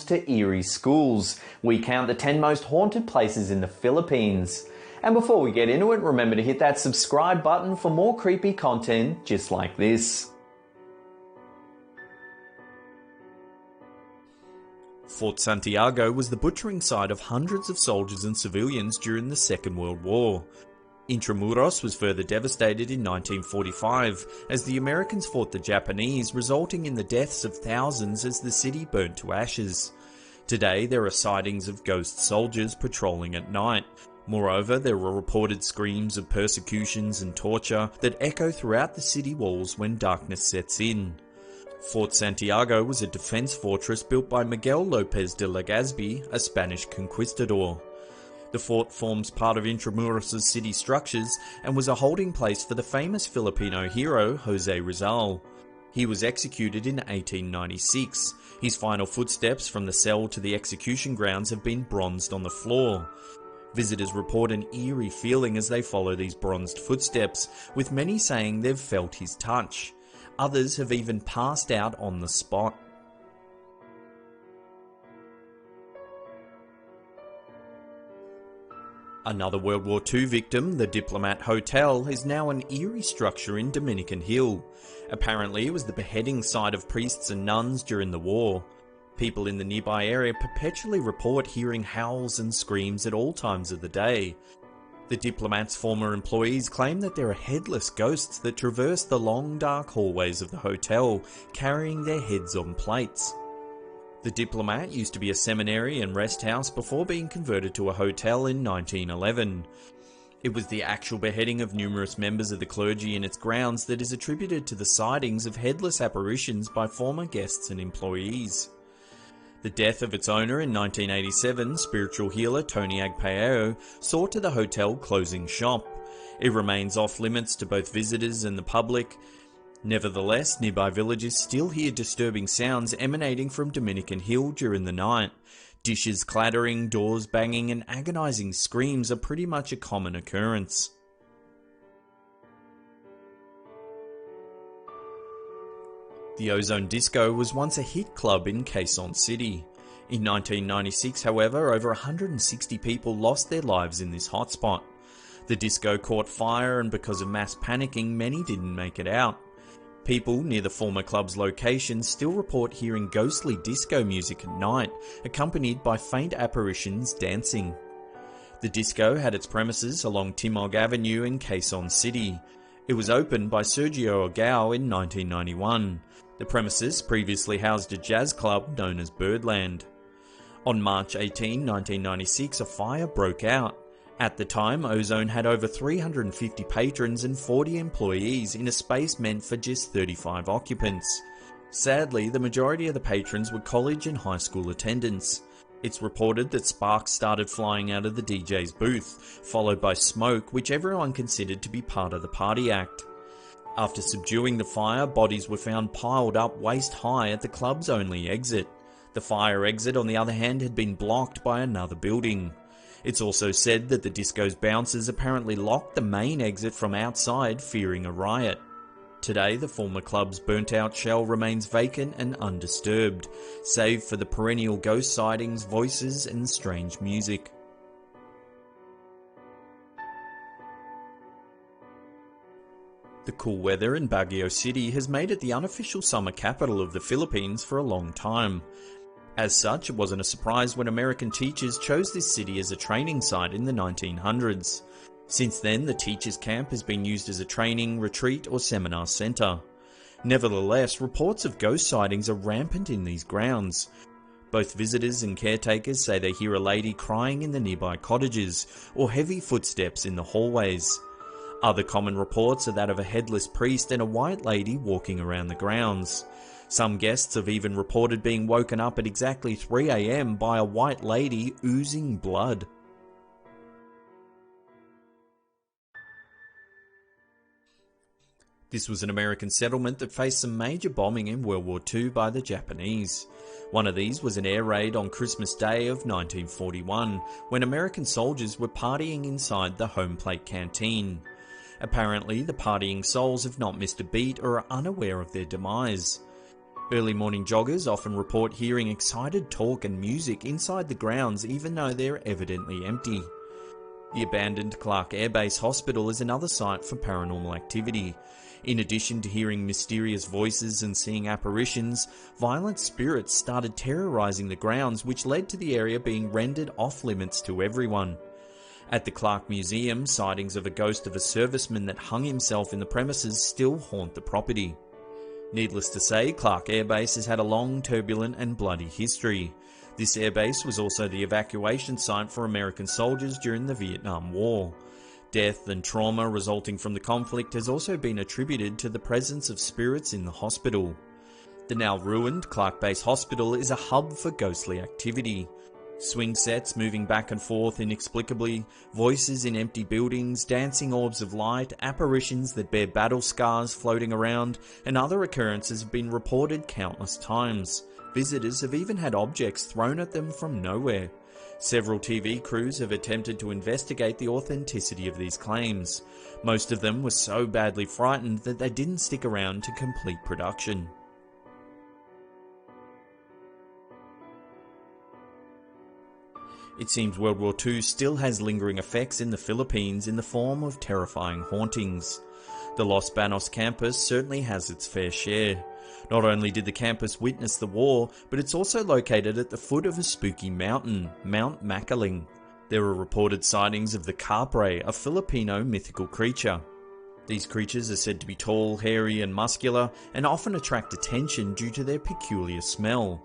to eerie schools. We count the 10 most haunted places in the Philippines. And before we get into it, remember to hit that subscribe button for more creepy content just like this. Fort Santiago was the butchering site of hundreds of soldiers and civilians during the Second World War. Intramuros was further devastated in 1945 as the Americans fought the Japanese, resulting in the deaths of thousands as the city burnt to ashes. Today there are sightings of ghost soldiers patrolling at night. Moreover, there were reported screams of persecutions and torture that echo throughout the city walls when darkness sets in. Fort Santiago was a defense fortress built by Miguel López de Legazpi, a Spanish conquistador. The fort forms part of Intramuros' city structures and was a holding place for the famous Filipino hero Jose Rizal. He was executed in 1896. His final footsteps from the cell to the execution grounds have been bronzed on the floor. Visitors report an eerie feeling as they follow these bronzed footsteps, with many saying they've felt his touch. Others have even passed out on the spot. Another World War II victim, the Diplomat Hotel, is now an eerie structure in Dominican Hill. Apparently it was the beheading site of priests and nuns during the war. People in the nearby area perpetually report hearing howls and screams at all times of the day. The Diplomat's former employees claim that there are headless ghosts that traverse the long dark hallways of the hotel, carrying their heads on plates. The Diplomat used to be a seminary and rest house before being converted to a hotel in 1911. It was the actual beheading of numerous members of the clergy in its grounds that is attributed to the sightings of headless apparitions by former guests and employees. The death of its owner in 1987, spiritual healer Tony Agpao, saw to the hotel closing shop. It remains off limits to both visitors and the public. Nevertheless, nearby villages still hear disturbing sounds emanating from Dominican Hill during the night. Dishes clattering, doors banging, and agonizing screams are pretty much a common occurrence. The Ozone Disco was once a hit club in Quezon City. In 1996, however, over 160 people lost their lives in this hotspot. The disco caught fire, and because of mass panicking, many didn't make it out. People near the former club's location still report hearing ghostly disco music at night, accompanied by faint apparitions dancing. The disco had its premises along Timog Avenue in Quezon City. It was opened by Sergio Agao in 1991. The premises previously housed a jazz club known as Birdland. On March 18, 1996, a fire broke out. At the time, Ozone had over 350 patrons and 40 employees in a space meant for just 35 occupants. Sadly, the majority of the patrons were college and high school attendants. It's reported that sparks started flying out of the DJ's booth, followed by smoke, which everyone considered to be part of the party act. After subduing the fire, bodies were found piled up waist high at the club's only exit. The fire exit, on the other hand, had been blocked by another building. It's also said that the disco's bouncers apparently locked the main exit from outside, fearing a riot. Today, the former club's burnt-out shell remains vacant and undisturbed, save for the perennial ghost sightings, voices, and strange music. The cool weather in Baguio City has made it the unofficial summer capital of the Philippines for a long time. As such, it wasn't a surprise when American teachers chose this city as a training site in the 1900s. Since then, the teachers' camp has been used as a training, retreat, or seminar center. Nevertheless, reports of ghost sightings are rampant in these grounds. Both visitors and caretakers say they hear a lady crying in the nearby cottages, or heavy footsteps in the hallways. Other common reports are that of a headless priest and a white lady walking around the grounds. Some guests have even reported being woken up at exactly 3 AM by a white lady oozing blood. This was an American settlement that faced some major bombing in World War II by the Japanese. One of these was an air raid on Christmas Day of 1941, when American soldiers were partying inside the home plate canteen. Apparently, the partying souls have not missed a beat or are unaware of their demise. Early morning joggers often report hearing excited talk and music inside the grounds even though they're evidently empty. The abandoned Clark Air Base Hospital is another site for paranormal activity. In addition to hearing mysterious voices and seeing apparitions, violent spirits started terrorizing the grounds, which led to the area being rendered off-limits to everyone. At the Clark Museum, sightings of a ghost of a serviceman that hung himself in the premises still haunt the property. Needless to say, Clark Air Base has had a long, turbulent and bloody history. This airbase was also the evacuation site for American soldiers during the Vietnam War. Death and trauma resulting from the conflict has also been attributed to the presence of spirits in the hospital. The now ruined Clark Base Hospital is a hub for ghostly activity. Swing sets moving back and forth inexplicably, voices in empty buildings, dancing orbs of light, apparitions that bear battle scars floating around, and other occurrences have been reported countless times. Visitors have even had objects thrown at them from nowhere. Several TV crews have attempted to investigate the authenticity of these claims. Most of them were so badly frightened that they didn't stick around to complete production. It seems World War II still has lingering effects in the Philippines in the form of terrifying hauntings. The Los Banos campus certainly has its fair share. Not only did the campus witness the war, but it's also located at the foot of a spooky mountain, Mount Makiling. There are reported sightings of the Capre, a Filipino mythical creature. These creatures are said to be tall, hairy and muscular, and often attract attention due to their peculiar smell.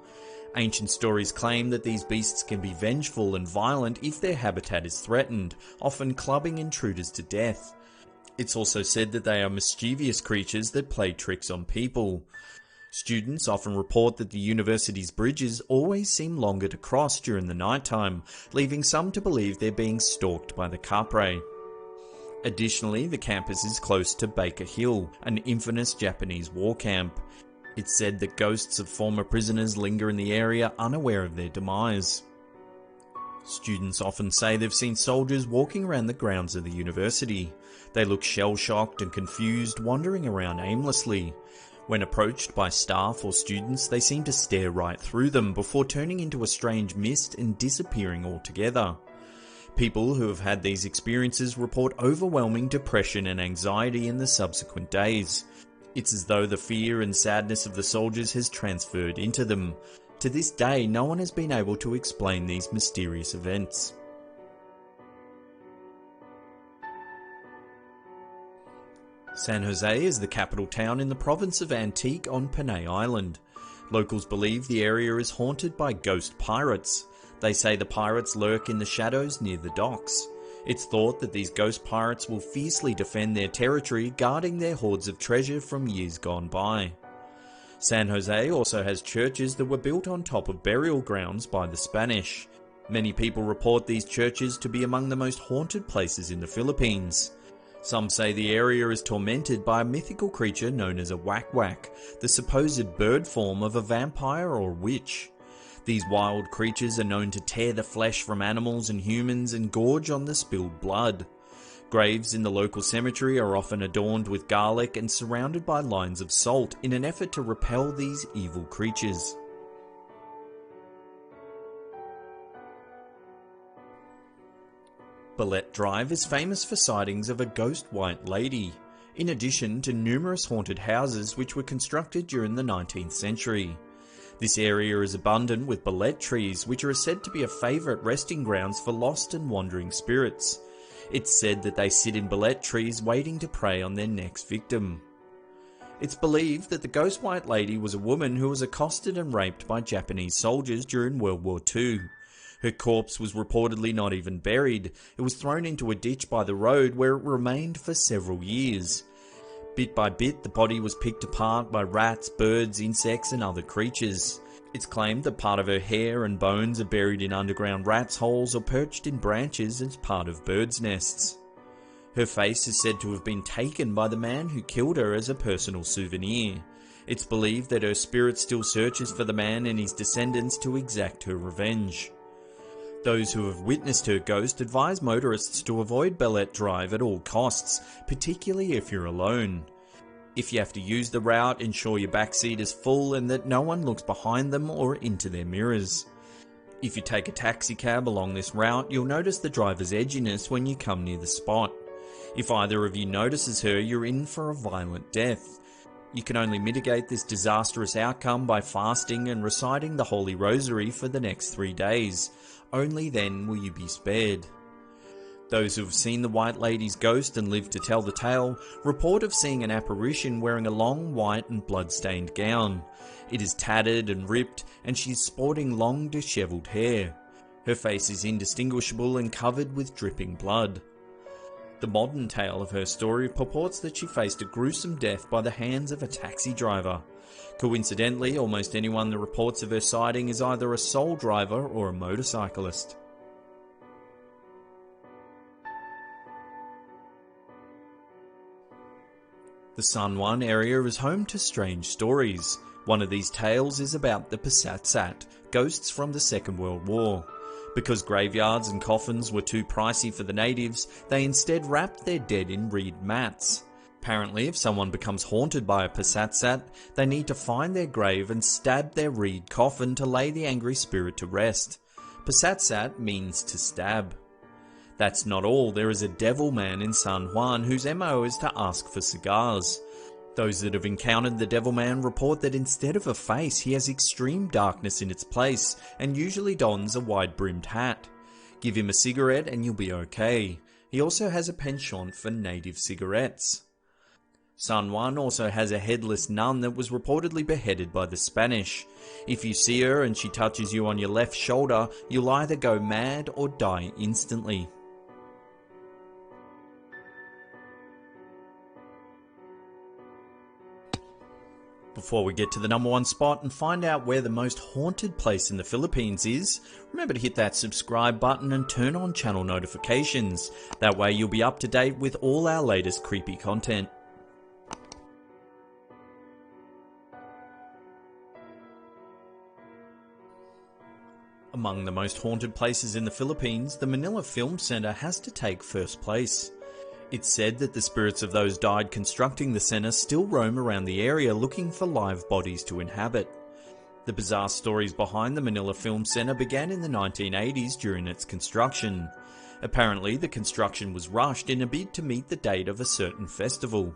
Ancient stories claim that these beasts can be vengeful and violent if their habitat is threatened, often clubbing intruders to death. It's also said that they are mischievous creatures that play tricks on people. Students often report that the university's bridges always seem longer to cross during the nighttime, leaving some to believe they're being stalked by the Capre. Additionally, the campus is close to Baker Hill, an infamous Japanese war camp. It's said that ghosts of former prisoners linger in the area unaware of their demise. Students often say they've seen soldiers walking around the grounds of the university. They look shell-shocked and confused, wandering around aimlessly. When approached by staff or students, they seem to stare right through them before turning into a strange mist and disappearing altogether. People who have had these experiences report overwhelming depression and anxiety in the subsequent days. It's as though the fear and sadness of the soldiers has transferred into them. To this day, no one has been able to explain these mysterious events. San Jose is the capital town in the province of Antique on Panay Island. Locals believe the area is haunted by ghost pirates. They say the pirates lurk in the shadows near the docks. It's thought that these ghost pirates will fiercely defend their territory, guarding their hoards of treasure from years gone by. San Jose also has churches that were built on top of burial grounds by the Spanish. Many people report these churches to be among the most haunted places in the Philippines. Some say the area is tormented by a mythical creature known as a whack-whack, the supposed bird form of a vampire or witch. These wild creatures are known to tear the flesh from animals and humans and gorge on the spilled blood. Graves in the local cemetery are often adorned with garlic and surrounded by lines of salt in an effort to repel these evil creatures. Ballet Drive is famous for sightings of a ghost white lady, in addition to numerous haunted houses which were constructed during the 19th century. This area is abundant with ballet trees, which are said to be a favourite resting grounds for lost and wandering spirits. It's said that they sit in ballet trees waiting to prey on their next victim. It's believed that the ghost white lady was a woman who was accosted and raped by Japanese soldiers during World War II. Her corpse was reportedly not even buried. It was thrown into a ditch by the road where it remained for several years. Bit by bit, the body was picked apart by rats, birds, insects and other creatures. It's claimed that part of her hair and bones are buried in underground rats' holes or perched in branches as part of birds' nests. Her face is said to have been taken by the man who killed her as a personal souvenir. It's believed that her spirit still searches for the man and his descendants to exact her revenge. Those who have witnessed her ghost advise motorists to avoid Ballet Drive at all costs, particularly if you're alone. If you have to use the route, ensure your backseat is full and that no one looks behind them or into their mirrors. If you take a taxi cab along this route, you'll notice the driver's edginess when you come near the spot. If either of you notices her, you're in for a violent death. You can only mitigate this disastrous outcome by fasting and reciting the Holy Rosary for the next 3 days. Only then will you be spared. Those who have seen the White Lady's ghost and lived to tell the tale report of seeing an apparition wearing a long white and blood-stained gown. It is tattered and ripped, and she is sporting long dishevelled hair. Her face is indistinguishable and covered with dripping blood. The modern tale of her story purports that she faced a gruesome death by the hands of a taxi driver. Coincidentally, almost anyone that reports of her sighting is either a sole driver or a motorcyclist. The San Juan area is home to strange stories. One of these tales is about the Pasatsat, ghosts from the Second World War. Because graveyards and coffins were too pricey for the natives, they instead wrapped their dead in reed mats. Apparently, if someone becomes haunted by a Pasatsat, they need to find their grave and stab their reed coffin to lay the angry spirit to rest. Pasatsat means to stab. That's not all, there is a devil man in San Juan whose MO is to ask for cigars. Those that have encountered the devil man report that instead of a face, he has extreme darkness in its place and usually dons a wide-brimmed hat. Give him a cigarette and you'll be okay. He also has a penchant for native cigarettes. San Juan also has a headless nun that was reportedly beheaded by the Spanish. If you see her and she touches you on your left shoulder, you'll either go mad or die instantly. Before we get to the #1 spot and find out where the most haunted place in the Philippines is, remember to hit that subscribe button and turn on channel notifications. That way you'll be up to date with all our latest creepy content. Among the most haunted places in the Philippines, the Manila Film Center has to take first place. It's said that the spirits of those died constructing the center still roam around the area looking for live bodies to inhabit. The bizarre stories behind the Manila Film Center began in the 1980s during its construction. Apparently, the construction was rushed in a bid to meet the date of a certain festival.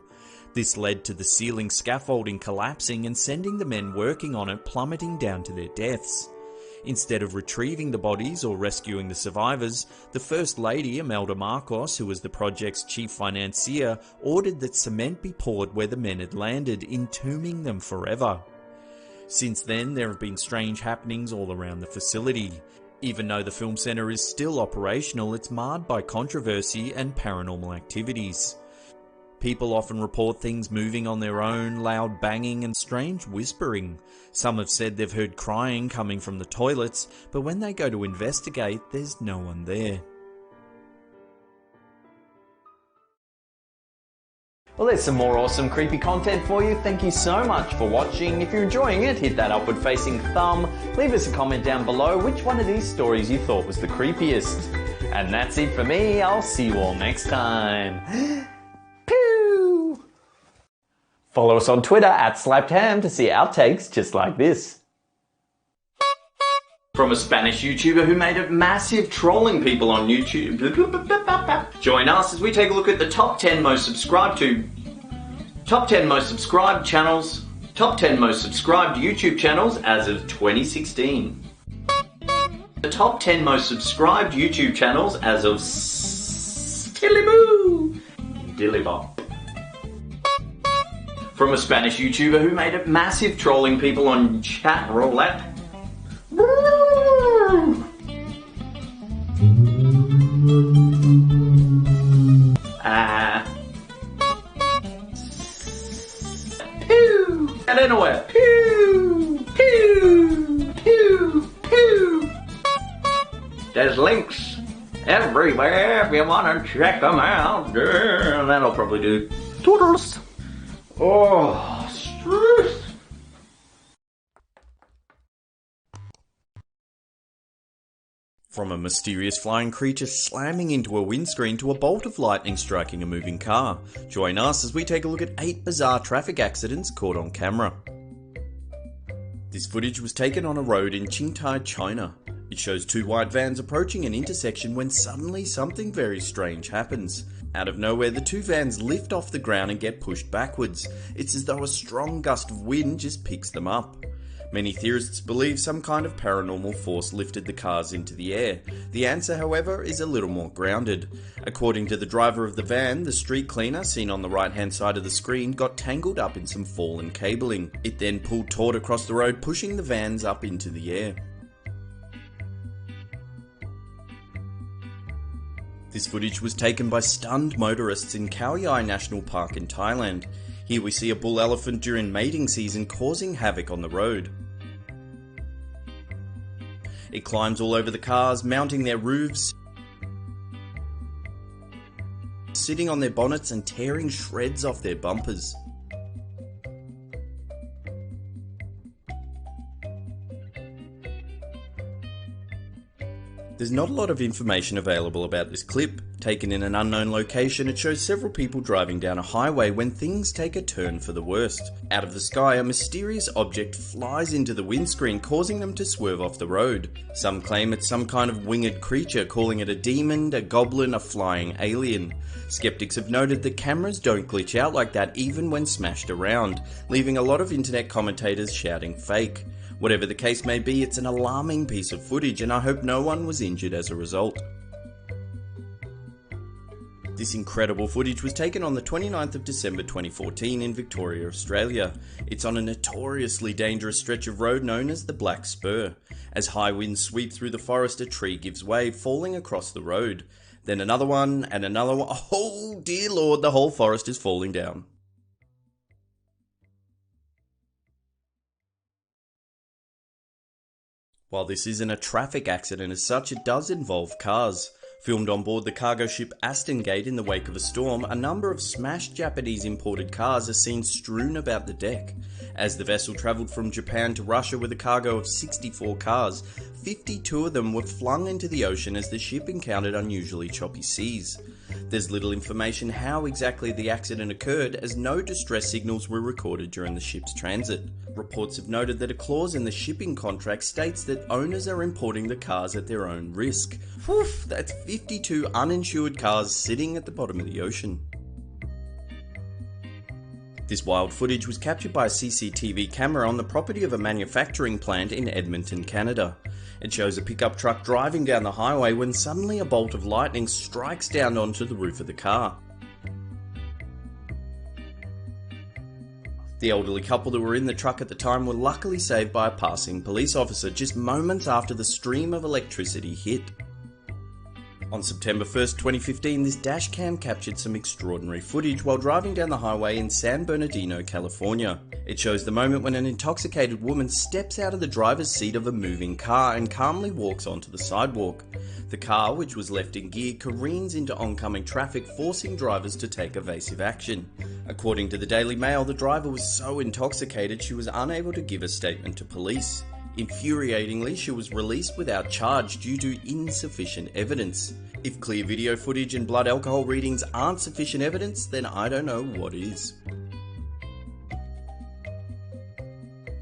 This led to the ceiling scaffolding collapsing and sending the men working on it plummeting down to their deaths. Instead of retrieving the bodies or rescuing the survivors, the First Lady, Imelda Marcos, who was the project's chief financier, ordered that cement be poured where the men had landed, entombing them forever. Since then, there have been strange happenings all around the facility. Even though the film center is still operational, it's marred by controversy and paranormal activities. People often report things moving on their own, loud banging and strange whispering. Some have said they've heard crying coming from the toilets, but when they go to investigate, there's no one there. Well, there's some more awesome creepy content for you. Thank you so much for watching. If you're enjoying it, hit that upward facing thumb. Leave us a comment down below which one of these stories you thought was the creepiest. And that's it for me. I'll see you all next time. Follow us on Twitter @SlappedHam to see outtakes just like this. From a Spanish YouTuber who made it massive trolling people on YouTube. Join us as we take a look at the top 10 most subscribed channels, top 10 most subscribed YouTube channels as of 2016. The top 10 most subscribed YouTube channels as of Dillybop. From a Spanish YouTuber who made it massive trolling people on chat roulette. Pew! Get anywhere. Pew! Pew! Pew! Pew! There's links everywhere if you want to check them out. That'll probably do. Toodles! Oh, stress. From a mysterious flying creature slamming into a windscreen to a bolt of lightning striking a moving car. Join us as we take a look at 8 bizarre traffic accidents caught on camera. This footage was taken on a road in Qingtai, China. It shows 2 white vans approaching an intersection when suddenly something very strange happens. Out of nowhere, the 2 vans lift off the ground and get pushed backwards. It's as though a strong gust of wind just picks them up. Many theorists believe some kind of paranormal force lifted the cars into the air. The answer, however, is a little more grounded. According to the driver of the van, the street cleaner, seen on the right-hand side of the screen, got tangled up in some fallen cabling. It then pulled taut across the road, pushing the vans up into the air. This footage was taken by stunned motorists in Khao Yai National Park in Thailand. Here we see a bull elephant during mating season causing havoc on the road. It climbs all over the cars, mounting their roofs, sitting on their bonnets and tearing shreds off their bumpers. There's not a lot of information available about this clip. Taken in an unknown location, it shows several people driving down a highway when things take a turn for the worst. Out of the sky, a mysterious object flies into the windscreen, causing them to swerve off the road. Some claim it's some kind of winged creature, calling it a demon, a goblin, a flying alien. Skeptics have noted that cameras don't glitch out like that even when smashed around, leaving a lot of internet commentators shouting fake. Whatever the case may be, it's an alarming piece of footage, and I hope no one was injured as a result. This incredible footage was taken on the 29th of December 2014 in Victoria, Australia. It's on a notoriously dangerous stretch of road known as the Black Spur. As high winds sweep through the forest, a tree gives way, falling across the road. Then another one, and another one. Oh dear Lord, the whole forest is falling down. While this isn't a traffic accident as such, it does involve cars. Filmed on board the cargo ship Aston Gate in the wake of a storm, a number of smashed Japanese imported cars are seen strewn about the deck. As the vessel travelled from Japan to Russia with a cargo of 64 cars, 52 of them were flung into the ocean as the ship encountered unusually choppy seas. There's little information how exactly the accident occurred, as no distress signals were recorded during the ship's transit. Reports have noted that a clause in the shipping contract states that owners are importing the cars at their own risk. Whew, that's 52 uninsured cars sitting at the bottom of the ocean. This wild footage was captured by a CCTV camera on the property of a manufacturing plant in Edmonton, Canada. It shows a pickup truck driving down the highway when suddenly a bolt of lightning strikes down onto the roof of the car. The elderly couple that were in the truck at the time were luckily saved by a passing police officer just moments after the stream of electricity hit. On September 1st, 2015, this dashcam captured some extraordinary footage while driving down the highway in San Bernardino, California. It shows the moment when an intoxicated woman steps out of the driver's seat of a moving car and calmly walks onto the sidewalk. The car, which was left in gear, careens into oncoming traffic, forcing drivers to take evasive action. According to the Daily Mail, the driver was so intoxicated she was unable to give a statement to police. Infuriatingly, she was released without charge due to insufficient evidence. If clear video footage and blood alcohol readings aren't sufficient evidence, then I don't know what is.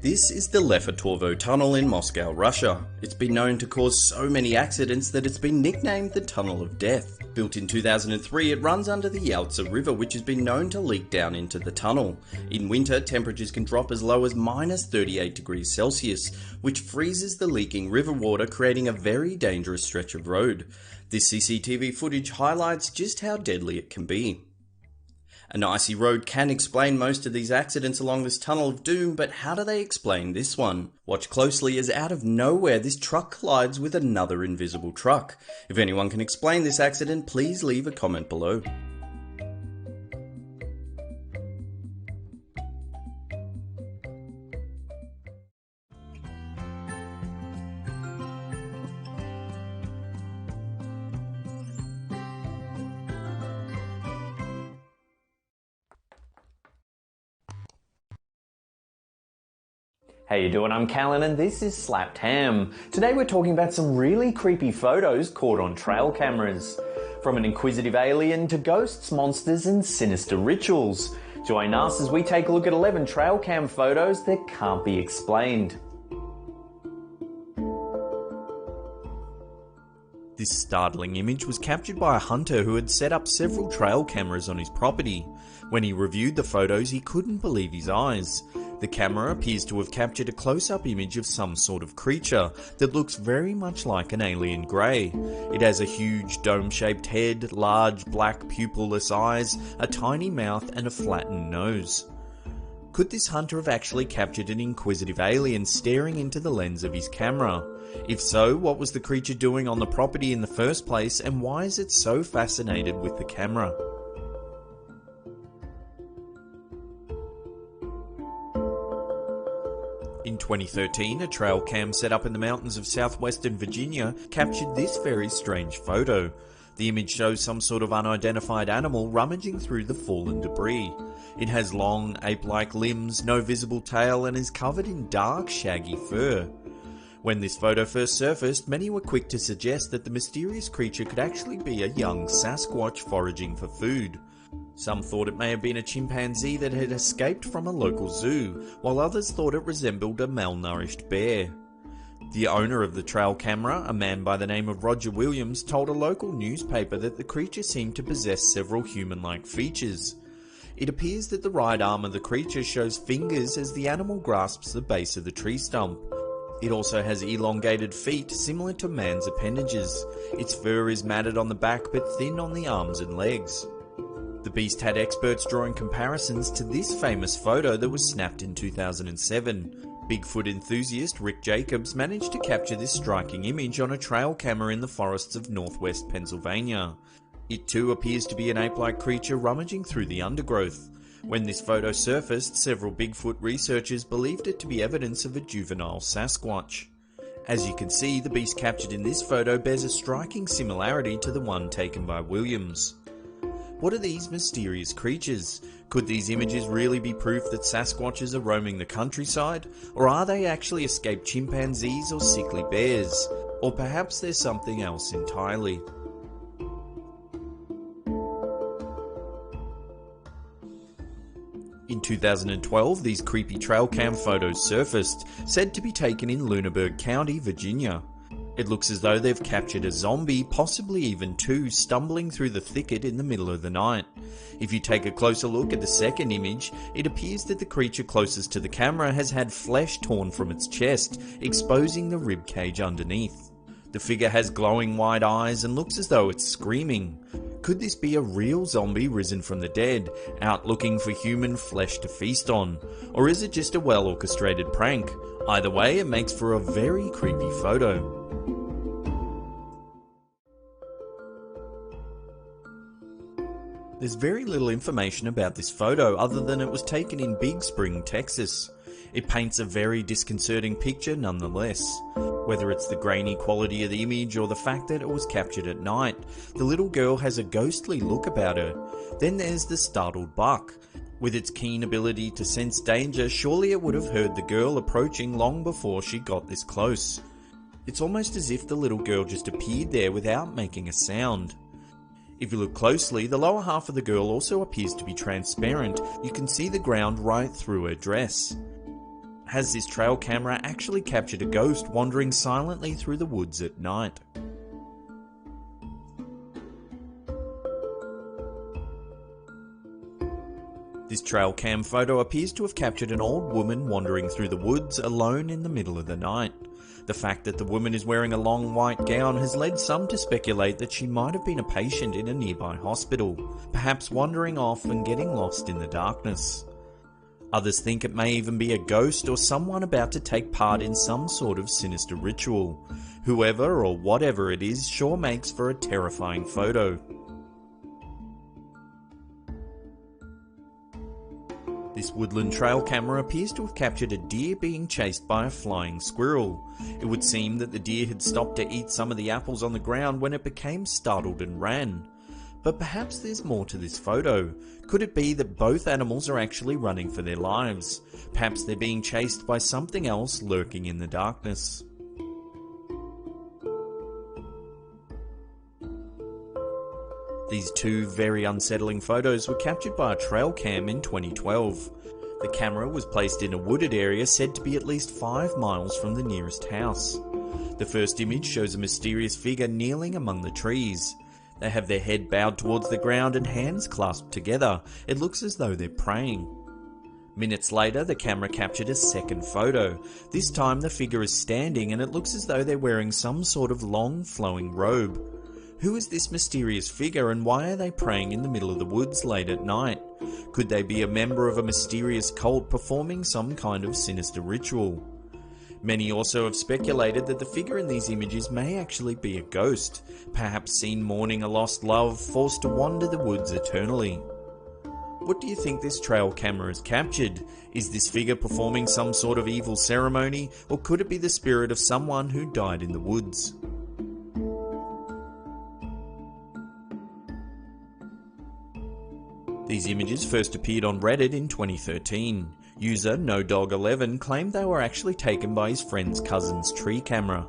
This is the Lefortovo Tunnel in Moscow, Russia. It's been known to cause so many accidents that it's been nicknamed the Tunnel of Death. Built in 2003, it runs under the Yautza River, which has been known to leak down into the tunnel. In winter, temperatures can drop as low as minus 38 degrees Celsius, which freezes the leaking river water, creating a very dangerous stretch of road. This CCTV footage highlights just how deadly it can be. An icy road can explain most of these accidents along this tunnel of doom, but how do they explain this one? Watch closely as out of nowhere this truck collides with another invisible truck. If anyone can explain this accident, please leave a comment below. How you doing? I'm Callan and this is Slapped Ham. Today we're talking about some really creepy photos caught on trail cameras. From an inquisitive alien to ghosts, monsters and sinister rituals. Join us as we take a look at 11 trail cam photos that can't be explained. This startling image was captured by a hunter who had set up several trail cameras on his property. When he reviewed the photos, he couldn't believe his eyes. The camera appears to have captured a close-up image of some sort of creature that looks very much like an alien grey. It has a huge dome-shaped head, large black pupilless eyes, a tiny mouth and a flattened nose. Could this hunter have actually captured an inquisitive alien staring into the lens of his camera? If so, what was the creature doing on the property in the first place, and why is it so fascinated with the camera? In 2013, a trail cam set up in the mountains of southwestern Virginia captured this very strange photo. The image shows some sort of unidentified animal rummaging through the fallen debris. It has long, ape-like limbs, no visible tail, and is covered in dark, shaggy fur. When this photo first surfaced, many were quick to suggest that the mysterious creature could actually be a young Sasquatch foraging for food. Some thought it may have been a chimpanzee that had escaped from a local zoo, while others thought it resembled a malnourished bear. The owner of the trail camera, a man by the name of Roger Williams, told a local newspaper that the creature seemed to possess several human-like features. It appears that the right arm of the creature shows fingers as the animal grasps the base of the tree stump. It also has elongated feet similar to man's appendages. Its fur is matted on the back but thin on the arms and legs. The beast had experts drawing comparisons to this famous photo that was snapped in 2007. Bigfoot enthusiast Rick Jacobs managed to capture this striking image on a trail camera in the forests of northwest Pennsylvania. It too appears to be an ape-like creature rummaging through the undergrowth. When this photo surfaced, several Bigfoot researchers believed it to be evidence of a juvenile Sasquatch. As you can see, the beast captured in this photo bears a striking similarity to the one taken by Williams. What are these mysterious creatures? Could these images really be proof that Sasquatches are roaming the countryside? Or are they actually escaped chimpanzees or sickly bears? Or perhaps there's something else entirely? In 2012, these creepy trail cam photos surfaced, said to be taken in Lunenburg County, Virginia. It looks as though they've captured a zombie, possibly even two, stumbling through the thicket in the middle of the night. If you take a closer look at the second image, it appears that the creature closest to the camera has had flesh torn from its chest, exposing the rib cage underneath. The figure has glowing white eyes and looks as though it's screaming. Could this be a real zombie risen from the dead, out looking for human flesh to feast on? Or is it just a well-orchestrated prank? Either way, it makes for a very creepy photo. There's very little information about this photo other than it was taken in Big Spring, Texas. It paints a very disconcerting picture nonetheless. Whether it's the grainy quality of the image or the fact that it was captured at night, the little girl has a ghostly look about her. Then there's the startled buck. With its keen ability to sense danger, surely it would have heard the girl approaching long before she got this close. It's almost as if the little girl just appeared there without making a sound. If you look closely, the lower half of the girl also appears to be transparent. You can see the ground right through her dress. Has this trail camera actually captured a ghost wandering silently through the woods at night? This trail cam photo appears to have captured an old woman wandering through the woods alone in the middle of the night. The fact that the woman is wearing a long white gown has led some to speculate that she might have been a patient in a nearby hospital, perhaps wandering off and getting lost in the darkness. Others think it may even be a ghost or someone about to take part in some sort of sinister ritual. Whoever or whatever it is sure makes for a terrifying photo. This woodland trail camera appears to have captured a deer being chased by a flying squirrel. It would seem that the deer had stopped to eat some of the apples on the ground when it became startled and ran. But perhaps there's more to this photo. Could it be that both animals are actually running for their lives? Perhaps they're being chased by something else lurking in the darkness. These two very unsettling photos were captured by a trail cam in 2012. The camera was placed in a wooded area said to be at least 5 miles from the nearest house. The first image shows a mysterious figure kneeling among the trees. They have their head bowed towards the ground and hands clasped together. It looks as though they're praying. Minutes later, the camera captured a second photo. This time the figure is standing and it looks as though they're wearing some sort of long flowing robe. Who is this mysterious figure and why are they praying in the middle of the woods late at night? Could they be a member of a mysterious cult performing some kind of sinister ritual? Many also have speculated that the figure in these images may actually be a ghost, perhaps seen mourning a lost love, forced to wander the woods eternally. What do you think this trail camera has captured? Is this figure performing some sort of evil ceremony, or could it be the spirit of someone who died in the woods? These images first appeared on Reddit in 2013. User NoDog11 claimed they were actually taken by his friend's cousin's tree camera.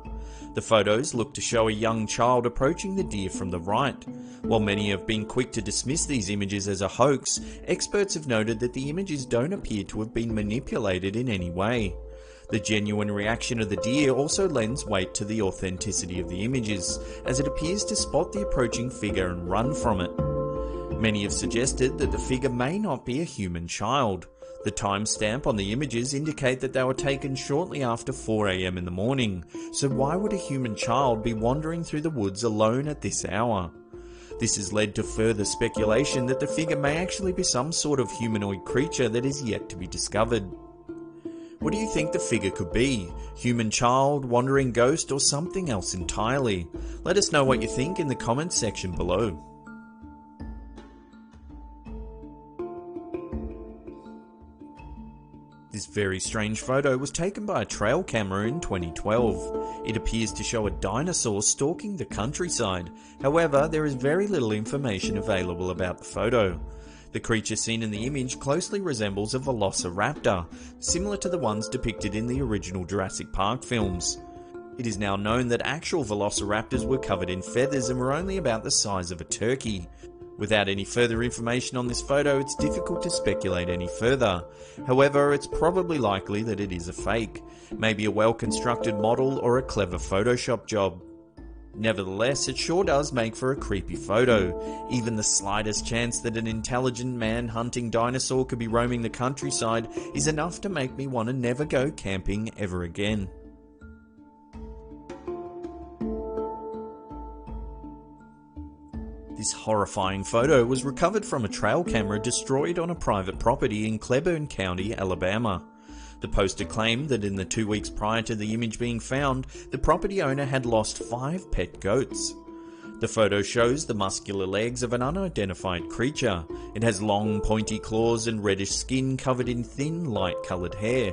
The photos look to show a young child approaching the deer from the right. While many have been quick to dismiss these images as a hoax, experts have noted that the images don't appear to have been manipulated in any way. The genuine reaction of the deer also lends weight to the authenticity of the images, as it appears to spot the approaching figure and run from it. Many have suggested that the figure may not be a human child. The timestamp on the images indicate that they were taken shortly after 4 AM in the morning, so why would a human child be wandering through the woods alone at this hour? This has led to further speculation that the figure may actually be some sort of humanoid creature that is yet to be discovered. What do you think the figure could be? Human child, wandering ghost, or something else entirely? Let us know what you think in the comments section below. This very strange photo was taken by a trail camera in 2012. It appears to show a dinosaur stalking the countryside. However, there is very little information available about the photo. The creature seen in the image closely resembles a velociraptor, similar to the ones depicted in the original Jurassic Park films. It is now known that actual velociraptors were covered in feathers and were only about the size of a turkey. Without any further information on this photo, it's difficult to speculate any further. However, it's probably likely that it is a fake, maybe a well-constructed model or a clever Photoshop job. Nevertheless, it sure does make for a creepy photo. Even the slightest chance that an intelligent man-hunting dinosaur could be roaming the countryside is enough to make me want to never go camping ever again. This horrifying photo was recovered from a trail camera destroyed on a private property in Cleburne County, Alabama. The poster claimed that in the 2 weeks prior to the image being found, the property owner had lost 5 pet goats. The photo shows the muscular legs of an unidentified creature. It has long, pointy claws and reddish skin covered in thin, light-coloured hair.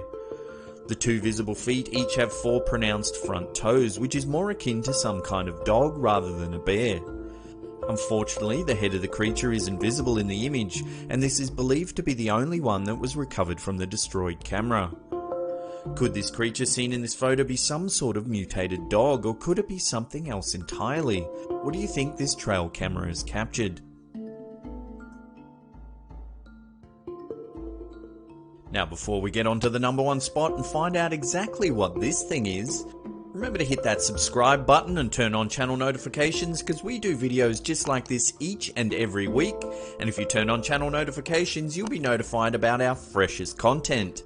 The 2 visible feet each have 4 pronounced front toes, which is more akin to some kind of dog rather than a bear. Unfortunately, the head of the creature is invisible in the image, and this is believed to be the only one that was recovered from the destroyed camera. Could this creature seen in this photo be some sort of mutated dog, or could it be something else entirely? What do you think this trail camera has captured? Now, before we get on to the #1 spot and find out exactly what this thing is, remember to hit that subscribe button and turn on channel notifications, because we do videos just like this each and every week, and if you turn on channel notifications you'll be notified about our freshest content.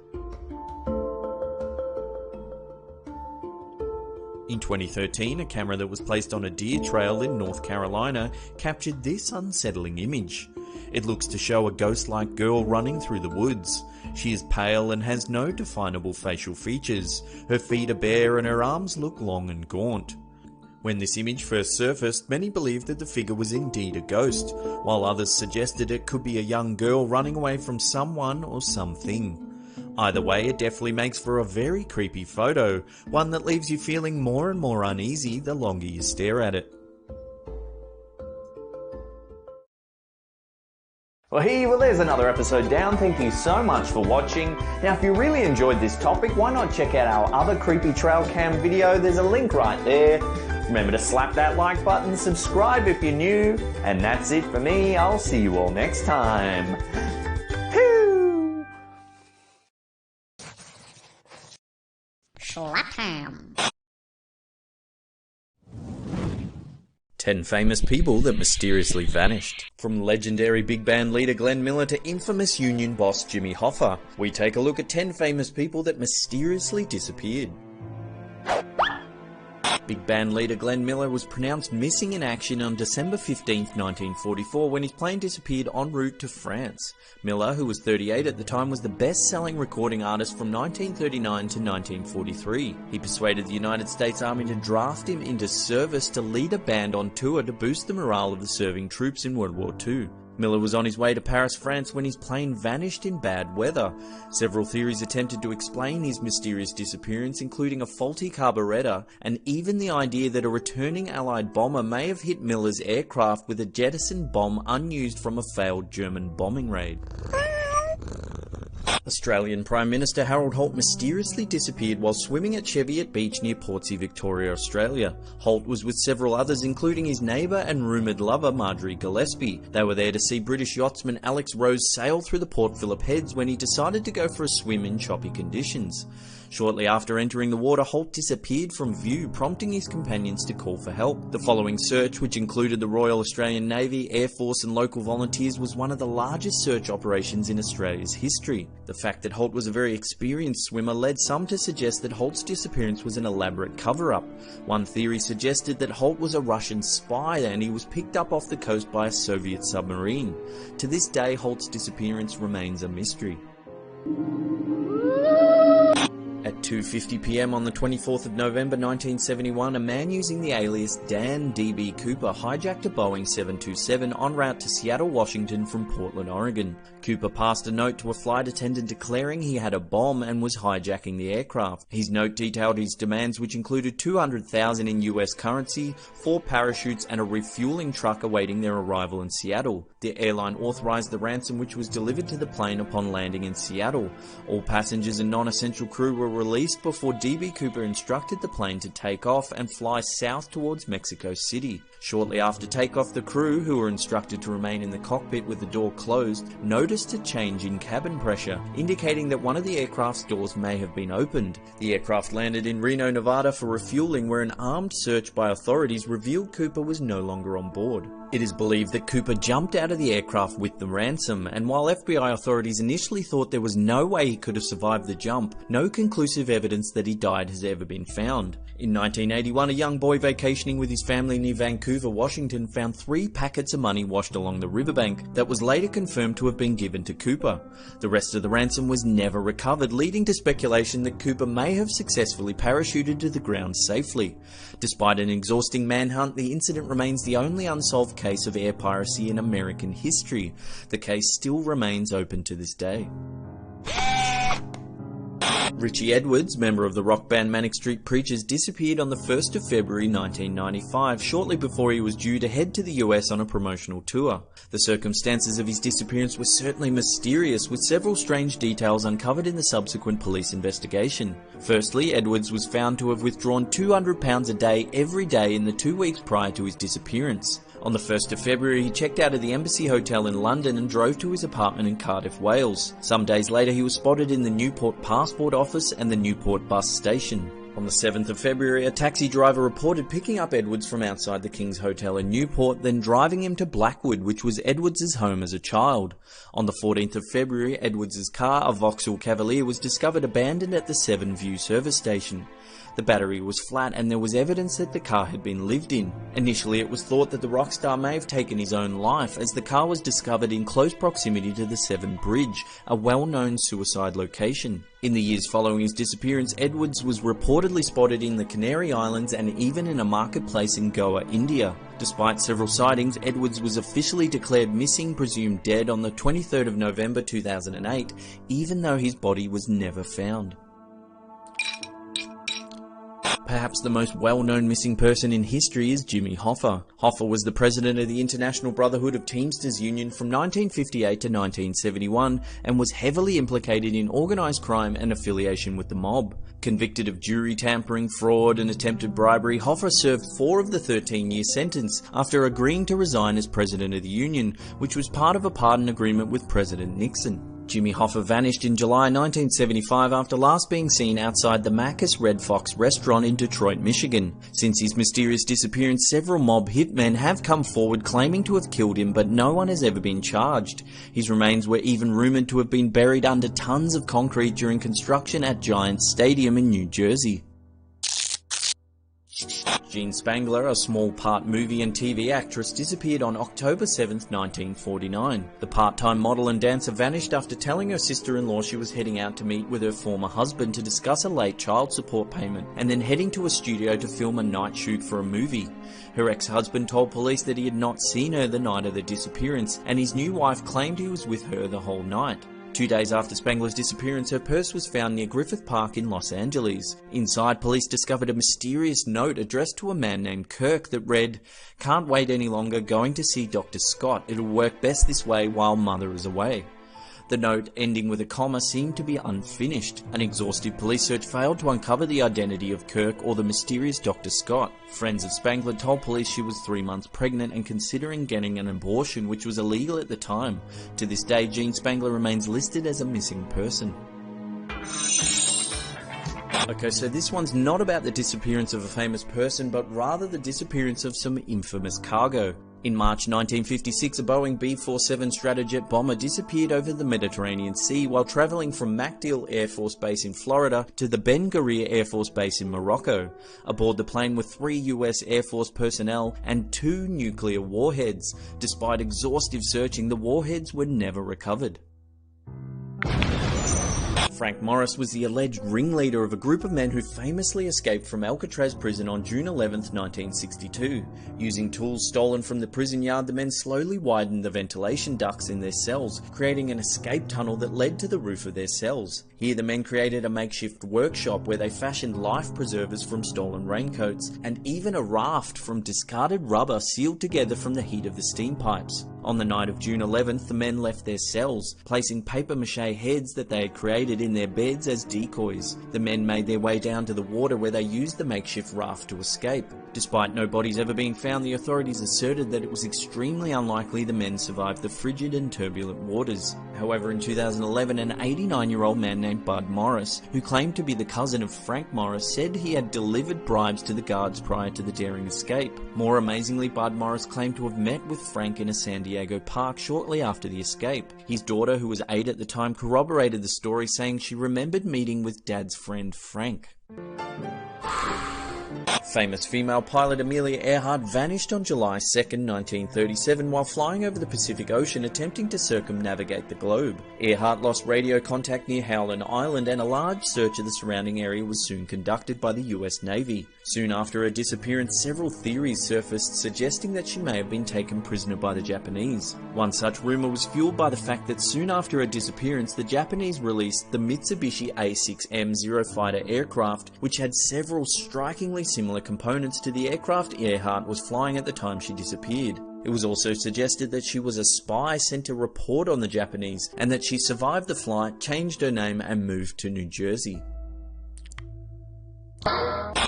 In 2013, a camera that was placed on a deer trail in North Carolina captured this unsettling image. It looks to show a ghost-like girl running through the woods. She is pale and has no definable facial features. Her feet are bare and her arms look long and gaunt. When this image first surfaced, many believed that the figure was indeed a ghost, while others suggested it could be a young girl running away from someone or something. Either way, it definitely makes for a very creepy photo, one that leaves you feeling more and more uneasy the longer you stare at it. Well, there's another episode down. Thank you so much for watching. Now, if you really enjoyed this topic, why not check out our other creepy trail cam video? There's a link right there. Remember to slap that like button, subscribe if you're new, and that's it for me. I'll see you all next time. Woo! Slap 10 famous people that mysteriously vanished. From legendary big band leader Glenn Miller to infamous union boss Jimmy Hoffa, we take a look at 10 famous people that mysteriously disappeared. Big band leader Glenn Miller was pronounced missing in action on December 15, 1944 when his plane disappeared en route to France. Miller, who was 38 at the time, was the best-selling recording artist from 1939 to 1943. He persuaded the United States Army to draft him into service to lead a band on tour to boost the morale of the serving troops in World War II. Miller was on his way to Paris, France when his plane vanished in bad weather. Several theories attempted to explain his mysterious disappearance, including a faulty carburetor and even the idea that a returning Allied bomber may have hit Miller's aircraft with a jettisoned bomb unused from a failed German bombing raid. Australian Prime Minister Harold Holt mysteriously disappeared while swimming at Cheviot Beach near Portsea, Victoria, Australia. Holt was with several others, including his neighbour and rumoured lover Marjorie Gillespie. They were there to see British yachtsman Alex Rose sail through the Port Phillip Heads when he decided to go for a swim in choppy conditions. Shortly after entering the water, Holt disappeared from view, prompting his companions to call for help. The following search, which included the Royal Australian Navy, Air Force and local volunteers, was one of the largest search operations in Australia's history. The fact that Holt was a very experienced swimmer led some to suggest that Holt's disappearance was an elaborate cover-up. One theory suggested that Holt was a Russian spy and he was picked up off the coast by a Soviet submarine. To this day, Holt's disappearance remains a mystery. At 2:50 PM on the 24th of November 1971, a man using the alias Dan D.B. Cooper hijacked a Boeing 727 en route to Seattle, Washington from Portland, Oregon. Cooper passed a note to a flight attendant declaring he had a bomb and was hijacking the aircraft. His note detailed his demands, which included $200,000 in US currency, 4 parachutes and a refueling truck awaiting their arrival in Seattle. The airline authorized the ransom, which was delivered to the plane upon landing in Seattle. All passengers and non-essential crew were released before D.B. Cooper instructed the plane to take off and fly south towards Mexico City. Shortly after takeoff, the crew, who were instructed to remain in the cockpit with the door closed, noticed a change in cabin pressure, indicating that one of the aircraft's doors may have been opened. The aircraft landed in Reno, Nevada for refueling, where an armed search by authorities revealed Cooper was no longer on board. It is believed that Cooper jumped out of the aircraft with the ransom, and while FBI authorities initially thought there was no way he could have survived the jump, no conclusive evidence that he died has ever been found. In 1981, a young boy vacationing with his family near Vancouver, Washington, found 3 packets of money washed along the riverbank that was later confirmed to have been given to Cooper. The rest of the ransom was never recovered, leading to speculation that Cooper may have successfully parachuted to the ground safely. Despite an exhausting manhunt, the incident remains the only unsolved case of air piracy in American history. The case still remains open to this day. Richie Edwards, member of the rock band Manic Street Preachers, disappeared on the 1st of February 1995, shortly before he was due to head to the US on a promotional tour. The circumstances of his disappearance were certainly mysterious, with several strange details uncovered in the subsequent police investigation. Firstly, Edwards was found to have withdrawn £200 a day every day in the 2 weeks prior to his disappearance. On the 1st of February, he checked out of the Embassy Hotel in London and drove to his apartment in Cardiff, Wales. Some days later, he was spotted in the Newport Passport Office and the Newport Bus Station. On the 7th of February, a taxi driver reported picking up Edwards from outside the King's Hotel in Newport, then driving him to Blackwood, which was Edwards' home as a child. On the 14th of February, Edwards' car, a Vauxhall Cavalier, was discovered abandoned at the Seven View service station. The battery was flat and there was evidence that the car had been lived in. Initially, it was thought that the rock star may have taken his own life, as the car was discovered in close proximity to the Severn Bridge, a well-known suicide location. In the years following his disappearance, Edwards was reportedly spotted in the Canary Islands and even in a marketplace in Goa, India. Despite several sightings, Edwards was officially declared missing, presumed dead, on the 23rd of November 2008, even though his body was never found. Perhaps the most well-known missing person in history is Jimmy Hoffa. Hoffa was the president of the International Brotherhood of Teamsters Union from 1958 to 1971 and was heavily implicated in organised crime and affiliation with the mob. Convicted of jury tampering, fraud and attempted bribery, Hoffa served 4 of the 13-year sentence after agreeing to resign as president of the union, which was part of a pardon agreement with President Nixon. Jimmy Hoffa vanished in July 1975 after last being seen outside the Macca's Red Fox restaurant in Detroit, Michigan. Since his mysterious disappearance, several mob hitmen have come forward claiming to have killed him, but no one has ever been charged. His remains were even rumoured to have been buried under tons of concrete during construction at Giants Stadium in New Jersey. Jean Spangler, a small-part movie and TV actress, disappeared on October 7, 1949. The part-time model and dancer vanished after telling her sister-in-law she was heading out to meet with her former husband to discuss a late child support payment, and then heading to a studio to film a night shoot for a movie. Her ex-husband told police that he had not seen her the night of the disappearance, and his new wife claimed he was with her the whole night. 2 days after Spangler's disappearance, her purse was found near Griffith Park in Los Angeles. Inside, police discovered a mysterious note addressed to a man named Kirk that read, "Can't wait any longer, going to see Dr. Scott. It'll work best this way while mother is away." The note, ending with a comma, seemed to be unfinished. An exhaustive police search failed to uncover the identity of Kirk or the mysterious Dr. Scott. Friends of Spangler told police she was 3 months pregnant and considering getting an abortion, which was illegal at the time. To this day, Jean Spangler remains listed as a missing person. Okay, so this one's not about the disappearance of a famous person, but rather the disappearance of some infamous cargo. In March 1956, a Boeing B-47 Stratojet bomber disappeared over the Mediterranean Sea while travelling from MacDill Air Force Base in Florida to the Ben Guerir Air Force Base in Morocco. Aboard the plane were 3 US Air Force personnel and 2 nuclear warheads. Despite exhaustive searching, the warheads were never recovered. Frank Morris was the alleged ringleader of a group of men who famously escaped from Alcatraz prison on June 11, 1962. Using tools stolen from the prison yard, the men slowly widened the ventilation ducts in their cells, creating an escape tunnel that led to the roof of their cells. Here the men created a makeshift workshop where they fashioned life preservers from stolen raincoats, and even a raft from discarded rubber sealed together from the heat of the steam pipes. On the night of June 11th, the men left their cells, placing papier-mâché heads that they had created in their beds as decoys. The men made their way down to the water where they used the makeshift raft to escape. Despite no bodies ever being found, the authorities asserted that it was extremely unlikely the men survived the frigid and turbulent waters. However, in 2011, an 89-year-old man named Bud Morris, who claimed to be the cousin of Frank Morris, said he had delivered bribes to the guards prior to the daring escape. More amazingly, Bud Morris claimed to have met with Frank in a San Diego park shortly after the escape. His daughter, who was 8 at the time, corroborated the story, saying she remembered meeting with Dad's friend Frank. Famous female pilot Amelia Earhart vanished on July 2, 1937 while flying over the Pacific Ocean attempting to circumnavigate the globe. Earhart lost radio contact near Howland Island, and a large search of the surrounding area was soon conducted by the US Navy. Soon after her disappearance, several theories surfaced suggesting that she may have been taken prisoner by the Japanese. One such rumour was fueled by the fact that soon after her disappearance, the Japanese released the Mitsubishi A6M Zero-fighter aircraft, which had several strikingly similar components to the aircraft Earhart was flying at the time she disappeared. It was also suggested that she was a spy sent to report on the Japanese, and that she survived the flight, changed her name and moved to New Jersey.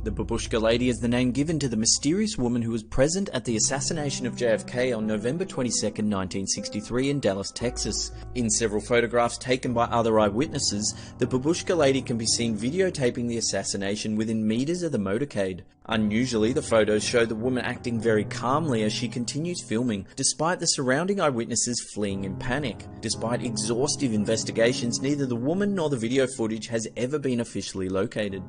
The Babushka Lady is the name given to the mysterious woman who was present at the assassination of JFK on November 22, 1963 in Dallas, Texas. In several photographs taken by other eyewitnesses, the Babushka Lady can be seen videotaping the assassination within meters of the motorcade. Unusually, the photos show the woman acting very calmly as she continues filming, despite the surrounding eyewitnesses fleeing in panic. Despite exhaustive investigations, neither the woman nor the video footage has ever been officially located.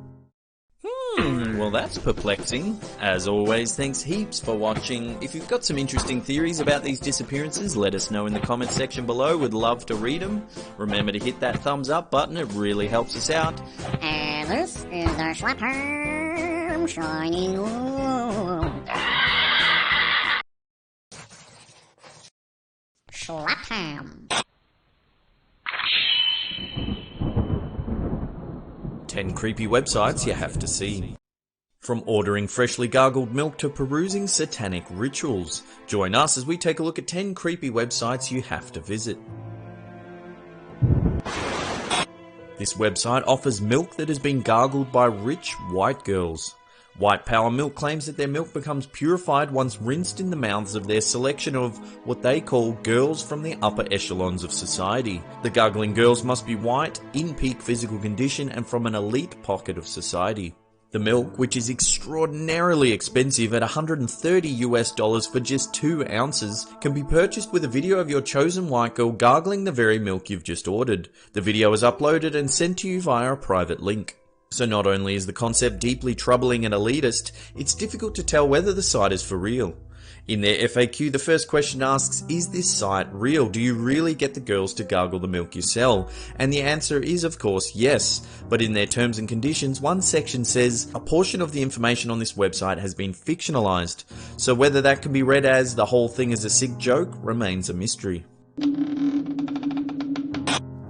Well, that's perplexing. As always, thanks heaps for watching. If you've got some interesting theories about these disappearances, let us know in the comments section below. We'd love to read them. Remember to hit that thumbs up button, it really helps us out. And this is the Schwapperm Shining Room. Schwapperm. 10 creepy websites you have to see. From ordering freshly gargled milk to perusing satanic rituals, join us as we take a look at 10 creepy websites you have to visit. This website offers milk that has been gargled by rich white girls. White Power Milk claims that their milk becomes purified once rinsed in the mouths of their selection of what they call girls from the upper echelons of society. The gargling girls must be white, in peak physical condition, and from an elite pocket of society. The milk, which is extraordinarily expensive at $130 for just 2 ounces, can be purchased with a video of your chosen white girl gargling the very milk you've just ordered. The video is uploaded and sent to you via a private link. So not only is the concept deeply troubling and elitist, it's difficult to tell whether the site is for real. In their FAQ, the first question asks, is this site real? Do you really get the girls to gargle the milk you sell? And the answer is of course yes, but in their terms and conditions, one section says a portion of the information on this website has been fictionalized, so whether that can be read as the whole thing is a sick joke remains a mystery.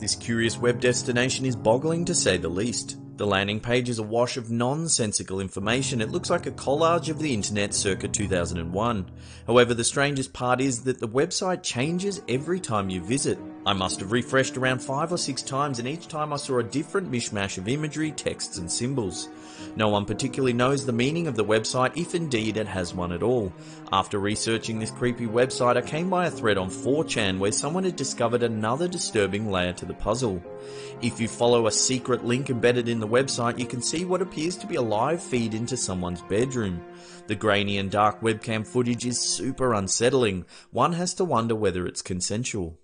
This curious web destination is boggling to say the least. The landing page is awash of nonsensical information. It looks like a collage of the internet circa 2001. However, the strangest part is that the website changes every time you visit. I must have refreshed around 5 or 6 times, and each time I saw a different mishmash of imagery, texts and symbols. No one particularly knows the meaning of the website, if indeed it has one at all. After researching this creepy website, I came by a thread on 4chan where someone had discovered another disturbing layer to the puzzle. If you follow a secret link embedded in the website, you can see what appears to be a live feed into someone's bedroom. The grainy and dark webcam footage is super unsettling. One has to wonder whether it's consensual.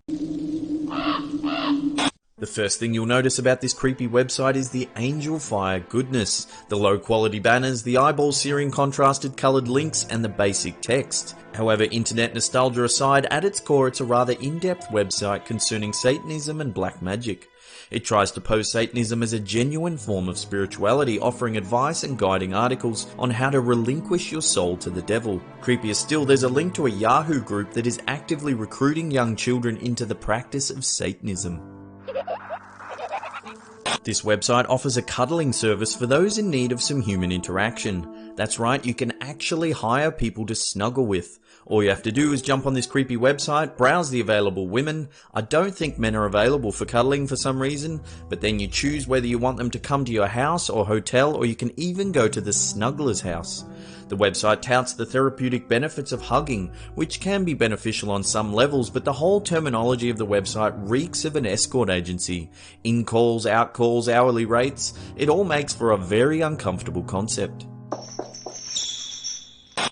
The first thing you'll notice about this creepy website is the angel fire goodness, the low quality banners, the eyeball searing contrasted coloured links and the basic text. However, internet nostalgia aside, at its core it's a rather in-depth website concerning Satanism and black magic. It tries to pose Satanism as a genuine form of spirituality, offering advice and guiding articles on how to relinquish your soul to the devil. Creepier still, there's a link to a Yahoo group that is actively recruiting young children into the practice of Satanism. This website offers a cuddling service for those in need of some human interaction. That's right, you can actually hire people to snuggle with. All you have to do is jump on this creepy website, browse the available women. I don't think men are available for cuddling for some reason, but then you choose whether you want them to come to your house or hotel, or you can even go to the snuggler's house. The website touts the therapeutic benefits of hugging, which can be beneficial on some levels, but the whole terminology of the website reeks of an escort agency. In calls, out calls, hourly rates, it all makes for a very uncomfortable concept.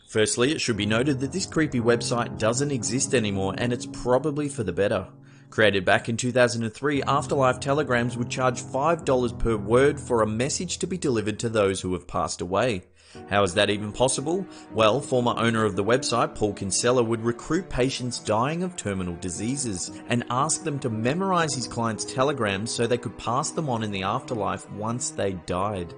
Firstly, it should be noted that this creepy website doesn't exist anymore, and it's probably for the better. Created back in 2003, Afterlife telegrams would charge $5 per word for a message to be delivered to those who have passed away. How is that even possible? Well, former owner of the website, Paul Kinsella, would recruit patients dying of terminal diseases and ask them to memorize his clients' telegrams so they could pass them on in the afterlife once they died.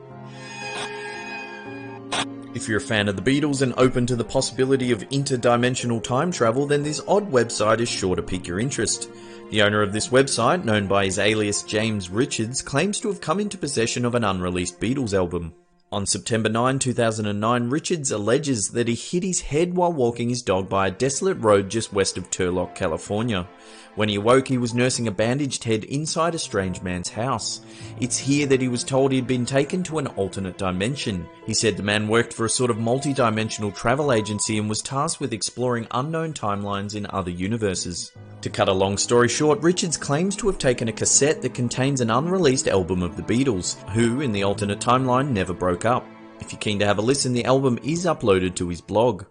If you're a fan of the Beatles and open to the possibility of interdimensional time travel, then this odd website is sure to pique your interest. The owner of this website, known by his alias James Richards, claims to have come into possession of an unreleased Beatles album. On September 9, 2009, Richards alleges that he hit his head while walking his dog by a desolate road just west of Turlock, California. When he awoke, he was nursing a bandaged head inside a strange man's house. It's here that he was told he had been taken to an alternate dimension. He said the man worked for a sort of multi-dimensional travel agency and was tasked with exploring unknown timelines in other universes. To cut a long story short, Richards claims to have taken a cassette that contains an unreleased album of the Beatles, who, in the alternate timeline, never broke up. If you're keen to have a listen, the album is uploaded to his blog.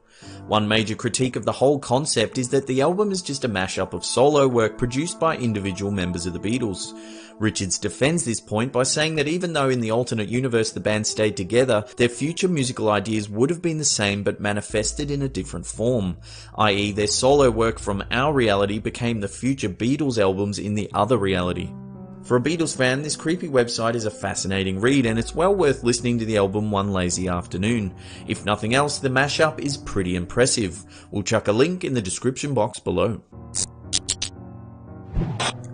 One major critique of the whole concept is that the album is just a mashup of solo work produced by individual members of the Beatles. Richards defends this point by saying that even though in the alternate universe the band stayed together, their future musical ideas would have been the same but manifested in a different form, i.e. their solo work from our reality became the future Beatles albums in the other reality. For a Beatles fan, this creepy website is a fascinating read, and it's well worth listening to the album one lazy afternoon. If nothing else, the mashup is pretty impressive. We'll chuck a link in the description box below.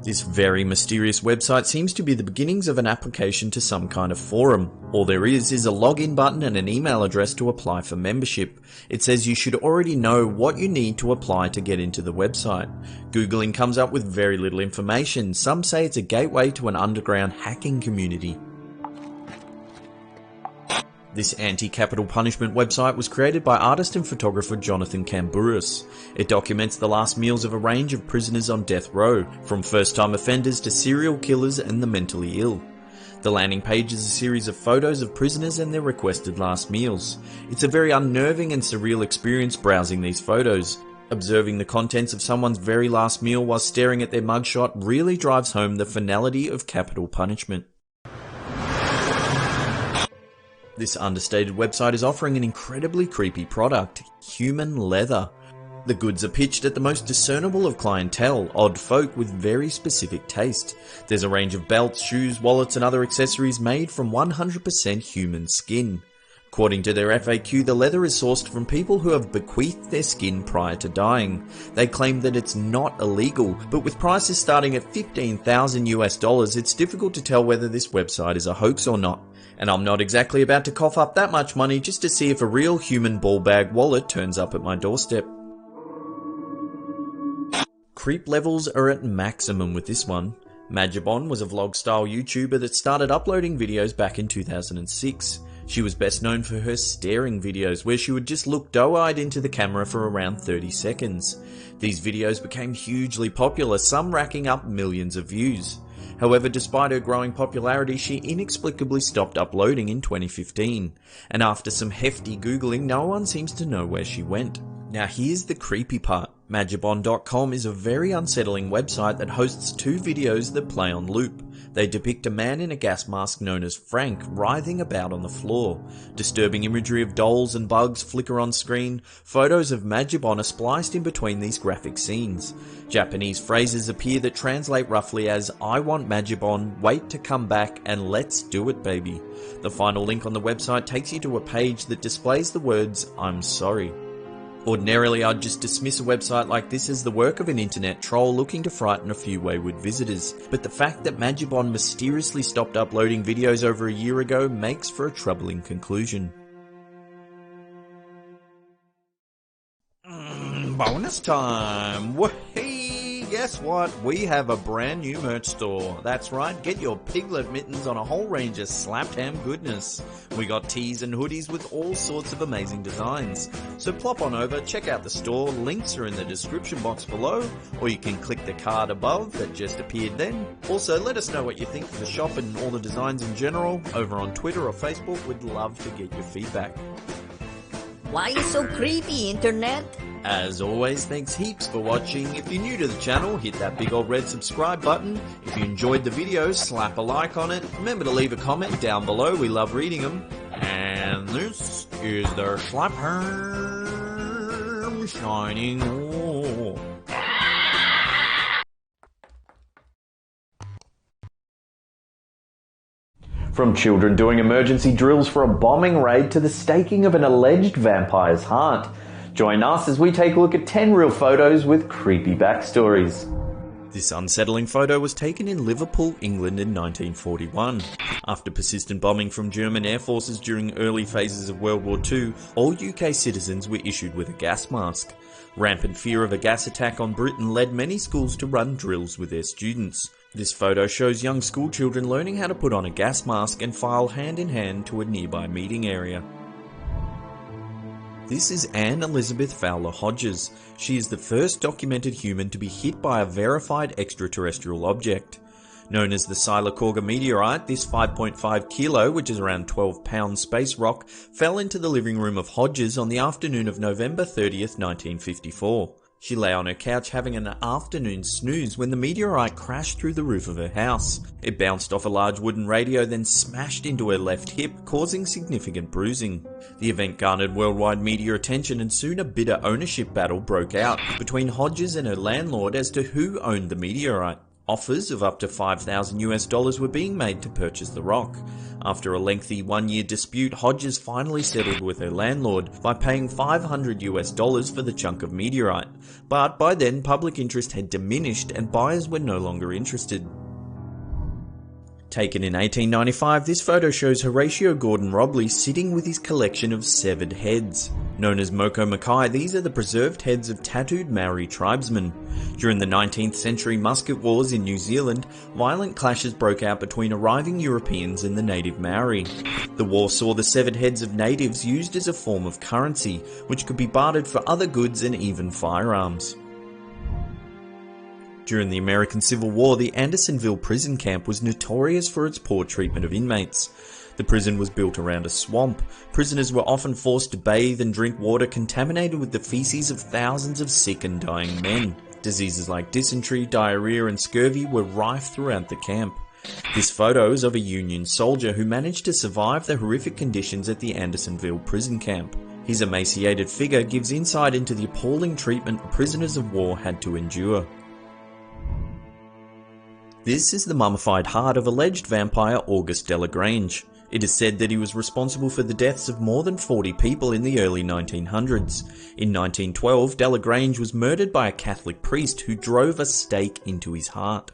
This very mysterious website seems to be the beginnings of an application to some kind of forum. All there is a login button and an email address to apply for membership. It says you should already know what you need to apply to get into the website. Googling comes up with very little information. Some say it's a gateway to an underground hacking community. This anti-capital punishment website was created by artist and photographer Jonathan Camburis. It documents the last meals of a range of prisoners on death row, from first-time offenders to serial killers and the mentally ill. The landing page is a series of photos of prisoners and their requested last meals. It's a very unnerving and surreal experience browsing these photos. Observing the contents of someone's very last meal while staring at their mugshot really drives home the finality of capital punishment. This understated website is offering an incredibly creepy product, human leather. The goods are pitched at the most discernible of clientele, odd folk with very specific taste. There's a range of belts, shoes, wallets and other accessories made from 100% human skin. According to their FAQ, the leather is sourced from people who have bequeathed their skin prior to dying. They claim that it's not illegal, but with prices starting at $15,000 it's difficult to tell whether this website is a hoax or not. And I'm not exactly about to cough up that much money just to see if a real human ball bag wallet turns up at my doorstep. Creep levels are at maximum with this one. Majabon was a vlog-style YouTuber that started uploading videos back in 2006. She was best known for her staring videos, where she would just look doe-eyed into the camera for around 30 seconds. These videos became hugely popular, some racking up millions of views. However, despite her growing popularity, she inexplicably stopped uploading in 2015. And after some hefty googling, no one seems to know where she went. Now here's the creepy part. Majabon.com is a very unsettling website that hosts two videos that play on loop. They depict a man in a gas mask known as Frank writhing about on the floor. Disturbing imagery of dolls and bugs flicker on screen. Photos of Majabon are spliced in between these graphic scenes. Japanese phrases appear that translate roughly as "I want Majabon, wait to come back and let's do it baby." The final link on the website takes you to a page that displays the words "I'm sorry." Ordinarily, I'd just dismiss a website like this as the work of an internet troll looking to frighten a few wayward visitors, but the fact that Majabon mysteriously stopped uploading videos over a year ago makes for a troubling conclusion. Bonus time! Whee! Guess what? We have a brand new merch store. That's right, get your piglet mittens on a whole range of slapped ham goodness. We got tees and hoodies with all sorts of amazing designs. So plop on over, check out the store, links are in the description box below, or you can click the card above that just appeared then. Also, let us know what you think of the shop and all the designs in general over on Twitter or Facebook. We'd love to get your feedback. Why you so creepy, internet? As always, thanks heaps for watching. If you're new to the channel, hit that big old red subscribe button. If you enjoyed the video, slap a like on it. Remember to leave a comment down below, we love reading them. And this is the Slapperm shining off. From children doing emergency drills for a bombing raid to the staking of an alleged vampire's heart. Join us as we take a look at 10 real photos with creepy backstories. This unsettling photo was taken in Liverpool, England in 1941. After persistent bombing from German air forces during early phases of World War II, all UK citizens were issued with a gas mask. Rampant fear of a gas attack on Britain led many schools to run drills with their students. This photo shows young schoolchildren learning how to put on a gas mask and file hand in hand to a nearby meeting area. This is Anne Elizabeth Fowler Hodges. She is the first documented human to be hit by a verified extraterrestrial object. Known as the Sylacauga meteorite, this 5.5 kilo, which is around 12 pound space rock, fell into the living room of Hodges on the afternoon of November 30th, 1954. She lay on her couch having an afternoon snooze when the meteorite crashed through the roof of her house. It bounced off a large wooden radio, then smashed into her left hip, causing significant bruising. The event garnered worldwide media attention and soon a bitter ownership battle broke out between Hodges and her landlord as to who owned the meteorite. Offers of up to $5,000 were being made to purchase the rock. After a lengthy one-year dispute, Hodges finally settled with her landlord by paying $500 for the chunk of meteorite, but by then public interest had diminished and buyers were no longer interested. Taken in 1895, this photo shows Horatio Gordon Robley sitting with his collection of severed heads. Known as Moko Makai, these are the preserved heads of tattooed Maori tribesmen. During the 19th century musket wars in New Zealand, violent clashes broke out between arriving Europeans and the native Maori. The war saw the severed heads of natives used as a form of currency, which could be bartered for other goods and even firearms. During the American Civil War, the Andersonville prison camp was notorious for its poor treatment of inmates. The prison was built around a swamp. Prisoners were often forced to bathe and drink water contaminated with the feces of thousands of sick and dying men. Diseases like dysentery, diarrhea and scurvy were rife throughout the camp. This photo is of a Union soldier who managed to survive the horrific conditions at the Andersonville prison camp. His emaciated figure gives insight into the appalling treatment prisoners of war had to endure. This is the mummified heart of alleged vampire August Delagrange. It is said that he was responsible for the deaths of more than 40 people in the early 1900s. In 1912, Delagrange was murdered by a Catholic priest who drove a stake into his heart.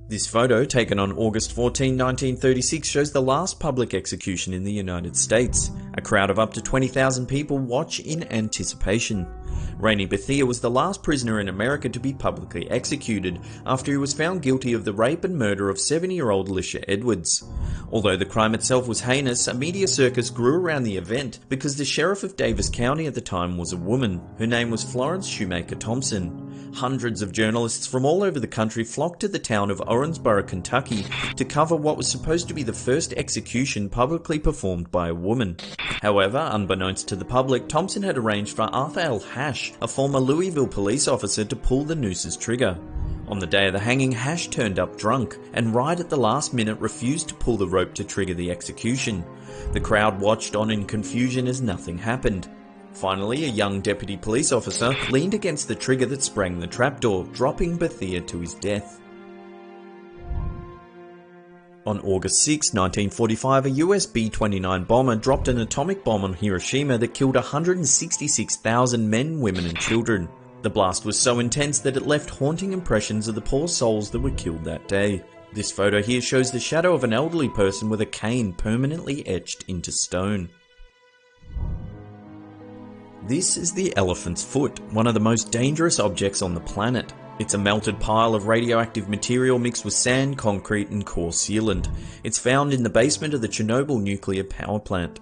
This photo, taken on August 14, 1936, shows the last public execution in the United States. A crowd of up to 20,000 people watch in anticipation. Rainey Bethea was the last prisoner in America to be publicly executed after he was found guilty of the rape and murder of 70-year-old Lisha Edwards. Although the crime itself was heinous, a media circus grew around the event because the sheriff of Davis County at the time was a woman. Her name was Florence Shoemaker Thompson. Hundreds of journalists from all over the country flocked to the town of Owensboro, Kentucky to cover what was supposed to be the first execution publicly performed by a woman. However, unbeknownst to the public, Thompson had arranged for Arthur L. Hash, a former Louisville police officer, to pull the nooses trigger. On the day of the hanging, Hash turned up drunk and right at the last minute refused to pull the rope to trigger the execution. The crowd watched on in confusion as nothing happened. Finally, a young deputy police officer leaned against the trigger that sprang the trapdoor, dropping Bethea to his death. On August 6, 1945, a US B-29 bomber dropped an atomic bomb on Hiroshima that killed 166,000 men, women and children. The blast was so intense that it left haunting impressions of the poor souls that were killed that day. This photo here shows the shadow of an elderly person with a cane permanently etched into stone. This is the elephant's foot, one of the most dangerous objects on the planet. It's a melted pile of radioactive material mixed with sand, concrete and coarse sealant. It's found in the basement of the Chernobyl nuclear power plant.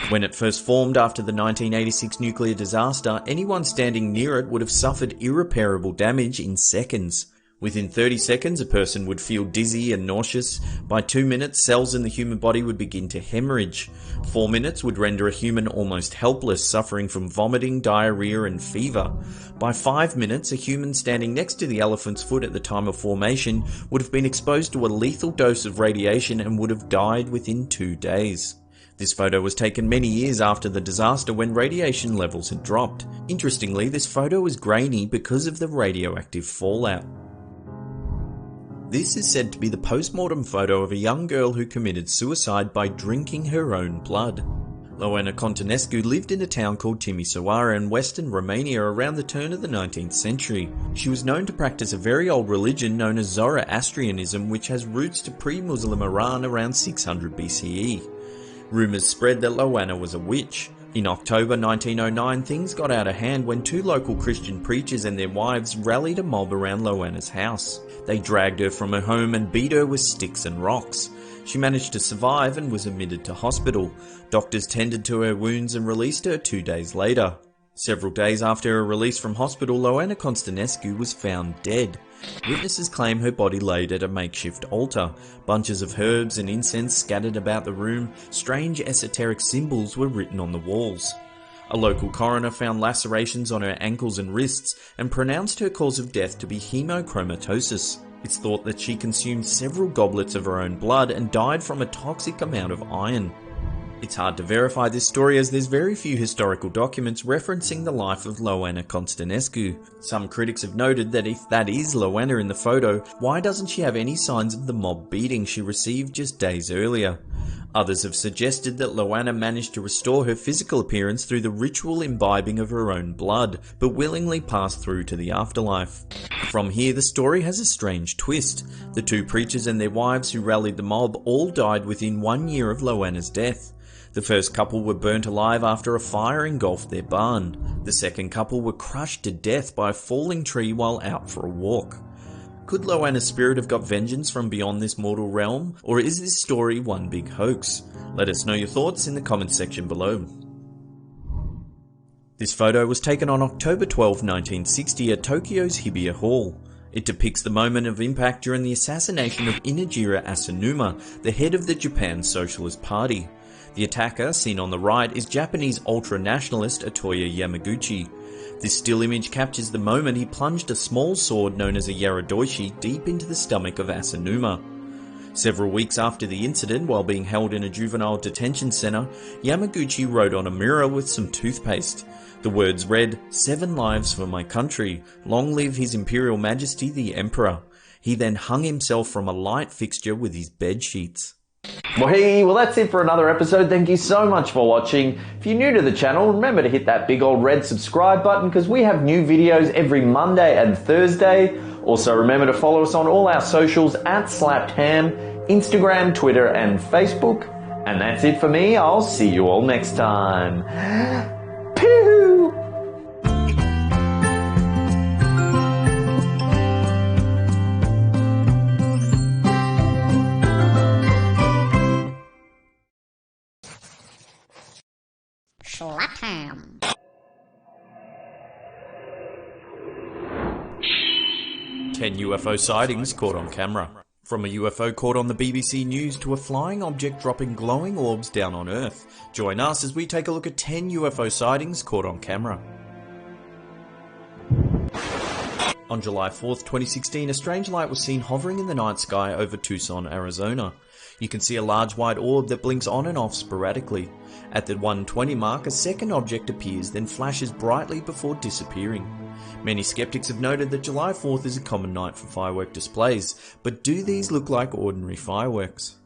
When it first formed after the 1986 nuclear disaster, anyone standing near it would have suffered irreparable damage in seconds. Within 30 seconds, a person would feel dizzy and nauseous. By 2 minutes, cells in the human body would begin to hemorrhage. 4 minutes would render a human almost helpless, suffering from vomiting, diarrhea and fever. By 5 minutes, a human standing next to the elephant's foot at the time of formation would have been exposed to a lethal dose of radiation and would have died within 2 days. This photo was taken many years after the disaster when radiation levels had dropped. Interestingly, this photo is grainy because of the radioactive fallout. This is said to be the post-mortem photo of a young girl who committed suicide by drinking her own blood. Loana Contanescu lived in a town called Timisoara in western Romania around the turn of the 19th century. She was known to practice a very old religion known as Zoroastrianism, which has roots to pre-Muslim Iran around 600 BCE. Rumours spread that Loana was a witch. In October 1909, things got out of hand when 2 local Christian preachers and their wives rallied a mob around Loana's house. They dragged her from her home and beat her with sticks and rocks. She managed to survive and was admitted to hospital. Doctors tended to her wounds and released her 2 days later. Several days after her release from hospital, Loana Contanescu was found dead. Witnesses claim her body laid at a makeshift altar. Bunches of herbs and incense scattered about the room. Strange esoteric symbols were written on the walls. A local coroner found lacerations on her ankles and wrists and pronounced her cause of death to be hemochromatosis. It's thought that she consumed several goblets of her own blood and died from a toxic amount of iron. It's hard to verify this story as there's very few historical documents referencing the life of Ioana Constănescu. Some critics have noted that if that is Ioana in the photo, why doesn't she have any signs of the mob beating she received just days earlier? Others have suggested that Ioana managed to restore her physical appearance through the ritual imbibing of her own blood, but willingly passed through to the afterlife. From here, the story has a strange twist. The two preachers and their wives who rallied the mob all died within 1 year of Ioana's death. The first couple were burnt alive after a fire engulfed their barn. The second couple were crushed to death by a falling tree while out for a walk. Could Ioana's spirit have got vengeance from beyond this mortal realm, or is this story one big hoax? Let us know your thoughts in the comments section below. This photo was taken on October 12, 1960 at Tokyo's Hibiya Hall. It depicts the moment of impact during the assassination of Inajira Asanuma, the head of the Japan Socialist Party. The attacker, seen on the right, is Japanese ultra-nationalist Atoya Yamaguchi. This still image captures the moment he plunged a small sword known as a yaradoishi deep into the stomach of Asanuma. Several weeks after the incident, while being held in a juvenile detention center, Yamaguchi wrote on a mirror with some toothpaste. The words read, "7 lives for my country, long live His Imperial Majesty the Emperor." He then hung himself from a light fixture with his bed sheets. Well, that's it for another episode. Thank you so much for watching. If you're new to the channel, remember to hit that big old red subscribe button because we have new videos every Monday and Thursday. Also, remember to follow us on all our socials at SlappedHam, Instagram, Twitter, and Facebook. And that's it for me. I'll see you all next time. Pew! Schlapham. 10 UFO sightings caught on camera. From a UFO caught on the BBC News to a flying object dropping glowing orbs down on Earth. Join us as we take a look at 10 UFO sightings caught on camera. On July 4th, 2016, a strange light was seen hovering in the night sky over Tucson, Arizona. You can see a large white orb that blinks on and off sporadically. At the 1:20 mark, a second object appears, then flashes brightly before disappearing. Many skeptics have noted that July 4th is a common night for firework displays, but do these look like ordinary fireworks?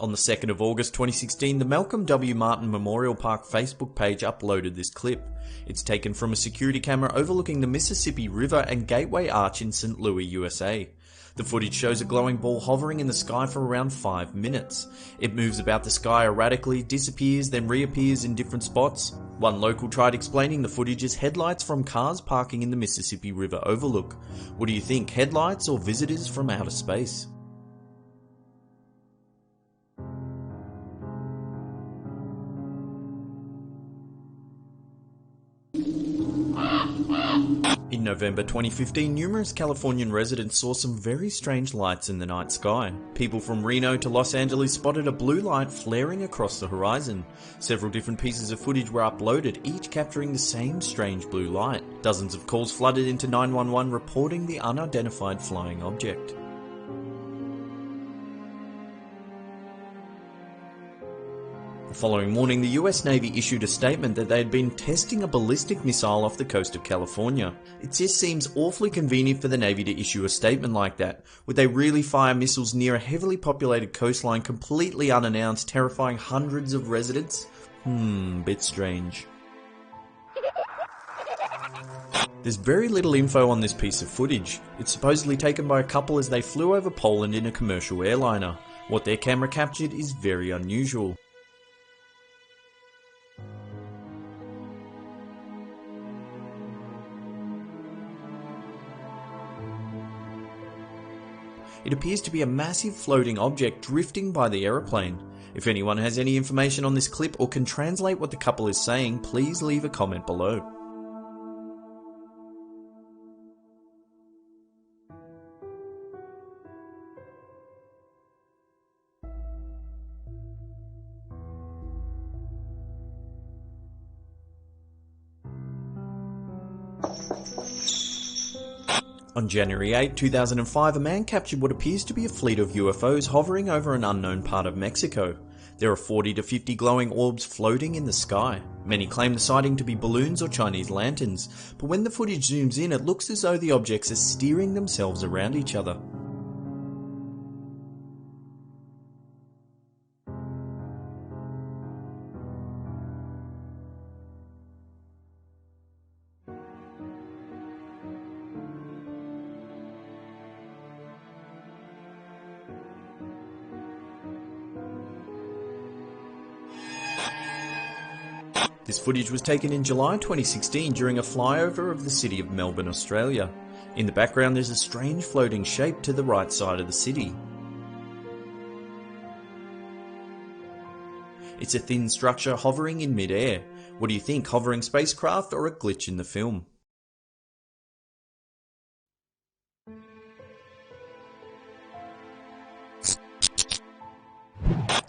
On the 2nd of August 2016, the Malcolm W. Martin Memorial Park Facebook page uploaded this clip. It's taken from a security camera overlooking the Mississippi River and Gateway Arch in St. Louis, USA. The footage shows a glowing ball hovering in the sky for around 5 minutes. It moves about the sky erratically, disappears, then reappears in different spots. One local tried explaining the footage as headlights from cars parking in the Mississippi River overlook. What do you think, headlights or visitors from outer space? In November 2015, numerous Californian residents saw some very strange lights in the night sky. People from Reno to Los Angeles spotted a blue light flaring across the horizon. Several different pieces of footage were uploaded, each capturing the same strange blue light. Dozens of calls flooded into 911 reporting the unidentified flying object. The following morning, the US Navy issued a statement that they had been testing a ballistic missile off the coast of California. It just seems awfully convenient for the Navy to issue a statement like that. Would they really fire missiles near a heavily populated coastline completely unannounced, terrifying hundreds of residents? Bit strange. There's very little info on this piece of footage. It's supposedly taken by a couple as they flew over Poland in a commercial airliner. What their camera captured is very unusual. It appears to be a massive floating object drifting by the aeroplane. If anyone has any information on this clip or can translate what the couple is saying, please leave a comment below. On January 8, 2005, a man captured what appears to be a fleet of UFOs hovering over an unknown part of Mexico. There are 40 to 50 glowing orbs floating in the sky. Many claim the sighting to be balloons or Chinese lanterns, but when the footage zooms in, it looks as though the objects are steering themselves around each other. This footage was taken in July 2016 during a flyover of the city of Melbourne, Australia. In the background there's a strange floating shape to the right side of the city. It's a thin structure hovering in mid-air. What do you think, hovering spacecraft or a glitch in the film?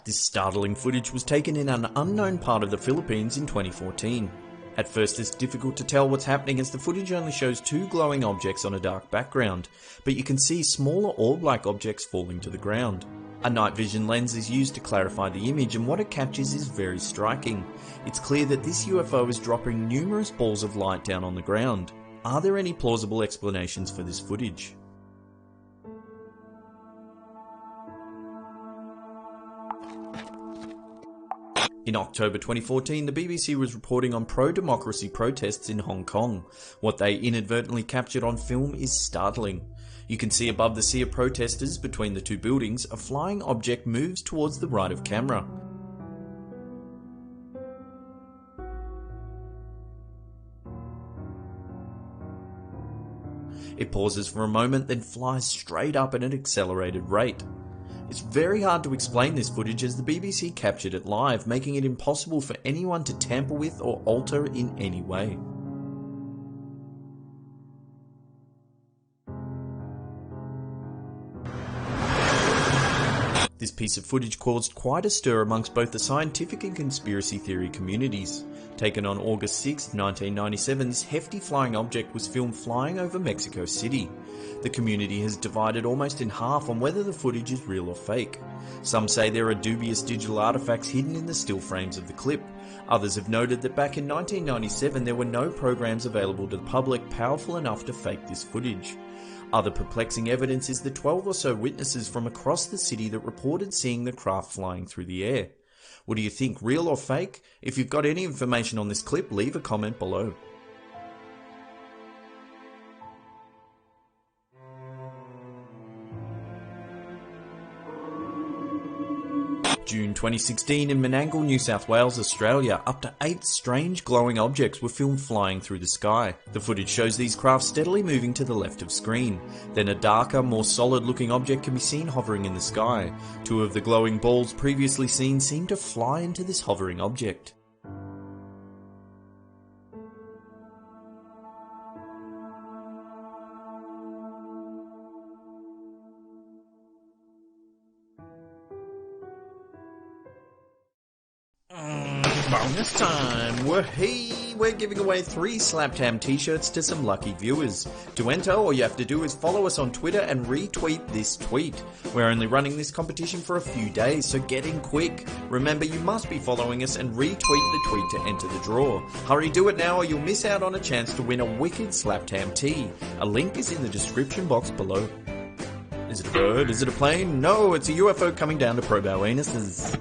This startling footage was taken in an unknown part of the Philippines in 2014. At first it's difficult to tell what's happening as the footage only shows two glowing objects on a dark background, but you can see smaller orb-like objects falling to the ground. A night vision lens is used to clarify the image, and what it captures is very striking. It's clear that this UFO is dropping numerous balls of light down on the ground. Are there any plausible explanations for this footage? In October 2014, the BBC was reporting on pro-democracy protests in Hong Kong. What they inadvertently captured on film is startling. You can see above the sea of protesters between the two buildings, a flying object moves towards the right of camera. It pauses for a moment, then flies straight up at an accelerated rate. It's very hard to explain this footage as the BBC captured it live, making it impossible for anyone to tamper with or alter in any way. This piece of footage caused quite a stir amongst both the scientific and conspiracy theory communities. Taken on August 6, 1997, this hefty flying object was filmed flying over Mexico City. The community has divided almost in half on whether the footage is real or fake. Some say there are dubious digital artifacts hidden in the still frames of the clip. Others have noted that back in 1997 there were no programs available to the public powerful enough to fake this footage. Other perplexing evidence is the 12 or so witnesses from across the city that reported seeing the craft flying through the air. What do you think, real or fake? If you've got any information on this clip, leave a comment below. June 2016 in Menangle, New South Wales, Australia, up to 8 strange glowing objects were filmed flying through the sky. The footage shows these craft steadily moving to the left of screen. Then a darker, more solid looking object can be seen hovering in the sky. 2 of the glowing balls previously seen seem to fly into this hovering object. Bonus time! We're giving away 3 Slaptam t-shirts to some lucky viewers. To enter, all you have to do is follow us on Twitter and retweet this tweet. We're only running this competition for a few days, so get in quick. Remember, you must be following us and retweet the tweet to enter the draw. Hurry, do it now or you'll miss out on a chance to win a wicked Slaptam tee. A link is in the description box below. Is it a bird? Is it a plane? No, it's a UFO coming down to probe our anuses.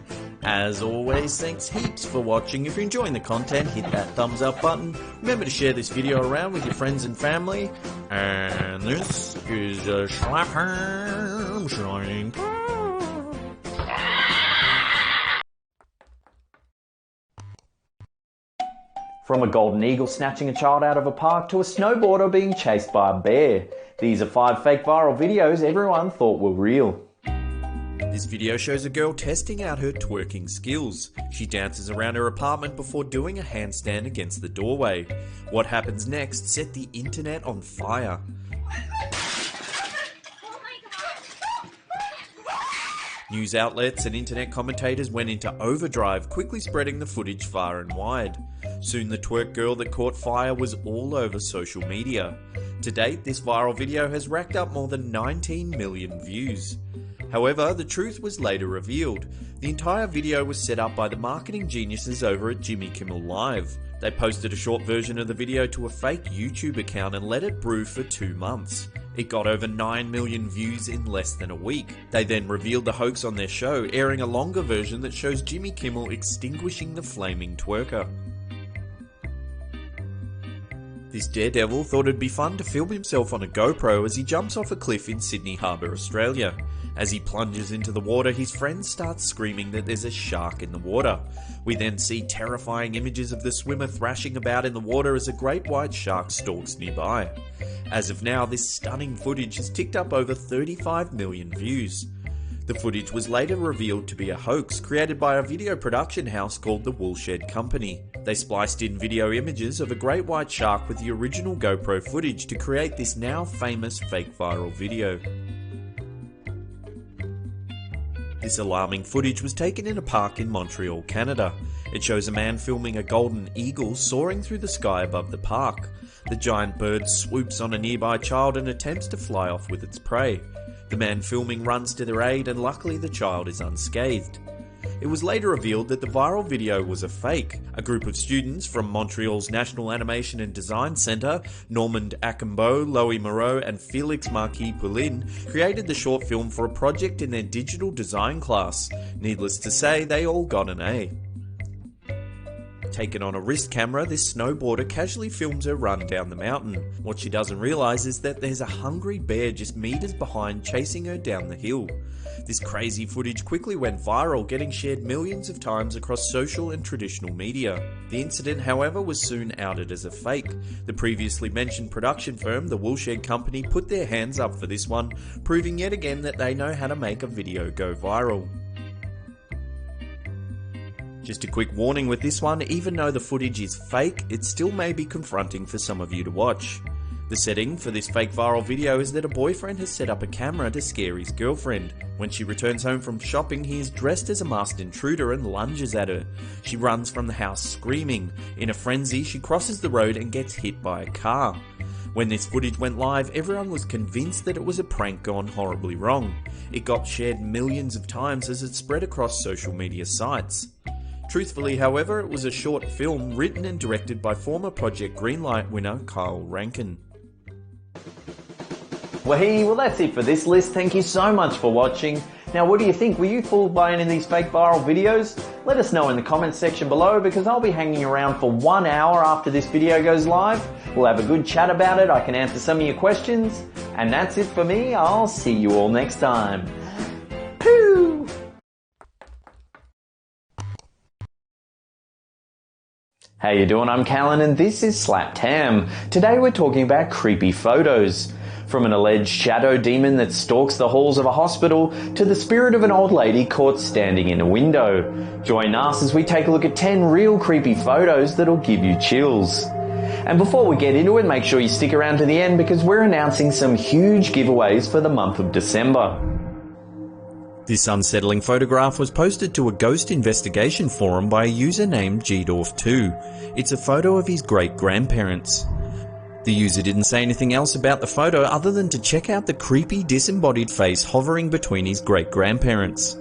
As always, thanks heaps for watching. If you're enjoying the content, hit that thumbs up button. Remember to share this video around with your friends and family. And this is a Slaptam shining. From a golden eagle snatching a child out of a park to a snowboarder being chased by a bear. These are 5 fake viral videos everyone thought were real. This video shows a girl testing out her twerking skills. She dances around her apartment before doing a handstand against the doorway. What happens next set the internet on fire. News outlets and internet commentators went into overdrive, quickly spreading the footage far and wide. Soon the twerk girl that caught fire was all over social media. To date, this viral video has racked up more than 19 million views. However, the truth was later revealed. The entire video was set up by the marketing geniuses over at Jimmy Kimmel Live. They posted a short version of the video to a fake YouTube account and let it brew for 2 months. It got over 9 million views in less than a week. They then revealed the hoax on their show, airing a longer version that shows Jimmy Kimmel extinguishing the flaming twerker. This daredevil thought it'd be fun to film himself on a GoPro as he jumps off a cliff in Sydney Harbour, Australia. As he plunges into the water, his friends start screaming that there's a shark in the water. We then see terrifying images of the swimmer thrashing about in the water as a great white shark stalks nearby. As of now, this stunning footage has ticked up over 35 million views. The footage was later revealed to be a hoax created by a video production house called the Woolshed Company. They spliced in video images of a great white shark with the original GoPro footage to create this now famous fake viral video. This alarming footage was taken in a park in Montreal, Canada. It shows a man filming a golden eagle soaring through the sky above the park. The giant bird swoops on a nearby child and attempts to fly off with its prey. The man filming runs to their aid, and luckily the child is unscathed. It was later revealed that the viral video was a fake. A group of students from Montreal's National Animation and Design Centre, Normand Acambeau, Loïc Moreau and Félix Marquis-Poulin, created the short film for a project in their digital design class. Needless to say, they all got an A. Taken on a wrist camera, this snowboarder casually films her run down the mountain. What she doesn't realise is that there's a hungry bear just meters behind chasing her down the hill. This crazy footage quickly went viral, getting shared millions of times across social and traditional media. The incident, however, was soon outed as a fake. The previously mentioned production firm, the Woolshed Company, put their hands up for this one, proving yet again that they know how to make a video go viral. Just a quick warning with this one, even though the footage is fake, it still may be confronting for some of you to watch. The setting for this fake viral video is that a boyfriend has set up a camera to scare his girlfriend. When she returns home from shopping, he is dressed as a masked intruder and lunges at her. She runs from the house screaming. In a frenzy, she crosses the road and gets hit by a car. When this footage went live, everyone was convinced that it was a prank gone horribly wrong. It got shared millions of times as it spread across social media sites. Truthfully, however, it was a short film written and directed by former Project Greenlight winner Kyle Rankin. Well, that's it for this list. Thank you so much for watching. Now, what do you think? Were you fooled by any of these fake viral videos? Let us know in the comments section below, because I'll be hanging around for 1 hour after this video goes live. We'll have a good chat about it. I can answer some of your questions. And that's it for me. I'll see you all next time. Pooh! How you doing? I'm Callan and this is Slap Tam. Today we're talking about creepy photos. From an alleged shadow demon that stalks the halls of a hospital to the spirit of an old lady caught standing in a window. Join us as we take a look at 10 real creepy photos that'll give you chills. And before we get into it, make sure you stick around to the end because we're announcing some huge giveaways for the month of December. This unsettling photograph was posted to a ghost investigation forum by a user named Gdorf2. It's a photo of his great-grandparents. The user didn't say anything else about the photo other than to check out the creepy disembodied face hovering between his great-grandparents.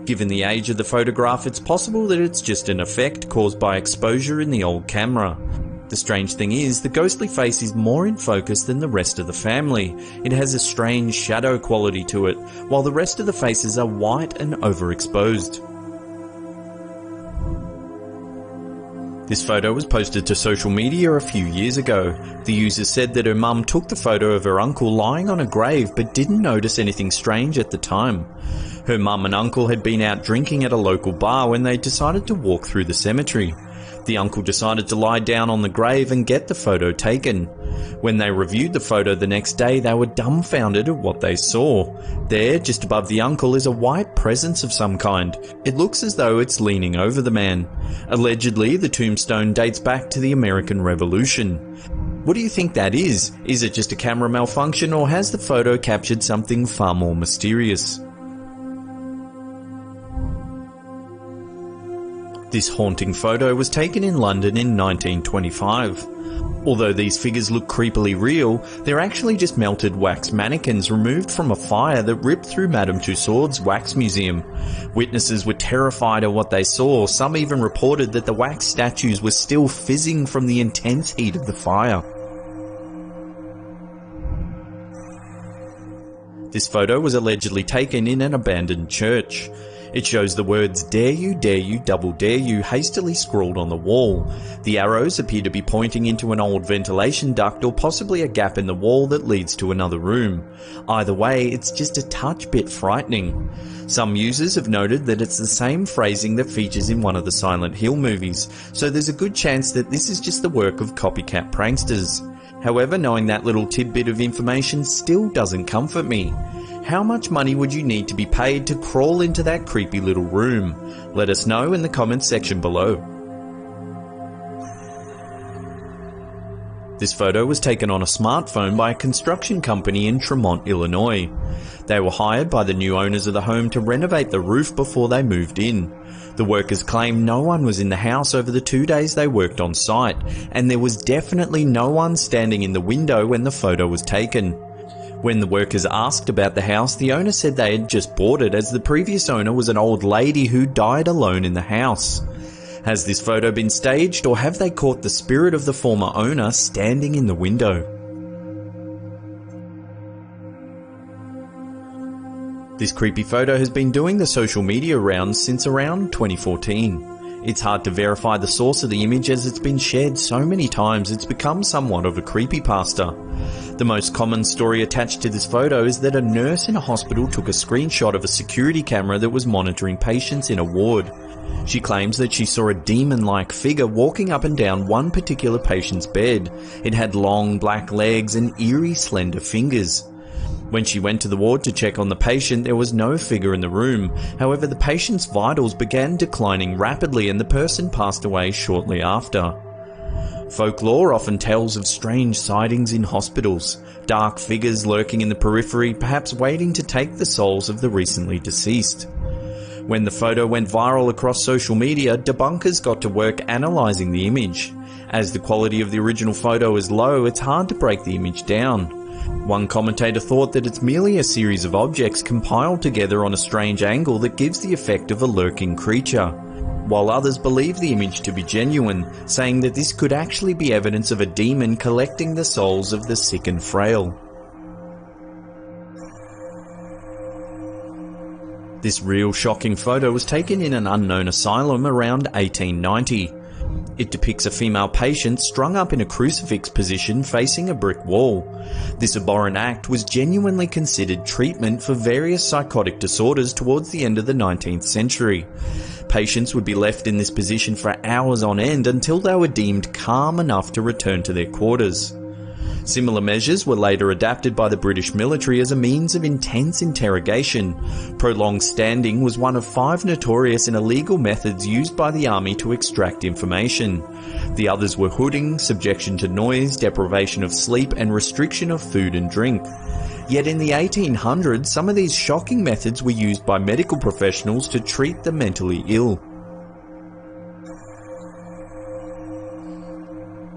Given the age of the photograph, it's possible that it's just an effect caused by exposure in the old camera. The strange thing is, the ghostly face is more in focus than the rest of the family. It has a strange shadow quality to it, while the rest of the faces are white and overexposed. This photo was posted to social media a few years ago. The user said that her mum took the photo of her uncle lying on a grave but didn't notice anything strange at the time. Her mum and uncle had been out drinking at a local bar when they decided to walk through the cemetery. The uncle decided to lie down on the grave and get the photo taken. When they reviewed the photo the next day, they were dumbfounded at what they saw. There, just above the uncle, is a white presence of some kind. It looks as though it's leaning over the man. Allegedly, the tombstone dates back to the American Revolution. What do you think that is? Is it just a camera malfunction, or has the photo captured something far more mysterious? This haunting photo was taken in London in 1925. Although these figures look creepily real, they're actually just melted wax mannequins removed from a fire that ripped through Madame Tussauds wax museum. Witnesses were terrified at what they saw. Some even reported that the wax statues were still fizzing from the intense heat of the fire. This photo was allegedly taken in an abandoned church. It shows the words dare you, double dare you hastily scrawled on the wall. The arrows appear to be pointing into an old ventilation duct or possibly a gap in the wall that leads to another room. Either way, it's just a touch bit frightening. Some users have noted that it's the same phrasing that features in one of the Silent Hill movies, so there's a good chance that this is just the work of copycat pranksters. However, knowing that little tidbit of information still doesn't comfort me. How much money would you need to be paid to crawl into that creepy little room? Let us know in the comments section below. This photo was taken on a smartphone by a construction company in Tremont, Illinois. They were hired by the new owners of the home to renovate the roof before they moved in. The workers claim no one was in the house over the 2 days they worked on site, and there was definitely no one standing in the window when the photo was taken. When the workers asked about the house, the owner said they had just bought it as the previous owner was an old lady who died alone in the house. Has this photo been staged, or have they caught the spirit of the former owner standing in the window? This creepy photo has been doing the social media rounds since around 2014. It's hard to verify the source of the image as it's been shared so many times it's become somewhat of a creepypasta. The most common story attached to this photo is that a nurse in a hospital took a screenshot of a security camera that was monitoring patients in a ward. She claims that she saw a demon-like figure walking up and down one particular patient's bed. It had long black legs and eerie slender fingers. When she went to the ward to check on the patient, there was no figure in the room. However, the patient's vitals began declining rapidly and the person passed away shortly after. Folklore often tells of strange sightings in hospitals, dark figures lurking in the periphery, perhaps waiting to take the souls of the recently deceased. When the photo went viral across social media, debunkers got to work analysing the image. As the quality of the original photo is low, it's hard to break the image down. One commentator thought that it's merely a series of objects compiled together on a strange angle that gives the effect of a lurking creature, while others believe the image to be genuine, saying that this could actually be evidence of a demon collecting the souls of the sick and frail. This real shocking photo was taken in an unknown asylum around 1890. It depicts a female patient strung up in a crucifix position facing a brick wall. This abhorrent act was genuinely considered treatment for various psychotic disorders towards the end of the 19th century. Patients would be left in this position for hours on end until they were deemed calm enough to return to their quarters. Similar measures were later adapted by the British military as a means of intense interrogation. Prolonged standing was one of 5 notorious and illegal methods used by the army to extract information. The others were hooding, subjection to noise, deprivation of sleep, and restriction of food and drink. Yet in the 1800s, some of these shocking methods were used by medical professionals to treat the mentally ill.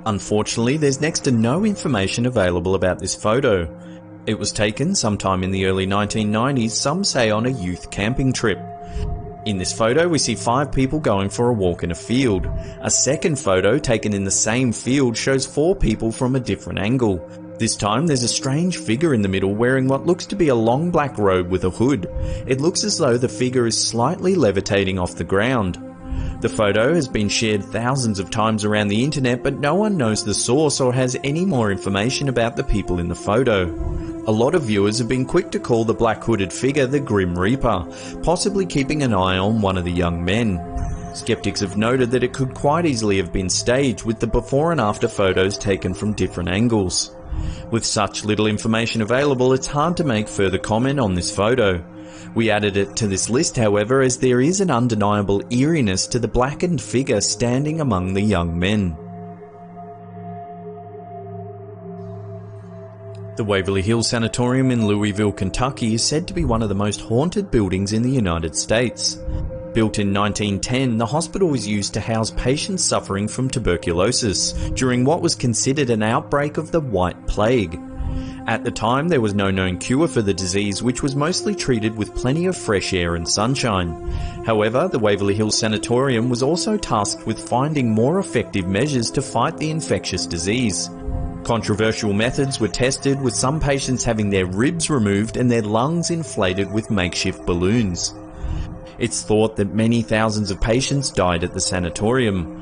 Unfortunately, there's next to no information available about this photo. It was taken sometime in the early 1990s, some say on a youth camping trip. In this photo, we see 5 people going for a walk in a field. A second photo taken in the same field shows 4 people from a different angle. This time, there's a strange figure in the middle wearing what looks to be a long black robe with a hood. It looks as though the figure is slightly levitating off the ground. The photo has been shared thousands of times around the internet, but no one knows the source or has any more information about the people in the photo. A lot of viewers have been quick to call the black hooded figure the Grim Reaper, possibly keeping an eye on one of the young men. Skeptics have noted that it could quite easily have been staged, with the before and after photos taken from different angles. With such little information available, it's hard to make further comment on this photo. We added it to this list, however, as there is an undeniable eeriness to the blackened figure standing among the young men. The Waverly Hills Sanatorium in Louisville, Kentucky is said to be one of the most haunted buildings in the United States. Built in 1910, the hospital was used to house patients suffering from tuberculosis during what was considered an outbreak of the White Plague. At the time, there was no known cure for the disease, which was mostly treated with plenty of fresh air and sunshine. However, the Waverly Hills Sanatorium was also tasked with finding more effective measures to fight the infectious disease. Controversial methods were tested, with some patients having their ribs removed and their lungs inflated with makeshift balloons. It's thought that many thousands of patients died at the sanatorium.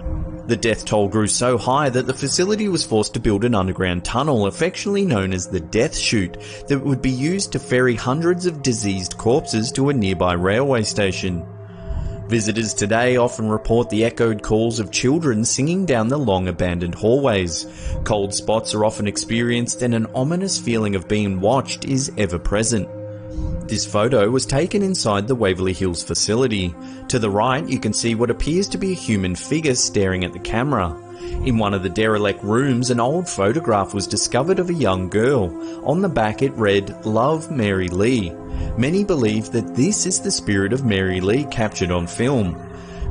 The death toll grew so high that the facility was forced to build an underground tunnel, affectionately known as the Death Chute, that would be used to ferry hundreds of diseased corpses to a nearby railway station. Visitors today often report the echoed calls of children singing down the long abandoned hallways. Cold spots are often experienced, and an ominous feeling of being watched is ever present. This photo was taken inside the Waverly Hills facility. To the right, you can see what appears to be a human figure staring at the camera. In one of the derelict rooms, an old photograph was discovered of a young girl. On the back it read, "Love, Mary Lee." Many believe that this is the spirit of Mary Lee captured on film.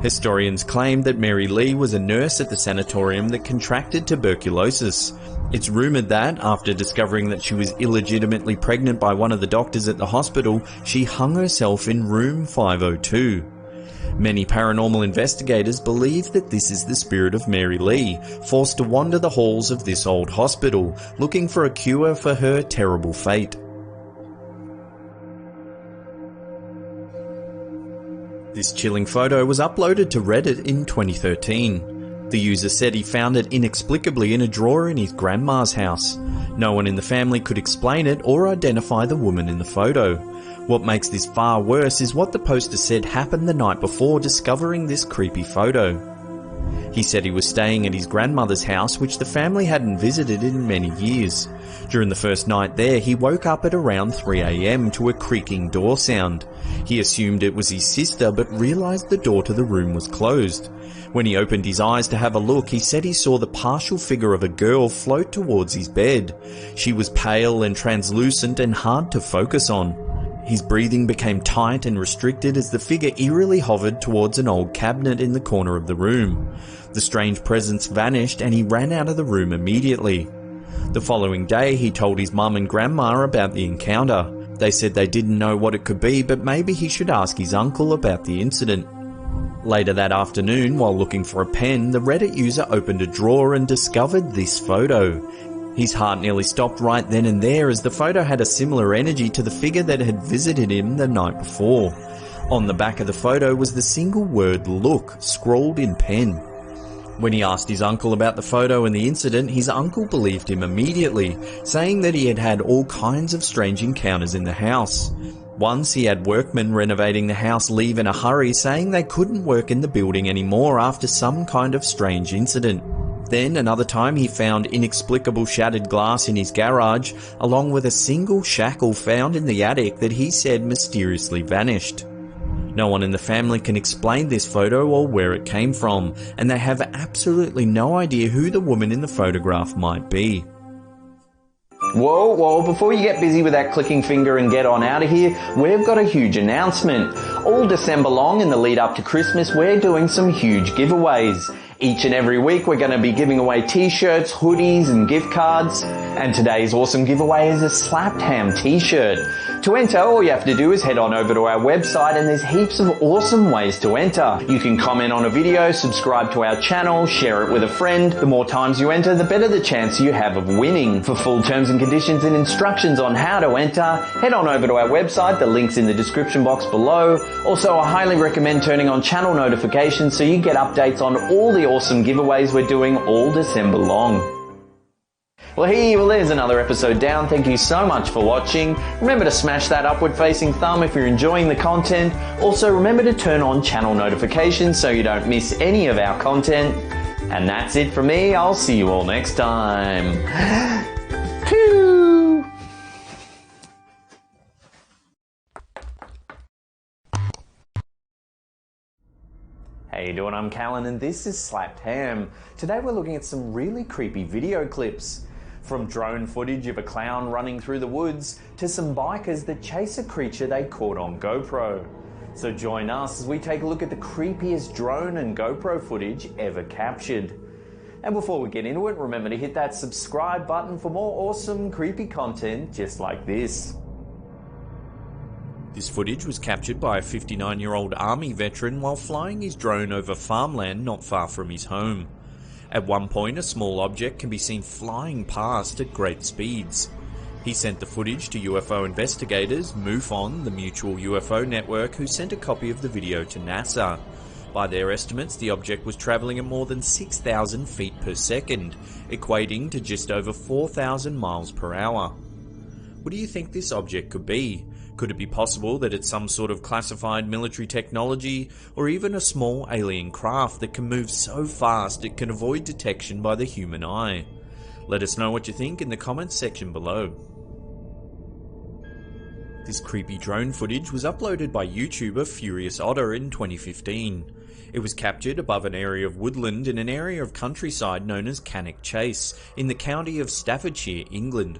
Historians claim that Mary Lee was a nurse at the sanatorium that contracted tuberculosis. It's rumoured that, after discovering that she was illegitimately pregnant by one of the doctors at the hospital, she hung herself in room 502. Many paranormal investigators believe that this is the spirit of Mary Lee, forced to wander the halls of this old hospital, looking for a cure for her terrible fate. This chilling photo was uploaded to Reddit in 2013. The user said he found it inexplicably in a drawer in his grandma's house. No one in the family could explain it or identify the woman in the photo. What makes this far worse is what the poster said happened the night before discovering this creepy photo. He said he was staying at his grandmother's house, which the family hadn't visited in many years. During the first night there, he woke up at around 3 AM to a creaking door sound. He assumed it was his sister, but realised the door to the room was closed. When he opened his eyes to have a look, he said he saw the partial figure of a girl float towards his bed. She was pale and translucent and hard to focus on. His breathing became tight and restricted as the figure eerily hovered towards an old cabinet in the corner of the room. The strange presence vanished and he ran out of the room immediately. The following day, he told his mum and grandma about the encounter. They said they didn't know what it could be, but maybe he should ask his uncle about the incident. Later that afternoon, while looking for a pen, the Reddit user opened a drawer and discovered this photo. His heart nearly stopped right then and there, as the photo had a similar energy to the figure that had visited him the night before. On the back of the photo was the single word "look" scrawled in pen. When he asked his uncle about the photo and the incident, his uncle believed him immediately, saying that he had had all kinds of strange encounters in the house. Once he had workmen renovating the house leave in a hurry, saying they couldn't work in the building anymore after some kind of strange incident. Then another time he found inexplicable shattered glass in his garage, along with a single shackle found in the attic that he said mysteriously vanished. No one in the family can explain this photo or where it came from, and they have absolutely no idea who the woman in the photograph might be. Whoa, before you get busy with that clicking finger and get on out of here, we've got a huge announcement. All December long in the lead up to Christmas, we're doing some huge giveaways. Each and every week we're going to be giving away t-shirts, hoodies and gift cards. And today's awesome giveaway is a Slapped Ham t-shirt. To enter, all you have to do is head on over to our website and there's heaps of awesome ways to enter. You can comment on a video, subscribe to our channel, share it with a friend. The more times you enter, the better the chance you have of winning. For full terms and conditions and instructions on how to enter, head on over to our website. The link's in the description box below. Also, I highly recommend turning on channel notifications so you get updates on all the awesome giveaways we're doing all December long. Well, there's another episode down. Thank you so much for watching. Remember to smash that upward facing thumb if you're enjoying the content. Also, remember to turn on channel notifications so you don't miss any of our content. And that's it from me. I'll see you all next time. How you doing? I'm Callan and this is Slapped Ham. Today we're looking at some really creepy video clips. From drone footage of a clown running through the woods to some bikers that chase a creature they caught on GoPro. So join us as we take a look at the creepiest drone and GoPro footage ever captured. And before we get into it, remember to hit that subscribe button for more awesome, creepy content just like this. This footage was captured by a 59-year-old army veteran while flying his drone over farmland not far from his home. At one point, a small object can be seen flying past at great speeds. He sent the footage to UFO investigators, MUFON, the Mutual UFO Network, who sent a copy of the video to NASA. By their estimates, the object was travelling at more than 6,000 feet per second, equating to just over 4,000 miles per hour. What do you think this object could be? Could it be possible that it's some sort of classified military technology, or even a small alien craft that can move so fast it can avoid detection by the human eye? Let us know what you think in the comments section below. This creepy drone footage was uploaded by YouTuber Furious Otter in 2015. It was captured above an area of woodland in an area of countryside known as Cannock Chase in the county of Staffordshire, England.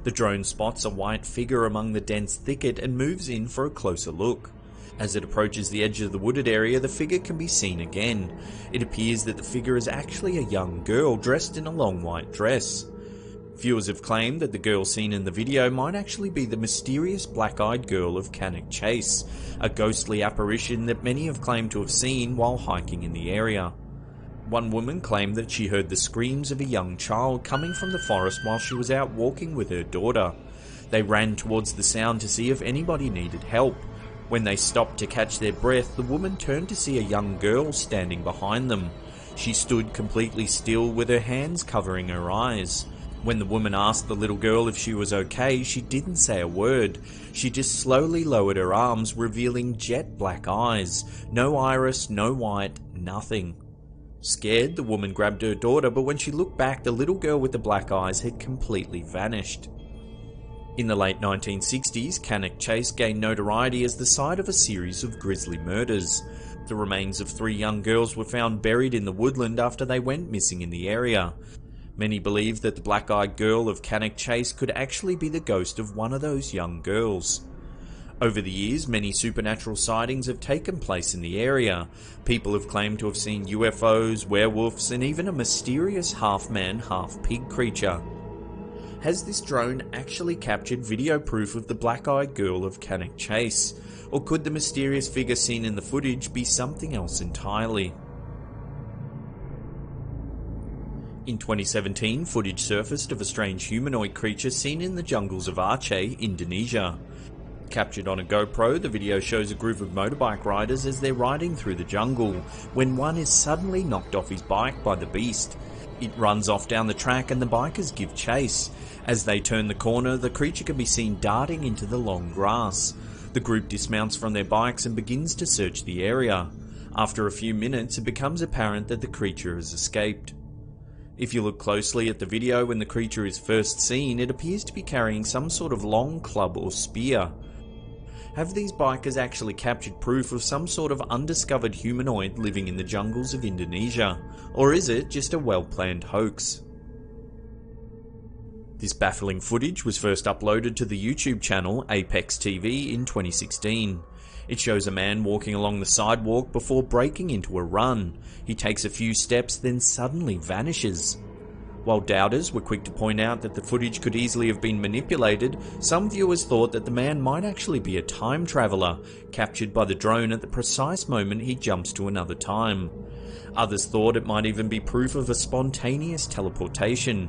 The drone spots a white figure among the dense thicket and moves in for a closer look. As it approaches the edge of the wooded area, the figure can be seen again. It appears that the figure is actually a young girl dressed in a long white dress. Viewers have claimed that the girl seen in the video might actually be the mysterious black-eyed girl of Cannock Chase, a ghostly apparition that many have claimed to have seen while hiking in the area. One woman claimed that she heard the screams of a young child coming from the forest while she was out walking with her daughter. They ran towards the sound to see if anybody needed help. When they stopped to catch their breath, the woman turned to see a young girl standing behind them. She stood completely still with her hands covering her eyes. When the woman asked the little girl if she was okay, she didn't say a word. She just slowly lowered her arms, revealing jet black eyes. No iris, no white, nothing. Scared, the woman grabbed her daughter, but when she looked back, the little girl with the black eyes had completely vanished. In the late 1960s, Cannock Chase gained notoriety as the site of a series of grisly murders. The remains of 3 young girls were found buried in the woodland after they went missing in the area. Many believe that the black-eyed girl of Cannock Chase could actually be the ghost of one of those young girls. Over the years, many supernatural sightings have taken place in the area. People have claimed to have seen UFOs, werewolves, and even a mysterious half-man, half-pig creature. Has this drone actually captured video proof of the black-eyed girl of Cannock Chase? Or could the mysterious figure seen in the footage be something else entirely? In 2017, footage surfaced of a strange humanoid creature seen in the jungles of Aceh, Indonesia. Captured on a GoPro, the video shows a group of motorbike riders as they're riding through the jungle, when one is suddenly knocked off his bike by the beast. It runs off down the track and the bikers give chase. As they turn the corner, the creature can be seen darting into the long grass. The group dismounts from their bikes and begins to search the area. After a few minutes, it becomes apparent that the creature has escaped. If you look closely at the video when the creature is first seen, it appears to be carrying some sort of long club or spear. Have these bikers actually captured proof of some sort of undiscovered humanoid living in the jungles of Indonesia? Or is it just a well-planned hoax? This baffling footage was first uploaded to the YouTube channel Apex TV in 2016. It shows a man walking along the sidewalk before breaking into a run. He takes a few steps, then suddenly vanishes. While doubters were quick to point out that the footage could easily have been manipulated, some viewers thought that the man might actually be a time traveler, captured by the drone at the precise moment he jumps to another time. Others thought it might even be proof of a spontaneous teleportation.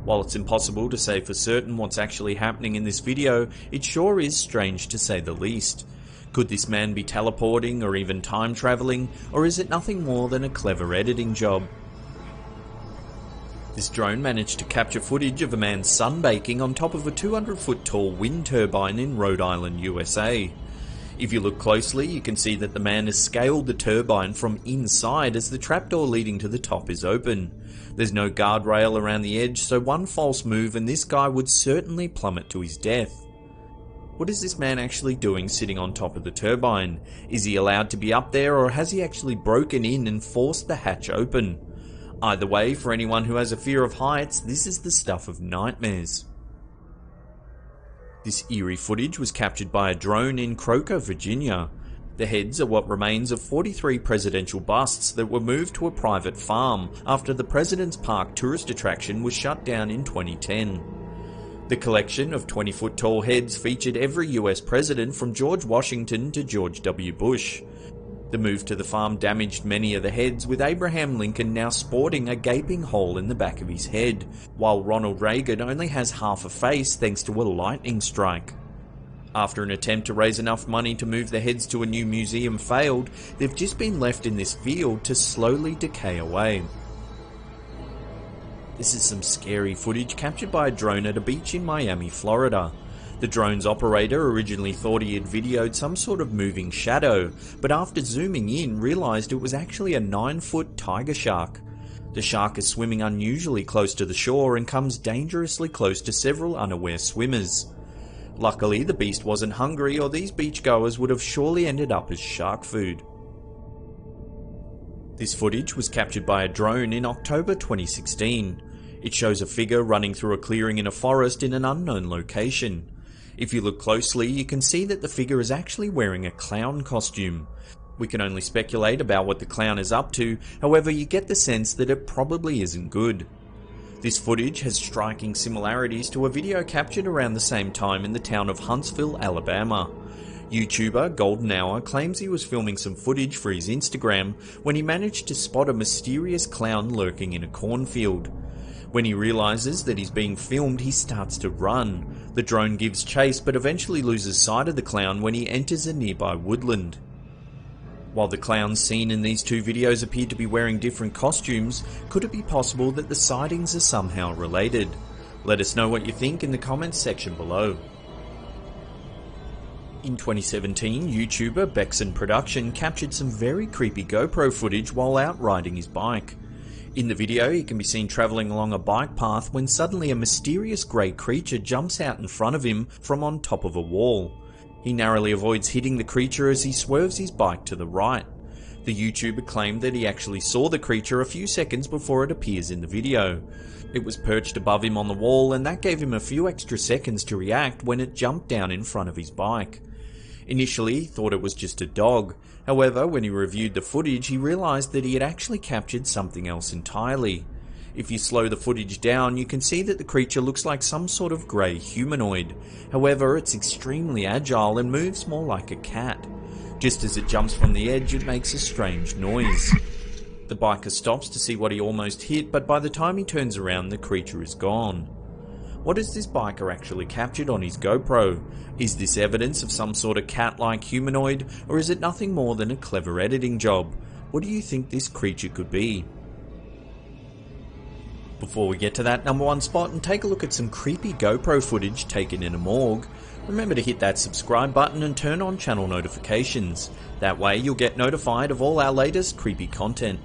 While it's impossible to say for certain what's actually happening in this video, it sure is strange to say the least. Could this man be teleporting or even time traveling, or is it nothing more than a clever editing job? This drone managed to capture footage of a man sunbaking on top of a 200-foot tall wind turbine in Rhode Island, USA. If you look closely, you can see that the man has scaled the turbine from inside as the trapdoor leading to the top is open. There's no guardrail around the edge, so one false move and this guy would certainly plummet to his death. What is this man actually doing sitting on top of the turbine? Is he allowed to be up there, or has he actually broken in and forced the hatch open? Either way, for anyone who has a fear of heights, this is the stuff of nightmares. This eerie footage was captured by a drone in Croker, Virginia. The heads are what remains of 43 presidential busts that were moved to a private farm after the President's Park tourist attraction was shut down in 2010. The collection of 20-foot tall heads featured every US president from George Washington to George W. Bush. The move to the farm damaged many of the heads, with Abraham Lincoln now sporting a gaping hole in the back of his head, while Ronald Reagan only has half a face thanks to a lightning strike. After an attempt to raise enough money to move the heads to a new museum failed, they've just been left in this field to slowly decay away. This is some scary footage captured by a drone at a beach in Miami, Florida. The drone's operator originally thought he had videoed some sort of moving shadow, but after zooming in realised it was actually a 9-foot tiger shark. The shark is swimming unusually close to the shore and comes dangerously close to several unaware swimmers. Luckily, the beast wasn't hungry, or these beachgoers would have surely ended up as shark food. This footage was captured by a drone in October 2016. It shows a figure running through a clearing in a forest in an unknown location. If you look closely, you can see that the figure is actually wearing a clown costume. We can only speculate about what the clown is up to, however you get the sense that it probably isn't good. This footage has striking similarities to a video captured around the same time in the town of Huntsville, Alabama. YouTuber Golden Hour claims he was filming some footage for his Instagram when he managed to spot a mysterious clown lurking in a cornfield. When he realizes that he's being filmed, he starts to run. The drone gives chase but eventually loses sight of the clown when he enters a nearby woodland. While the clowns seen in these two videos appear to be wearing different costumes, could it be possible that the sightings are somehow related? Let us know what you think in the comments section below. In 2017, YouTuber Bexon Production captured some very creepy GoPro footage while out riding his bike. In the video, he can be seen travelling along a bike path when suddenly a mysterious grey creature jumps out in front of him from on top of a wall. He narrowly avoids hitting the creature as he swerves his bike to the right. The YouTuber claimed that he actually saw the creature a few seconds before it appears in the video. It was perched above him on the wall, and that gave him a few extra seconds to react when it jumped down in front of his bike. Initially, he thought it was just a dog. However, when he reviewed the footage, he realised that he had actually captured something else entirely. If you slow the footage down, you can see that the creature looks like some sort of grey humanoid. However, it's extremely agile and moves more like a cat. Just as it jumps from the edge, it makes a strange noise. The biker stops to see what he almost hit, but by the time he turns around, the creature is gone. What has this biker actually captured on his GoPro? Is this evidence of some sort of cat-like humanoid, or is it nothing more than a clever editing job? What do you think this creature could be? Before we get to that number one spot and take a look at some creepy GoPro footage taken in a morgue, remember to hit that subscribe button and turn on channel notifications. That way you'll get notified of all our latest creepy content.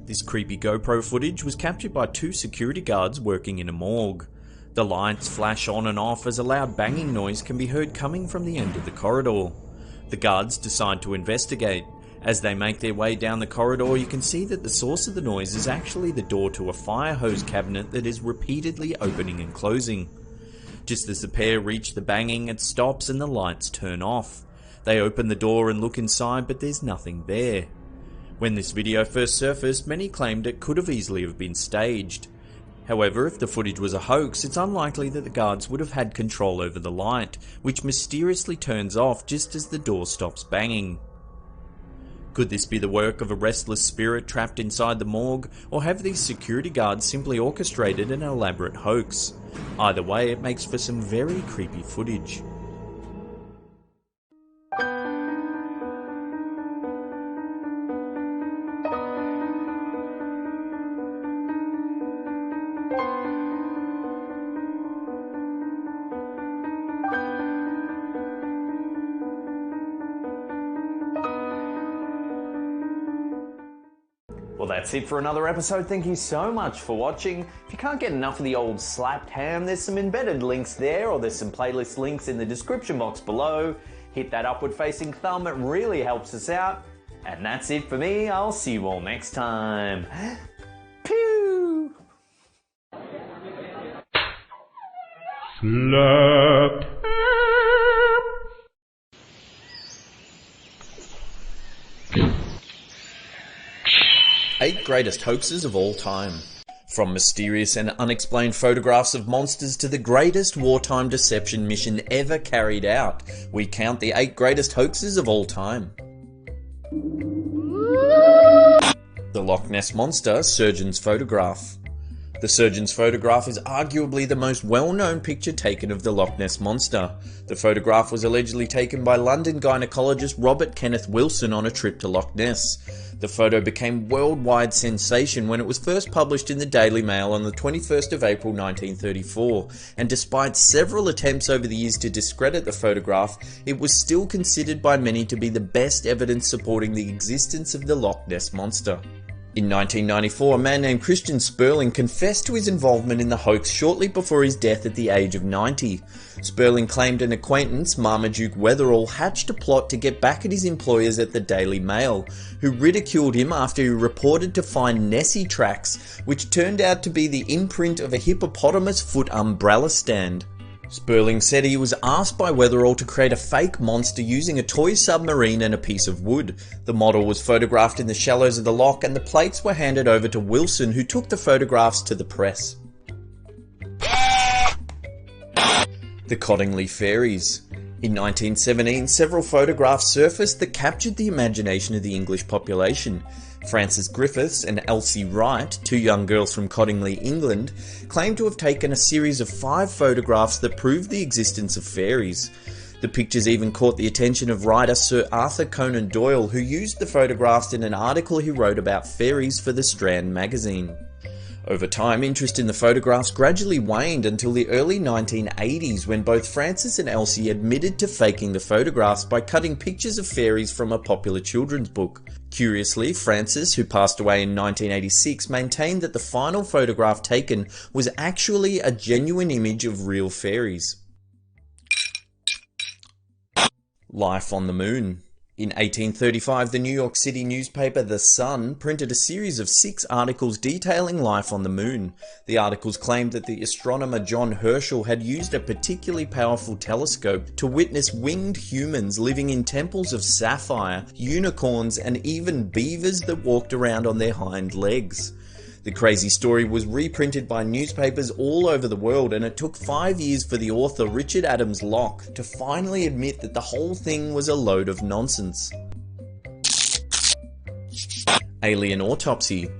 This creepy GoPro footage was captured by two security guards working in a morgue. The lights flash on and off as a loud banging noise can be heard coming from the end of the corridor. The guards decide to investigate. As they make their way down the corridor, you can see that the source of the noise is actually the door to a fire hose cabinet that is repeatedly opening and closing. Just as the pair reach the banging, it stops and the lights turn off. They open the door and look inside, but there's nothing there. When this video first surfaced, many claimed it could have easily have been staged. However, if the footage was a hoax, it's unlikely that the guards would have had control over the light, which mysteriously turns off just as the door stops banging. Could this be the work of a restless spirit trapped inside the morgue, or have these security guards simply orchestrated an elaborate hoax? Either way, it makes for some very creepy footage. Well, that's it for another episode. Thank you so much for watching. If you can't get enough of the old slapped ham, there's some embedded links there, or there's some playlist links in the description box below. Hit that upward facing thumb, it really helps us out. And that's it for me. I'll see you all next time. Slap. 8 greatest hoaxes of all time. From mysterious and unexplained photographs of monsters to the greatest wartime deception mission ever carried out, we count the 8 greatest hoaxes of all time. The Loch Ness Monster Surgeon's Photograph. The surgeon's photograph is arguably the most well-known picture taken of the Loch Ness Monster. The photograph was allegedly taken by London gynecologist Robert Kenneth Wilson on a trip to Loch Ness. The photo became worldwide sensation when it was first published in the Daily Mail on the 21st of April 1934, and despite several attempts over the years to discredit the photograph, it was still considered by many to be the best evidence supporting the existence of the Loch Ness Monster. In 1994, a man named Christian Sperling confessed to his involvement in the hoax shortly before his death at the age of 90. Sperling claimed an acquaintance, Marmaduke Wetherall, hatched a plot to get back at his employers at the Daily Mail, who ridiculed him after he reported to find Nessie tracks, which turned out to be the imprint of a hippopotamus foot umbrella stand. Sperling said he was asked by Wetherall to create a fake monster using a toy submarine and a piece of wood. The model was photographed in the shallows of the loch and the plates were handed over to Wilson, who took the photographs to the press. The Cottingley Fairies. In 1917, several photographs surfaced that captured the imagination of the English population. Frances Griffiths and Elsie Wright, 2 young girls from Cottingley, England, claimed to have taken a series of 5 photographs that proved the existence of fairies. The pictures even caught the attention of writer Sir Arthur Conan Doyle, who used the photographs in an article he wrote about fairies for the Strand magazine. Over time, interest in the photographs gradually waned until the early 1980s, when both Frances and Elsie admitted to faking the photographs by cutting pictures of fairies from a popular children's book. Curiously, Frances, who passed away in 1986, maintained that the final photograph taken was actually a genuine image of real fairies. Life on the Moon. In 1835, the New York City newspaper The Sun printed a series of 6 articles detailing life on the moon. The articles claimed that the astronomer John Herschel had used a particularly powerful telescope to witness winged humans living in temples of sapphire, unicorns, and even beavers that walked around on their hind legs. The crazy story was reprinted by newspapers all over the world, and it took 5 years for the author Richard Adams Locke to finally admit that the whole thing was a load of nonsense. Alien Autopsy.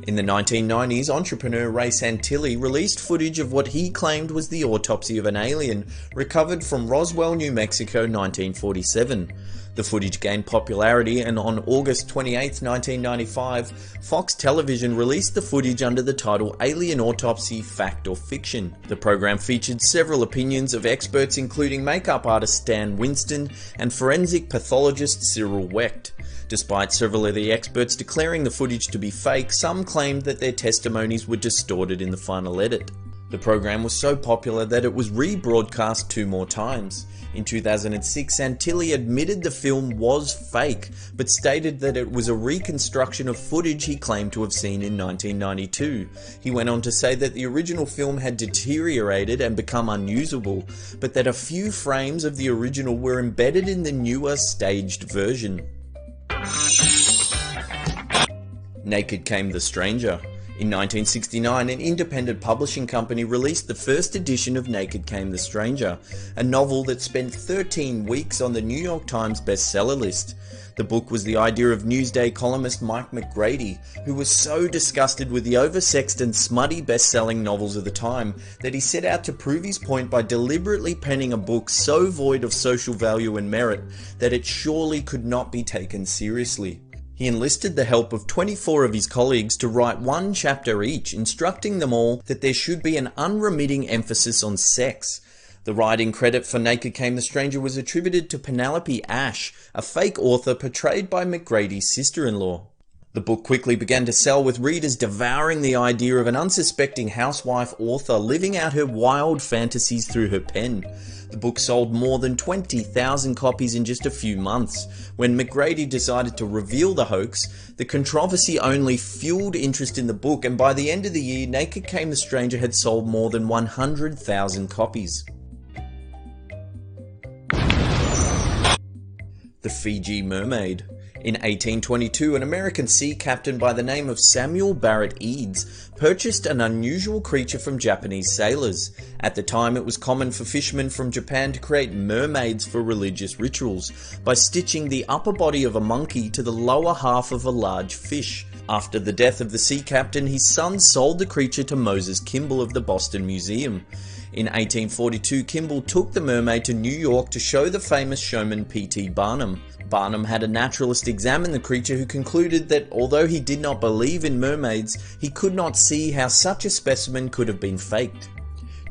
In the 1990s, entrepreneur Ray Santilli released footage of what he claimed was the autopsy of an alien recovered from Roswell, New Mexico, 1947. The footage gained popularity, and on August 28, 1995, Fox Television released the footage under the title Alien Autopsy: Fact or Fiction. The program featured several opinions of experts, including makeup artist Stan Winston and forensic pathologist Cyril Wecht. Despite several of the experts declaring the footage to be fake, some claimed that their testimonies were distorted in the final edit. The program was so popular that it was rebroadcast 2 more times. In 2006, Santilli admitted the film was fake, but stated that it was a reconstruction of footage he claimed to have seen in 1992. He went on to say that the original film had deteriorated and become unusable, but that a few frames of the original were embedded in the newer, staged version. Naked Came the Stranger. In 1969, an independent publishing company released the first edition of Naked Came the Stranger, a novel that spent 13 weeks on the New York Times bestseller list. The book was the idea of Newsday columnist Mike McGrady, who was so disgusted with the oversexed and smutty best-selling novels of the time that he set out to prove his point by deliberately penning a book so void of social value and merit that it surely could not be taken seriously. He enlisted the help of 24 of his colleagues to write 1 chapter each, instructing them all that there should be an unremitting emphasis on sex. The writing credit for Naked Came the Stranger was attributed to Penelope Ash, a fake author portrayed by McGrady's sister-in-law. The book quickly began to sell, with readers devouring the idea of an unsuspecting housewife author living out her wild fantasies through her pen. The book sold more than 20,000 copies in just a few months. When McGrady decided to reveal the hoax, the controversy only fueled interest in the book, and by the end of the year, Naked Came the Stranger had sold more than 100,000 copies. the Fiji mermaid. In 1822, an American sea captain by the name of Samuel Barrett Eads purchased an unusual creature from Japanese sailors. At the time, it was common for fishermen from Japan to create mermaids for religious rituals by stitching the upper body of a monkey to the lower half of a large fish. After the death of the sea captain, his son sold the creature to Moses Kimball of the Boston Museum. In 1842, Kimball took the mermaid to New York to show the famous showman P.T. Barnum. Barnum had a naturalist examine the creature who concluded that although he did not believe in mermaids, he could not see how such a specimen could have been faked.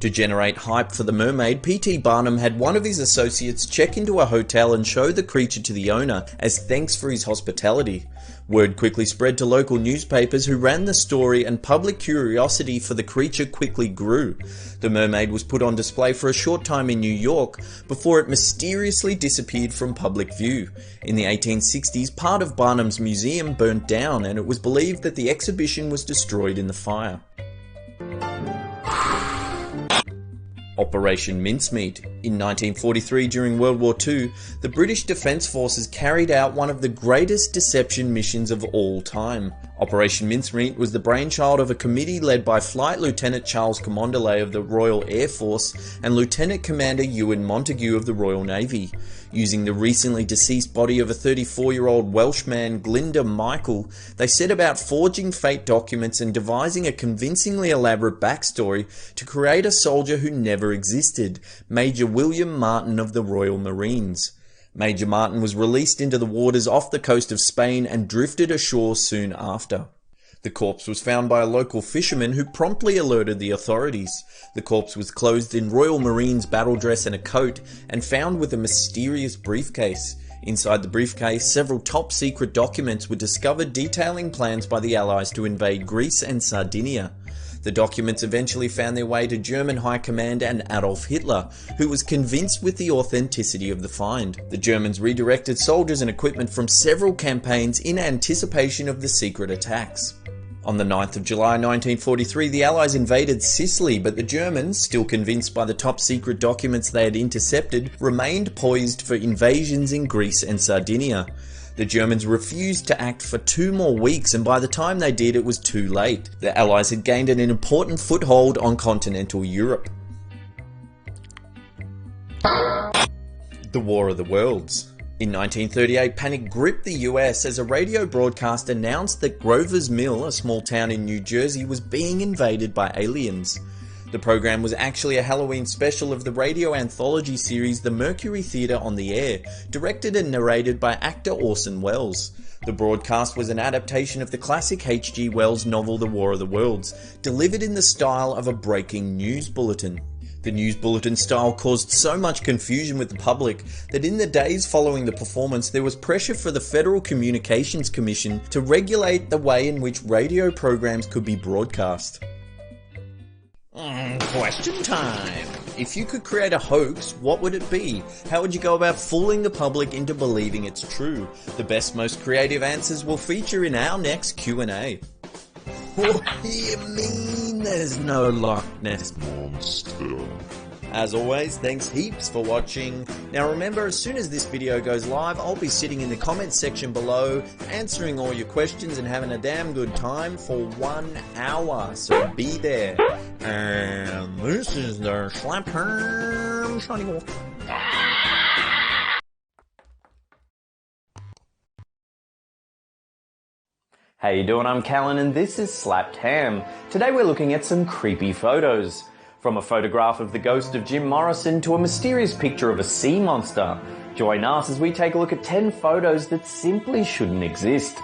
To generate hype for the mermaid, P.T. Barnum had one of his associates check into a hotel and show the creature to the owner as thanks for his hospitality. Word quickly spread to local newspapers who ran the story, and public curiosity for the creature quickly grew. The mermaid was put on display for a short time in New York before it mysteriously disappeared from public view. In the 1860s, part of Barnum's museum burnt down, and it was believed that the exhibition was destroyed in the fire. Operation Mincemeat. In 1943, during World War II, the British Defence Forces carried out one of the greatest deception missions of all time. Operation Mincemeat was the brainchild of a committee led by Flight Lieutenant Charles Camondelet of the Royal Air Force and Lieutenant Commander Ewan Montague of the Royal Navy. Using the recently deceased body of a 34-year-old Welshman, Glinda Michael, they set about forging fate documents and devising a convincingly elaborate backstory to create a soldier who never existed, Major William Martin of the Royal Marines. Major Martin was released into the waters off the coast of Spain and drifted ashore soon after. The corpse was found by a local fisherman who promptly alerted the authorities. The corpse was clothed in Royal Marines battle dress and a coat, and found with a mysterious briefcase. Inside the briefcase, several top-secret documents were discovered detailing plans by the Allies to invade Greece and Sardinia. The documents eventually found their way to German High Command and Adolf Hitler, who was convinced with the authenticity of the find. The Germans redirected soldiers and equipment from several campaigns in anticipation of the secret attacks. On the 9th of July 1943, the Allies invaded Sicily, but the Germans, still convinced by the top-secret documents they had intercepted, remained poised for invasions in Greece and Sardinia. The Germans refused to act for 2 more weeks, and by the time they did, it was too late. The Allies had gained an important foothold on continental Europe. The War of the Worlds. In 1938, panic gripped the US as a radio broadcast announced that Grover's Mill, a small town in New Jersey, was being invaded by aliens. The program was actually a Halloween special of the radio anthology series The Mercury Theatre on the Air, directed and narrated by actor Orson Welles. The broadcast was an adaptation of the classic H.G. Wells novel The War of the Worlds, delivered in the style of a breaking news bulletin. The news bulletin style caused so much confusion with the public that in the days following the performance there was pressure for the Federal Communications Commission to regulate the way in which radio programs could be broadcast. Question time! If you could create a hoax, what would it be? How would you go about fooling the public into believing it's true? The best, most creative answers will feature in our next Q&A. What do you mean there's no Loch Ness Monster? As always, thanks heaps for watching. Now remember, as soon as this video goes live, I'll be sitting in the comments section below, answering all your questions and having a damn good time for 1 hour, so be there. And this is the Slap Shiny Walk. How you doing? I'm Callan and this is Slapped Ham. Today we're looking at some creepy photos. From a photograph of the ghost of Jim Morrison to a mysterious picture of a sea monster. Join us as we take a look at 10 photos that simply shouldn't exist.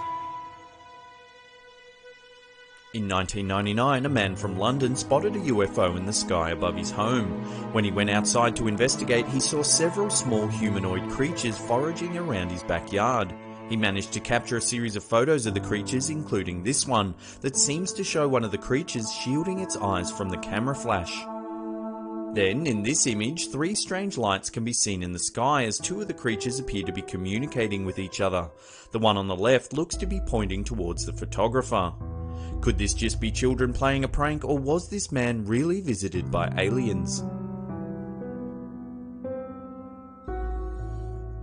In 1999, a man from London spotted a UFO in the sky above his home. When he went outside to investigate, he saw several small humanoid creatures foraging around his backyard. He managed to capture a series of photos of the creatures, including this one, that seems to show one of the creatures shielding its eyes from the camera flash. Then, in this image, 3 strange lights can be seen in the sky as 2 of the creatures appear to be communicating with each other. The one on the left looks to be pointing towards the photographer. Could this just be children playing a prank, or was this man really visited by aliens?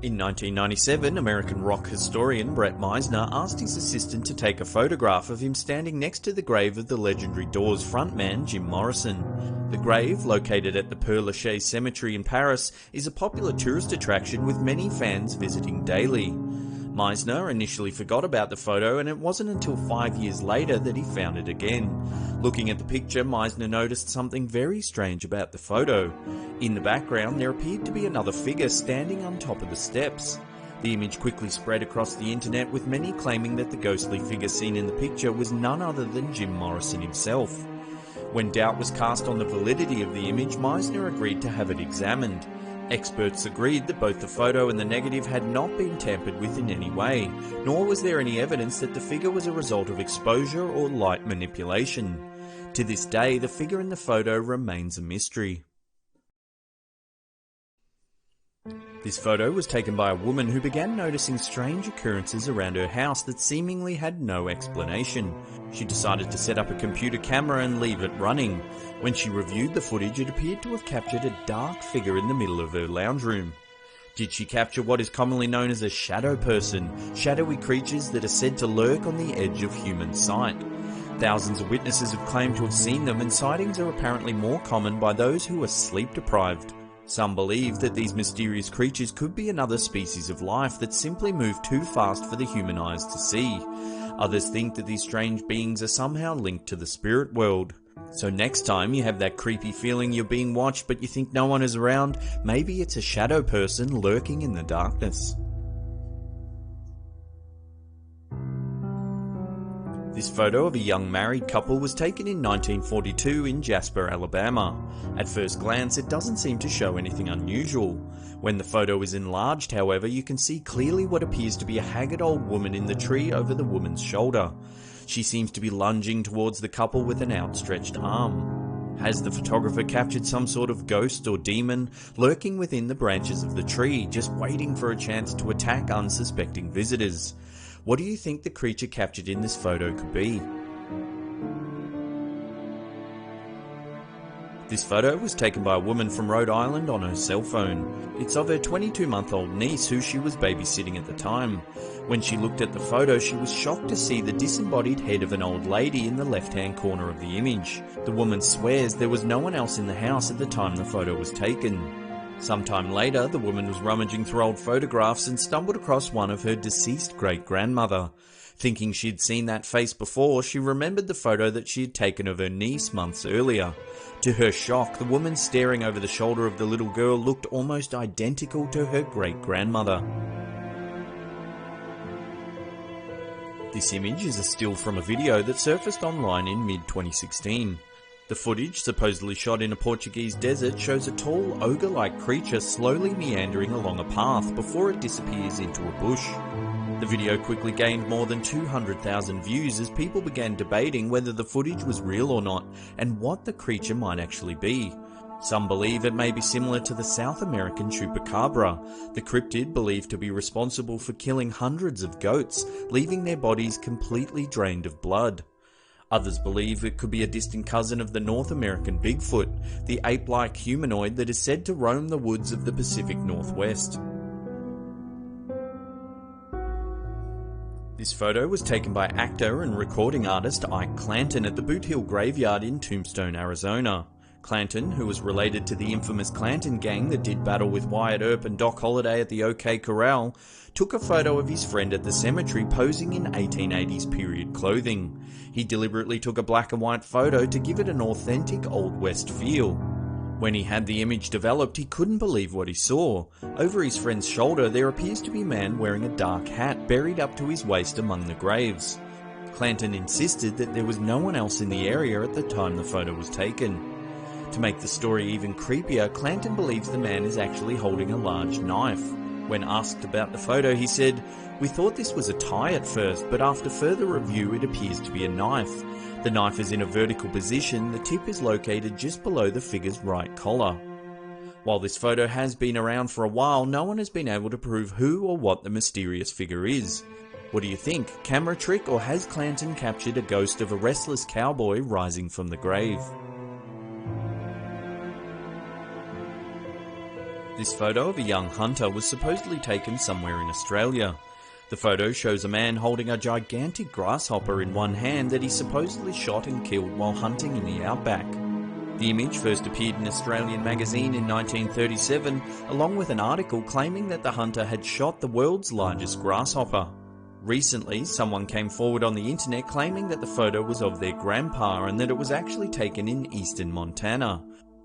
In 1997, American rock historian Brett Meisner asked his assistant to take a photograph of him standing next to the grave of the legendary Doors frontman Jim Morrison. The grave, located at the Père Lachaise Cemetery in Paris, is a popular tourist attraction with many fans visiting daily. Meisner initially forgot about the photo, and it wasn't until 5 years later that he found it again. Looking at the picture, Meisner noticed something very strange about the photo. In the background, there appeared to be another figure standing on top of the steps. The image quickly spread across the internet, with many claiming that the ghostly figure seen in the picture was none other than Jim Morrison himself. When doubt was cast on the validity of the image, Meisner agreed to have it examined. Experts agreed that both the photo and the negative had not been tampered with in any way, nor was there any evidence that the figure was a result of exposure or light manipulation. To this day, the figure in the photo remains a mystery. This photo was taken by a woman who began noticing strange occurrences around her house that seemingly had no explanation. She decided to set up a computer camera and leave it running. When she reviewed the footage, it appeared to have captured a dark figure in the middle of her lounge room. Did she capture what is commonly known as a shadow person, shadowy creatures that are said to lurk on the edge of human sight? Thousands of witnesses have claimed to have seen them, and sightings are apparently more common by those who are sleep deprived. Some believe that these mysterious creatures could be another species of life that simply move too fast for the human eyes to see. Others think that these strange beings are somehow linked to the spirit world. So next time you have that creepy feeling you're being watched but you think no one is around, maybe it's a shadow person lurking in the darkness. This photo of a young married couple was taken in 1942 in Jasper, Alabama. At first glance, it doesn't seem to show anything unusual. When the photo is enlarged, however, you can see clearly what appears to be a haggard old woman in the tree over the woman's shoulder. She seems to be lunging towards the couple with an outstretched arm. Has the photographer captured some sort of ghost or demon lurking within the branches of the tree, just waiting for a chance to attack unsuspecting visitors? What do you think the creature captured in this photo could be? This photo was taken by a woman from Rhode Island on her cell phone. It's of her 22-month-old niece who she was babysitting at the time. When she looked at the photo, she was shocked to see the disembodied head of an old lady in the left-hand corner of the image. The woman swears there was no one else in the house at the time the photo was taken. Sometime later, the woman was rummaging through old photographs and stumbled across one of her deceased great-grandmother. Thinking she'd seen that face before, she remembered the photo that she had taken of her niece months earlier. To her shock, the woman staring over the shoulder of the little girl looked almost identical to her great-grandmother. This image is a still from a video that surfaced online in mid-2016. The footage, supposedly shot in a Portuguese desert, shows a tall, ogre-like creature slowly meandering along a path before it disappears into a bush. The video quickly gained more than 200,000 views as people began debating whether the footage was real or not, and what the creature might actually be. Some believe it may be similar to the South American chupacabra, the cryptid believed to be responsible for killing hundreds of goats, leaving their bodies completely drained of blood. Others believe it could be a distant cousin of the North American Bigfoot, the ape-like humanoid that is said to roam the woods of the Pacific Northwest. This photo was taken by actor and recording artist Ike Clanton at the Boot Hill Graveyard in Tombstone, Arizona. Clanton, who was related to the infamous Clanton gang that did battle with Wyatt Earp and Doc Holliday at the OK Corral, took a photo of his friend at the cemetery posing in 1880s period clothing. He deliberately took a black and white photo to give it an authentic Old West feel. When he had the image developed, he couldn't believe what he saw. Over his friend's shoulder, there appears to be a man wearing a dark hat buried up to his waist among the graves. Clanton insisted that there was no one else in the area at the time the photo was taken. To make the story even creepier, Clanton believes the man is actually holding a large knife. When asked about the photo, he said, "We thought this was a tie at first, but after further review it appears to be a knife. The knife is in a vertical position, the tip is located just below the figure's right collar." While this photo has been around for a while, no one has been able to prove who or what the mysterious figure is. What do you think? Camera trick, or has Clanton captured a ghost of a restless cowboy rising from the grave? This photo of a young hunter was supposedly taken somewhere in Australia. The photo shows a man holding a gigantic grasshopper in one hand that he supposedly shot and killed while hunting in the outback. The image first appeared in an Australian magazine in 1937, along with an article claiming that the hunter had shot the world's largest grasshopper. Recently, someone came forward on the internet claiming that the photo was of their grandpa and that it was actually taken in eastern Montana.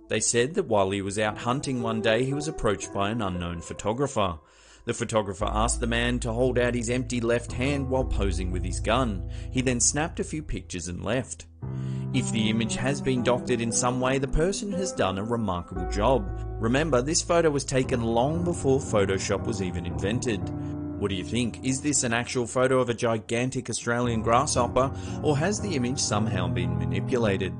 They said that while he was out hunting one day, he was approached by an unknown photographer. The photographer asked the man to hold out his empty left hand while posing with his gun. He then snapped a few pictures and left. If the image has been doctored in some way, the person has done a remarkable job. Remember, this photo was taken long before Photoshop was even invented. What do you think? Is this an actual photo of a gigantic Australian grasshopper, or has the image somehow been manipulated?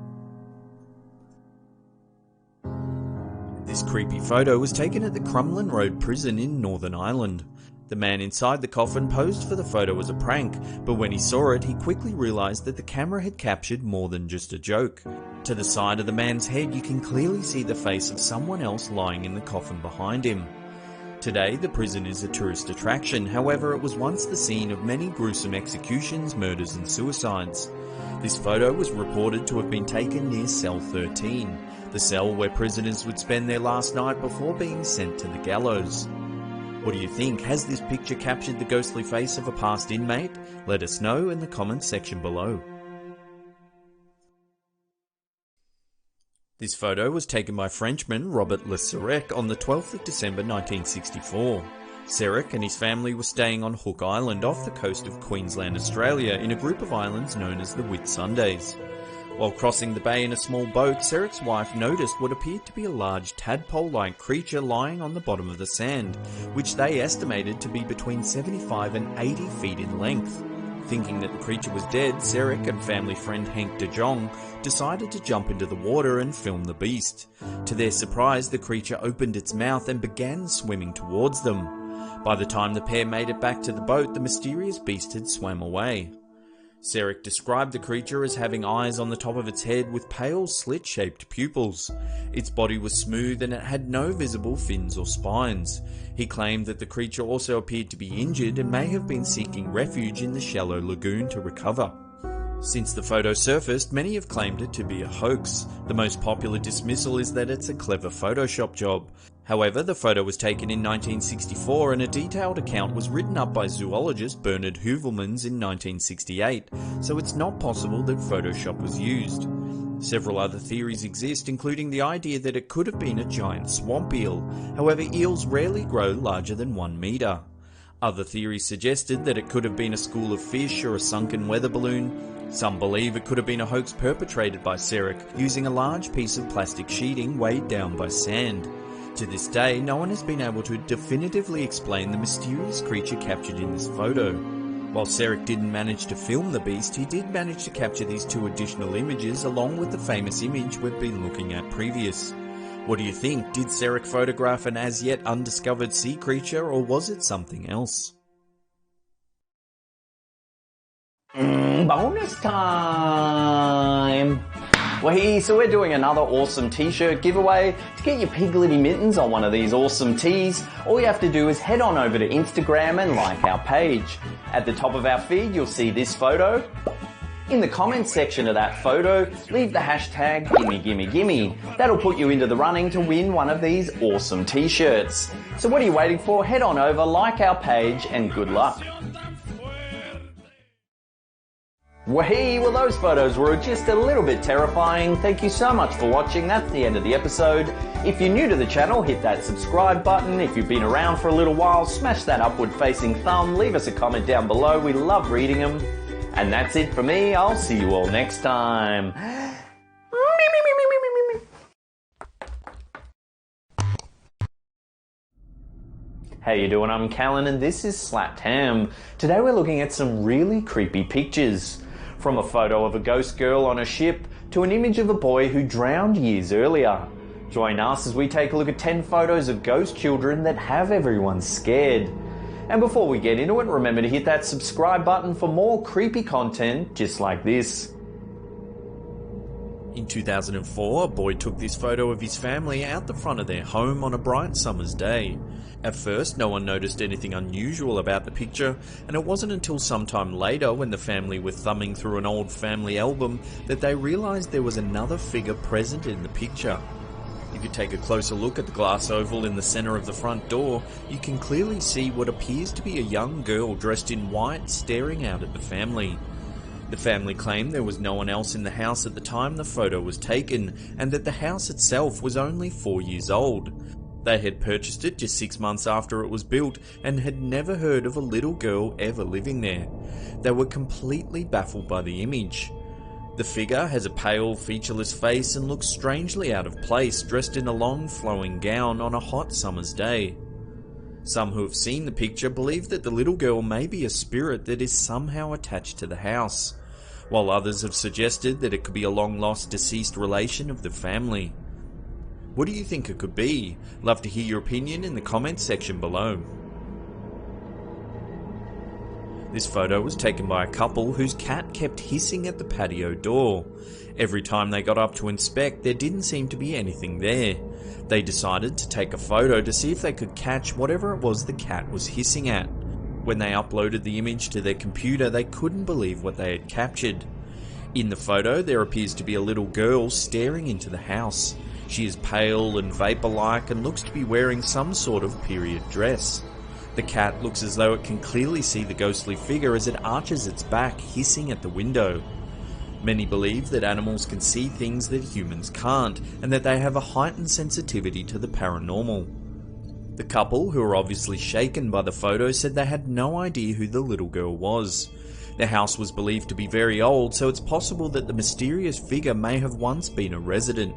This creepy photo was taken at the Crumlin Road prison in Northern Ireland. The man inside the coffin posed for the photo as a prank, but when he saw it, he quickly realised that the camera had captured more than just a joke. To the side of the man's head, you can clearly see the face of someone else lying in the coffin behind him. Today, the prison is a tourist attraction, however, it was once the scene of many gruesome executions, murders and suicides. This photo was reported to have been taken near Cell 13, the cell where prisoners would spend their last night before being sent to the gallows. What do you think? Has this picture captured the ghostly face of a past inmate? Let us know in the comments section below. This photo was taken by Frenchman Robert Le Serec on the 12th of December 1964. Serec and his family were staying on Hook Island off the coast of Queensland, Australia, in a group of islands known as the Whitsundays. While crossing the bay in a small boat, Serec's wife noticed what appeared to be a large tadpole-like creature lying on the bottom of the sand, which they estimated to be between 75 and 80 feet in length. Thinking that the creature was dead, Serec and family friend Hank de Jong decided to jump into the water and film the beast. To their surprise, the creature opened its mouth and began swimming towards them. By the time the pair made it back to the boat, the mysterious beast had swam away. Serec described the creature as having eyes on the top of its head with pale slit-shaped pupils. Its body was smooth and it had no visible fins or spines. He claimed that the creature also appeared to be injured and may have been seeking refuge in the shallow lagoon to recover. Since the photo surfaced, many have claimed it to be a hoax. The most popular dismissal is that it's a clever Photoshop job. However, the photo was taken in 1964 and a detailed account was written up by zoologist Bernard Heuvelmans in 1968, so it's not possible that Photoshop was used. Several other theories exist, including the idea that it could have been a giant swamp eel. However, eels rarely grow larger than 1 meter. Other theories suggested that it could have been a school of fish or a sunken weather balloon. Some believe it could have been a hoax perpetrated by Serec using a large piece of plastic sheeting weighed down by sand. To this day, no one has been able to definitively explain the mysterious creature captured in this photo. While Serec didn't manage to film the beast, he did manage to capture these 2 additional images along with the famous image we've been looking at previous. What do you think? Did Serec photograph an as yet undiscovered sea creature, or was it something else? Bonus time! So we're doing another awesome t-shirt giveaway. To get your Pigletty mittens on one of these awesome tees, all you have to do is head on over to Instagram and like our page. At the top of our feed, you'll see this photo. In the comments section of that photo, leave the hashtag GimmeGimmeGimme. That'll put you into the running to win one of these awesome t-shirts. So what are you waiting for? Head on over, like our page, and good luck. Well, those photos were just a little bit terrifying. Thank you so much for watching. That's the end of the episode. If you're new to the channel, hit that subscribe button. If you've been around for a little while, smash that upward facing thumb. Leave us a comment down below. We love reading them. And that's it for me. I'll see you all next time. How you doing? I'm Callan and this is Slapped Ham. Today we're looking at some really creepy pictures. From a photo of a ghost girl on a ship to an image of a boy who drowned years earlier. Join us as we take a look at 10 photos of ghost children that have everyone scared. And before we get into it, remember to hit that subscribe button for more creepy content just like this. In 2004, a boy took this photo of his family out the front of their home on a bright summer's day. At first, no one noticed anything unusual about the picture, and it wasn't until sometime later, when the family were thumbing through an old family album, that they realised there was another figure present in the picture. If you take a closer look at the glass oval in the centre of the front door, you can clearly see what appears to be a young girl dressed in white staring out at the family. The family claimed there was no one else in the house at the time the photo was taken, and that the house itself was only 4 years old. They had purchased it just 6 months after it was built and had never heard of a little girl ever living there. They were completely baffled by the image. The figure has a pale, featureless face and looks strangely out of place, dressed in a long flowing gown on a hot summer's day. Some who have seen the picture believe that the little girl may be a spirit that is somehow attached to the house, while others have suggested that it could be a long-lost deceased relation of the family. What do you think it could be? Love to hear your opinion in the comments section below. This photo was taken by a couple whose cat kept hissing at the patio door. Every time they got up to inspect, there didn't seem to be anything there. They decided to take a photo to see if they could catch whatever it was the cat was hissing at. When they uploaded the image to their computer, they couldn't believe what they had captured. In the photo, there appears to be a little girl staring into the house. She is pale and vapour-like and looks to be wearing some sort of period dress. The cat looks as though it can clearly see the ghostly figure as it arches its back, hissing at the window. Many believe that animals can see things that humans can't, and that they have a heightened sensitivity to the paranormal. The couple, who are obviously shaken by the photo, said they had no idea who the little girl was. The house was believed to be very old, so it's possible that the mysterious figure may have once been a resident.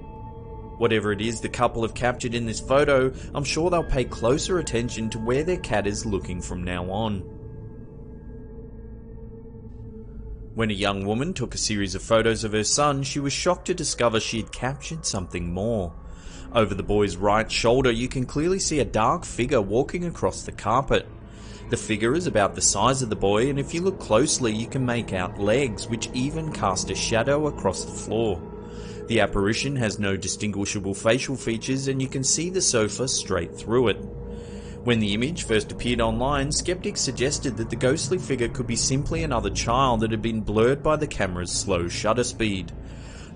Whatever it is the couple have captured in this photo, I'm sure they'll pay closer attention to where their cat is looking from now on. When a young woman took a series of photos of her son, she was shocked to discover she had captured something more. Over the boy's right shoulder, you can clearly see a dark figure walking across the carpet. The figure is about the size of the boy, and if you look closely, you can make out legs, which even cast a shadow across the floor. The apparition has no distinguishable facial features, and you can see the sofa straight through it. When the image first appeared online, skeptics suggested that the ghostly figure could be simply another child that had been blurred by the camera's slow shutter speed.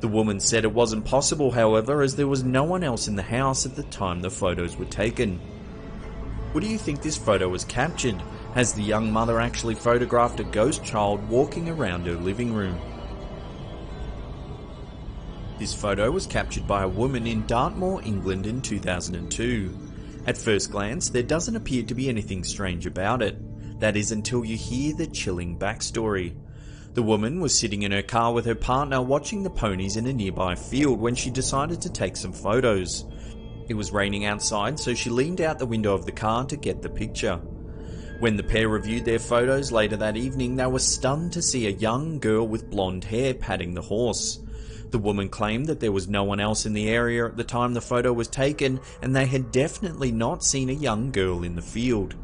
The woman said it wasn't possible, however, as there was no one else in the house at the time the photos were taken. What do you think this photo was captured? Has the young mother actually photographed a ghost child walking around her living room? This photo was captured by a woman in Dartmoor, England in 2002. At first glance, there doesn't appear to be anything strange about it. That is until you hear the chilling backstory. The woman was sitting in her car with her partner watching the ponies in a nearby field when she decided to take some photos. It was raining outside, so she leaned out the window of the car to get the picture. When the pair reviewed their photos later that evening, they were stunned to see a young girl with blonde hair patting the horse. The woman claimed that there was no one else in the area at the time the photo was taken, and they had definitely not seen a young girl in the field.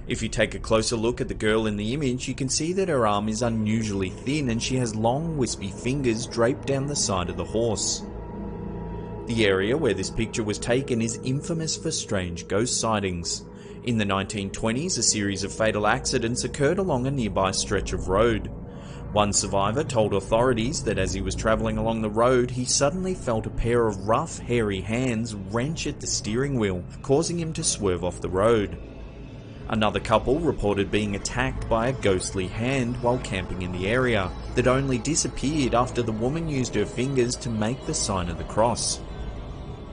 If you take a closer look at the girl in the image, you can see that her arm is unusually thin and she has long wispy fingers draped down the side of the horse. The area where this picture was taken is infamous for strange ghost sightings. In the 1920s, a series of fatal accidents occurred along a nearby stretch of road. One survivor told authorities that as he was travelling along the road, he suddenly felt a pair of rough, hairy hands wrench at the steering wheel, causing him to swerve off the road. Another couple reported being attacked by a ghostly hand while camping in the area, that only disappeared after the woman used her fingers to make the sign of the cross.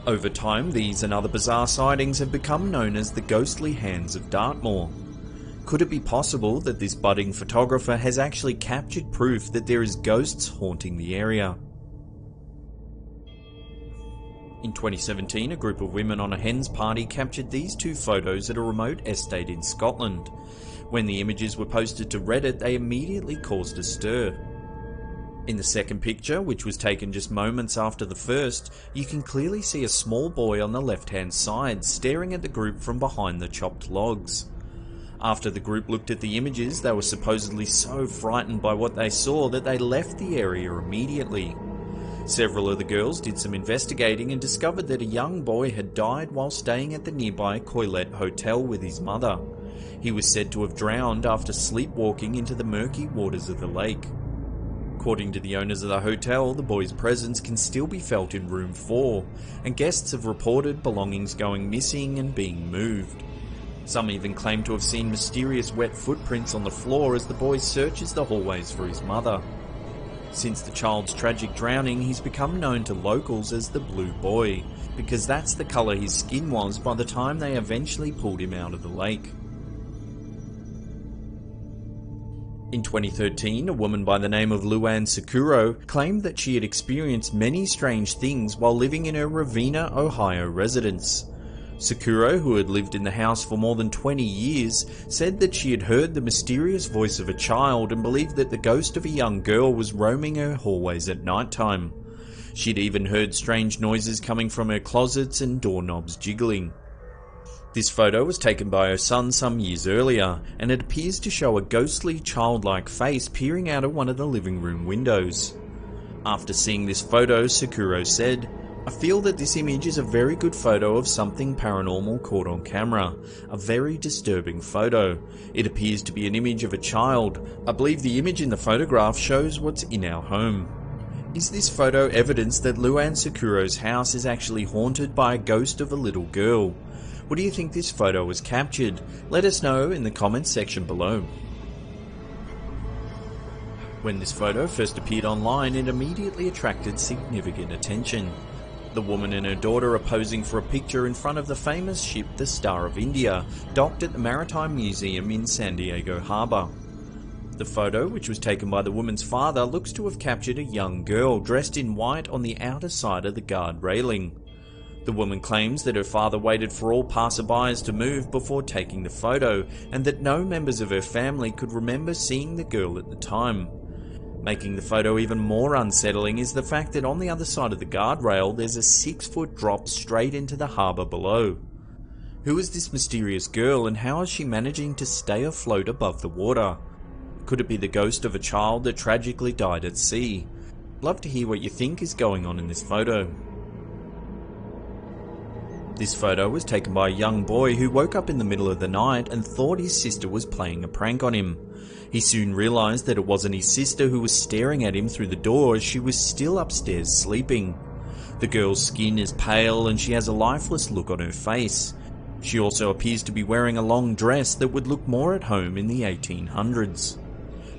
Over time, these and other bizarre sightings have become known as the ghostly hands of Dartmoor. Could it be possible that this budding photographer has actually captured proof that there is ghosts haunting the area? In 2017, a group of women on a hen's party captured these two photos at a remote estate in Scotland. When the images were posted to Reddit, they immediately caused a stir. In the second picture, which was taken just moments after the first, you can clearly see a small boy on the left-hand side staring at the group from behind the chopped logs. After the group looked at the images, they were supposedly so frightened by what they saw that they left the area immediately. Several of the girls did some investigating and discovered that a young boy had died while staying at the nearby Coilette Hotel with his mother. He was said to have drowned after sleepwalking into the murky waters of the lake. According to the owners of the hotel, the boy's presence can still be felt in room 4, and guests have reported belongings going missing and being moved. Some even claim to have seen mysterious wet footprints on the floor as the boy searches the hallways for his mother. Since the child's tragic drowning, he's become known to locals as the Blue Boy, because that's the colour his skin was by the time they eventually pulled him out of the lake. In 2013, a woman by the name of Luann Sakuro claimed that she had experienced many strange things while living in her Ravenna, Ohio residence. Sakuro, who had lived in the house for more than 20 years, said that she had heard the mysterious voice of a child and believed that the ghost of a young girl was roaming her hallways at night time. She'd even heard strange noises coming from her closets and doorknobs jiggling. This photo was taken by her son some years earlier, and it appears to show a ghostly, childlike face peering out of one of the living room windows. After seeing this photo, Sakuro said, "I feel that this image is a very good photo of something paranormal caught on camera. A very disturbing photo. It appears to be an image of a child. I believe the image in the photograph shows what's in our home." Is this photo evidence that Luann Sakuro's house is actually haunted by a ghost of a little girl? What do you think this photo was captured? Let us know in the comments section below. When this photo first appeared online, it immediately attracted significant attention. The woman and her daughter are posing for a picture in front of the famous ship the Star of India, docked at the Maritime Museum in San Diego Harbor. The photo, which was taken by the woman's father, looks to have captured a young girl dressed in white on the outer side of the guard railing. The woman claims that her father waited for all passerbys to move before taking the photo, and that no members of her family could remember seeing the girl at the time. Making the photo even more unsettling is the fact that on the other side of the guardrail there's a 6-foot drop straight into the harbour below. Who is this mysterious girl, and how is she managing to stay afloat above the water? Could it be the ghost of a child that tragically died at sea? Love to hear what you think is going on in this photo. This photo was taken by a young boy who woke up in the middle of the night and thought his sister was playing a prank on him. He soon realised that it wasn't his sister who was staring at him through the door as she was still upstairs sleeping. The girl's skin is pale and she has a lifeless look on her face. She also appears to be wearing a long dress that would look more at home in the 1800s.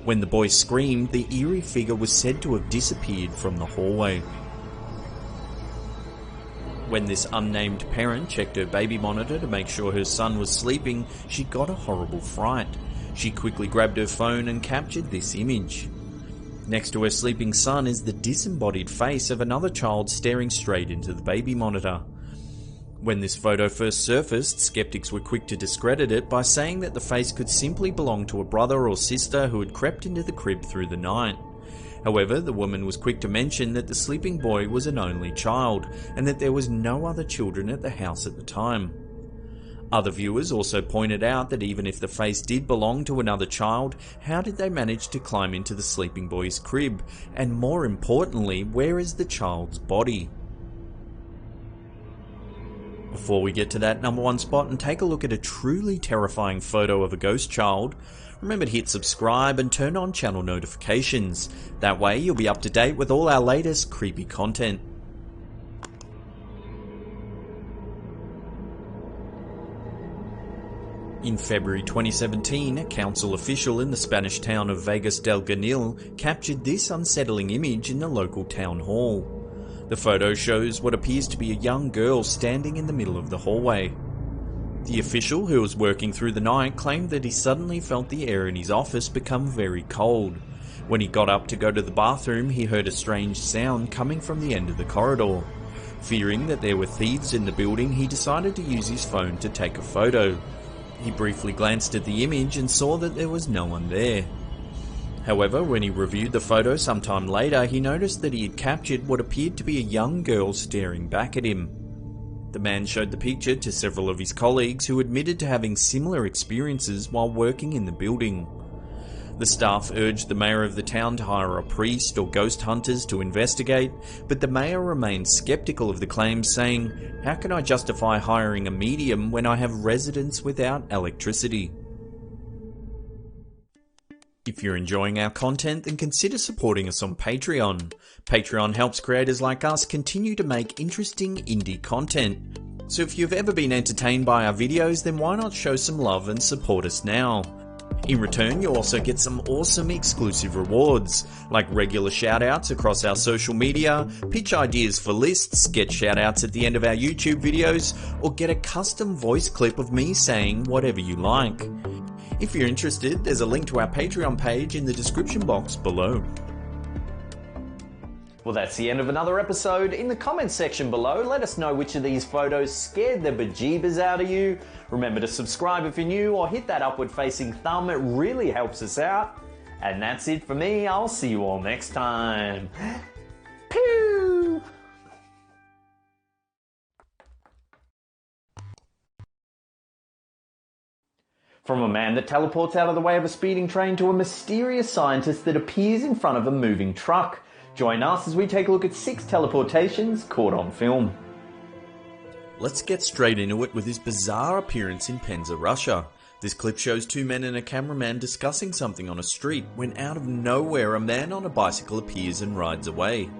When the boy screamed, the eerie figure was said to have disappeared from the hallway. When this unnamed parent checked her baby monitor to make sure her son was sleeping, she got a horrible fright. She quickly grabbed her phone and captured this image. Next to her sleeping son is the disembodied face of another child staring straight into the baby monitor. When this photo first surfaced, skeptics were quick to discredit it by saying that the face could simply belong to a brother or sister who had crept into the crib through the night. However, the woman was quick to mention that the sleeping boy was an only child, and that there was no other children at the house at the time. Other viewers also pointed out that even if the face did belong to another child, how did they manage to climb into the sleeping boy's crib? And more importantly, where is the child's body? Before we get to that number one spot and take a look at a truly terrifying photo of a ghost child, remember to hit subscribe and turn on channel notifications. That way you'll be up to date with all our latest creepy content. In February 2017, a council official in the Spanish town of Vegas del Ganil captured this unsettling image in the local town hall. The photo shows what appears to be a young girl standing in the middle of the hallway. The official, who was working through the night, claimed that he suddenly felt the air in his office become very cold. When he got up to go to the bathroom, he heard a strange sound coming from the end of the corridor. Fearing that there were thieves in the building, he decided to use his phone to take a photo. He briefly glanced at the image and saw that there was no one there. However, when he reviewed the photo sometime later, he noticed that he had captured what appeared to be a young girl staring back at him. The man showed the picture to several of his colleagues who admitted to having similar experiences while working in the building. The staff urged the mayor of the town to hire a priest or ghost hunters to investigate, but the mayor remained skeptical of the claims, saying, "How can I justify hiring a medium when I have residents without electricity?" If you're enjoying our content, then consider supporting us on Patreon. Patreon helps creators like us continue to make interesting indie content. So if you've ever been entertained by our videos, then why not show some love and support us now? In return, you'll also get some awesome exclusive rewards, like regular shoutouts across our social media, pitch ideas for lists, get shoutouts at the end of our YouTube videos, or get a custom voice clip of me saying whatever you like. If you're interested, there's a link to our Patreon page in the description box below. Well, that's the end of another episode. In the comments section below, let us know which of these photos scared the bejeebers out of you. Remember to subscribe if you're new, or hit that upward facing thumb, it really helps us out. And that's it for me, I'll see you all next time. Pew! From a man that teleports out of the way of a speeding train to a mysterious scientist that appears in front of a moving truck. Join us as we take a look at 6 teleportations caught on film. Let's get straight into it with his bizarre appearance in Penza, Russia. This clip shows 2 men and a cameraman discussing something on a street when out of nowhere a man on a bicycle appears and rides away.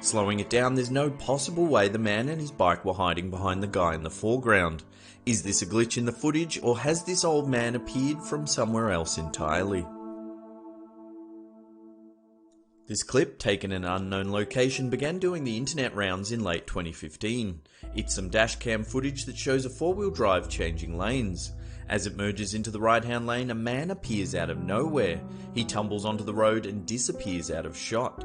Slowing it down, there's no possible way the man and his bike were hiding behind the guy in the foreground. Is this a glitch in the footage, or has this old man appeared from somewhere else entirely? This clip, taken in an unknown location, began doing the internet rounds in late 2015. It's some dashcam footage that shows a 4-wheel drive changing lanes. As it merges into the right-hand lane, a man appears out of nowhere. He tumbles onto the road and disappears out of shot.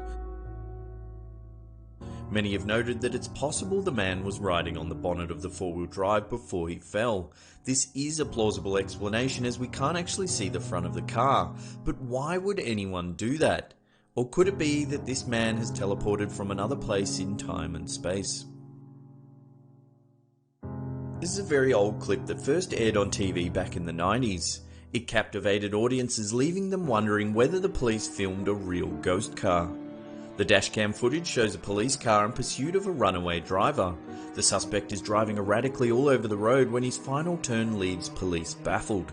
Many have noted that it's possible the man was riding on the bonnet of the 4-wheel drive before he fell. This is a plausible explanation as we can't actually see the front of the car, but why would anyone do that? Or could it be that this man has teleported from another place in time and space? This is a very old clip that first aired on TV back in the 90s. It captivated audiences, leaving them wondering whether the police filmed a real ghost car. The dashcam footage shows a police car in pursuit of a runaway driver. The suspect is driving erratically all over the road when his final turn leaves police baffled.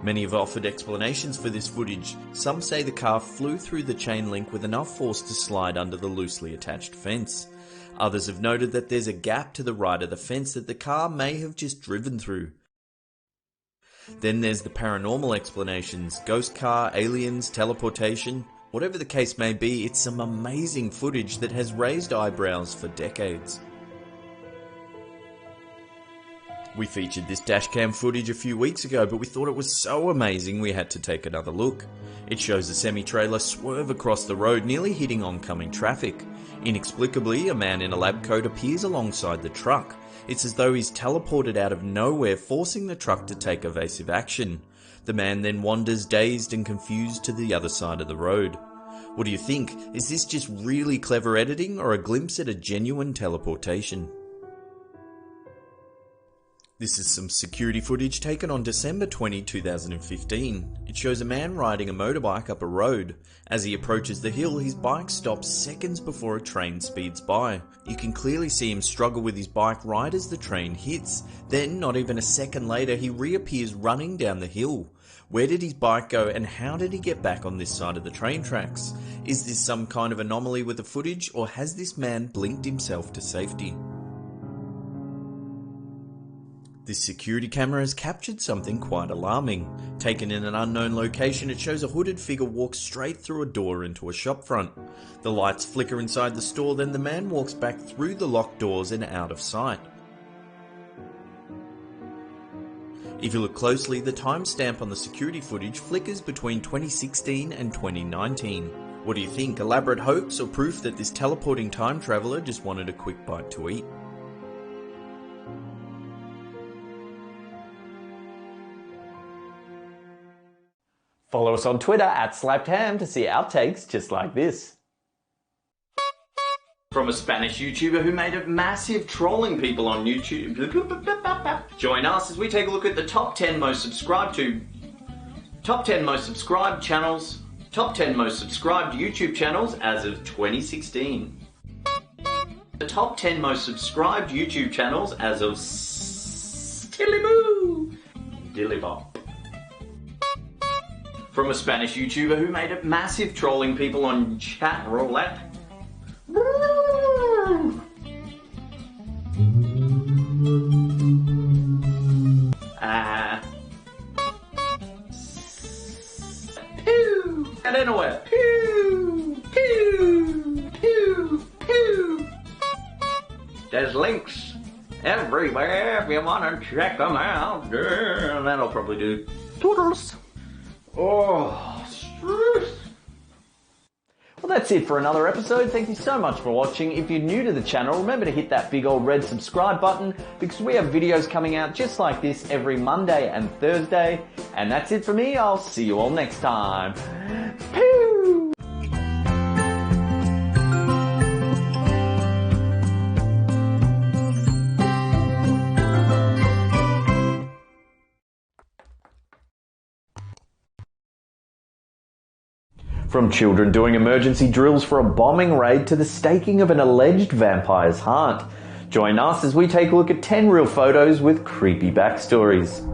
Many have offered explanations for this footage. Some say the car flew through the chain link with enough force to slide under the loosely attached fence. Others have noted that there's a gap to the right of the fence that the car may have just driven through. Then there's the paranormal explanations, ghost car, aliens, teleportation. Whatever the case may be, it's some amazing footage that has raised eyebrows for decades. We featured this dashcam footage a few weeks ago, but we thought it was so amazing we had to take another look. It shows a semi-trailer swerve across the road, nearly hitting oncoming traffic. Inexplicably, a man in a lab coat appears alongside the truck. It's as though he's teleported out of nowhere, forcing the truck to take evasive action. The man then wanders dazed and confused to the other side of the road. What do you think? Is this just really clever editing or a glimpse at a genuine teleportation? This is some security footage taken on December 20, 2015. It shows a man riding a motorbike up a road. As he approaches the hill, his bike stops seconds before a train speeds by. You can clearly see him struggle with his bike right as the train hits. Then, not even a second later, he reappears running down the hill. Where did his bike go, and how did he get back on this side of the train tracks? Is this some kind of anomaly with the footage, or has this man blinked himself to safety? This security camera has captured something quite alarming. Taken in an unknown location, it shows a hooded figure walk straight through a door into a shop front. The lights flicker inside the store, then the man walks back through the locked doors and out of sight. If you look closely, the timestamp on the security footage flickers between 2016 and 2019. What do you think? Elaborate hoax or proof that this teleporting time traveller just wanted a quick bite to eat? Follow us on Twitter @SlappedHam to see outtakes just like this. From a Spanish YouTuber who made it massive trolling people on YouTube. Join us as we take a look at the top 10 most subscribed channels, top 10 most subscribed YouTube channels as of 2016. The top 10 most subscribed YouTube channels as of Dillybop. From a Spanish YouTuber who made it massive trolling people on chat roulette. Pew! And anywhere. Pew! Pew! Pew! Pew! There's links everywhere if you want to check them out. That'll probably do. Toodles! Oh, truth. Well, that's it for another episode. Thank you so much for watching. If you're new to the channel, remember to hit that big old red subscribe button because we have videos coming out just like this every Monday and Thursday. And that's it for me. I'll see you all next time. Pew! From children doing emergency drills for a bombing raid to the staking of an alleged vampire's heart. Join us as we take a look at 10 real photos with creepy backstories.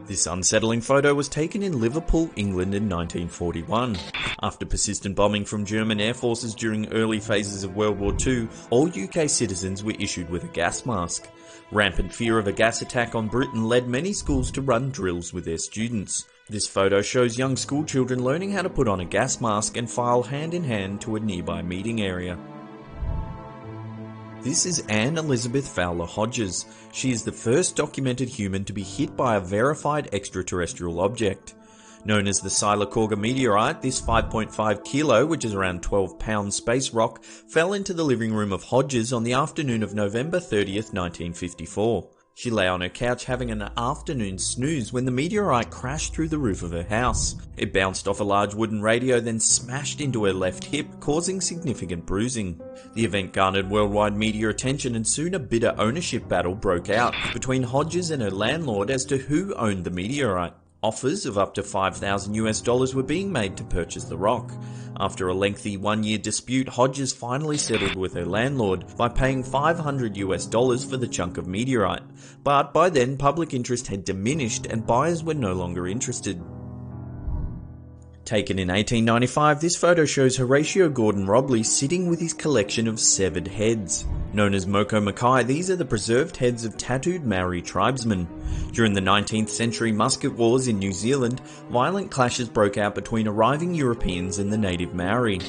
This unsettling photo was taken in Liverpool, England in 1941. After persistent bombing from German air forces during early phases of World War II, all UK citizens were issued with a gas mask. Rampant fear of a gas attack on Britain led many schools to run drills with their students. This photo shows young school children learning how to put on a gas mask and file hand in hand to a nearby meeting area. This is Anne Elizabeth Fowler Hodges. She is the first documented human to be hit by a verified extraterrestrial object. Known as the Sylacauga meteorite, this 5.5 kilo, which is around 12 pound space rock, fell into the living room of Hodges on the afternoon of November 30th, 1954. She lay on her couch having an afternoon snooze when the meteorite crashed through the roof of her house. It bounced off a large wooden radio, then smashed into her left hip, causing significant bruising. The event garnered worldwide media attention and soon a bitter ownership battle broke out between Hodges and her landlord as to who owned the meteorite. Offers of up to $5,000 were being made to purchase the rock. After a lengthy one-year dispute, Hodges finally settled with her landlord by paying $500 for the chunk of meteorite. But by then, public interest had diminished and buyers were no longer interested. Taken in 1895, this photo shows Horatio Gordon-Robley sitting with his collection of severed heads. Known as Moko Makai, these are the preserved heads of tattooed Maori tribesmen. During the 19th century musket wars in New Zealand, violent clashes broke out between arriving Europeans and the native Maori.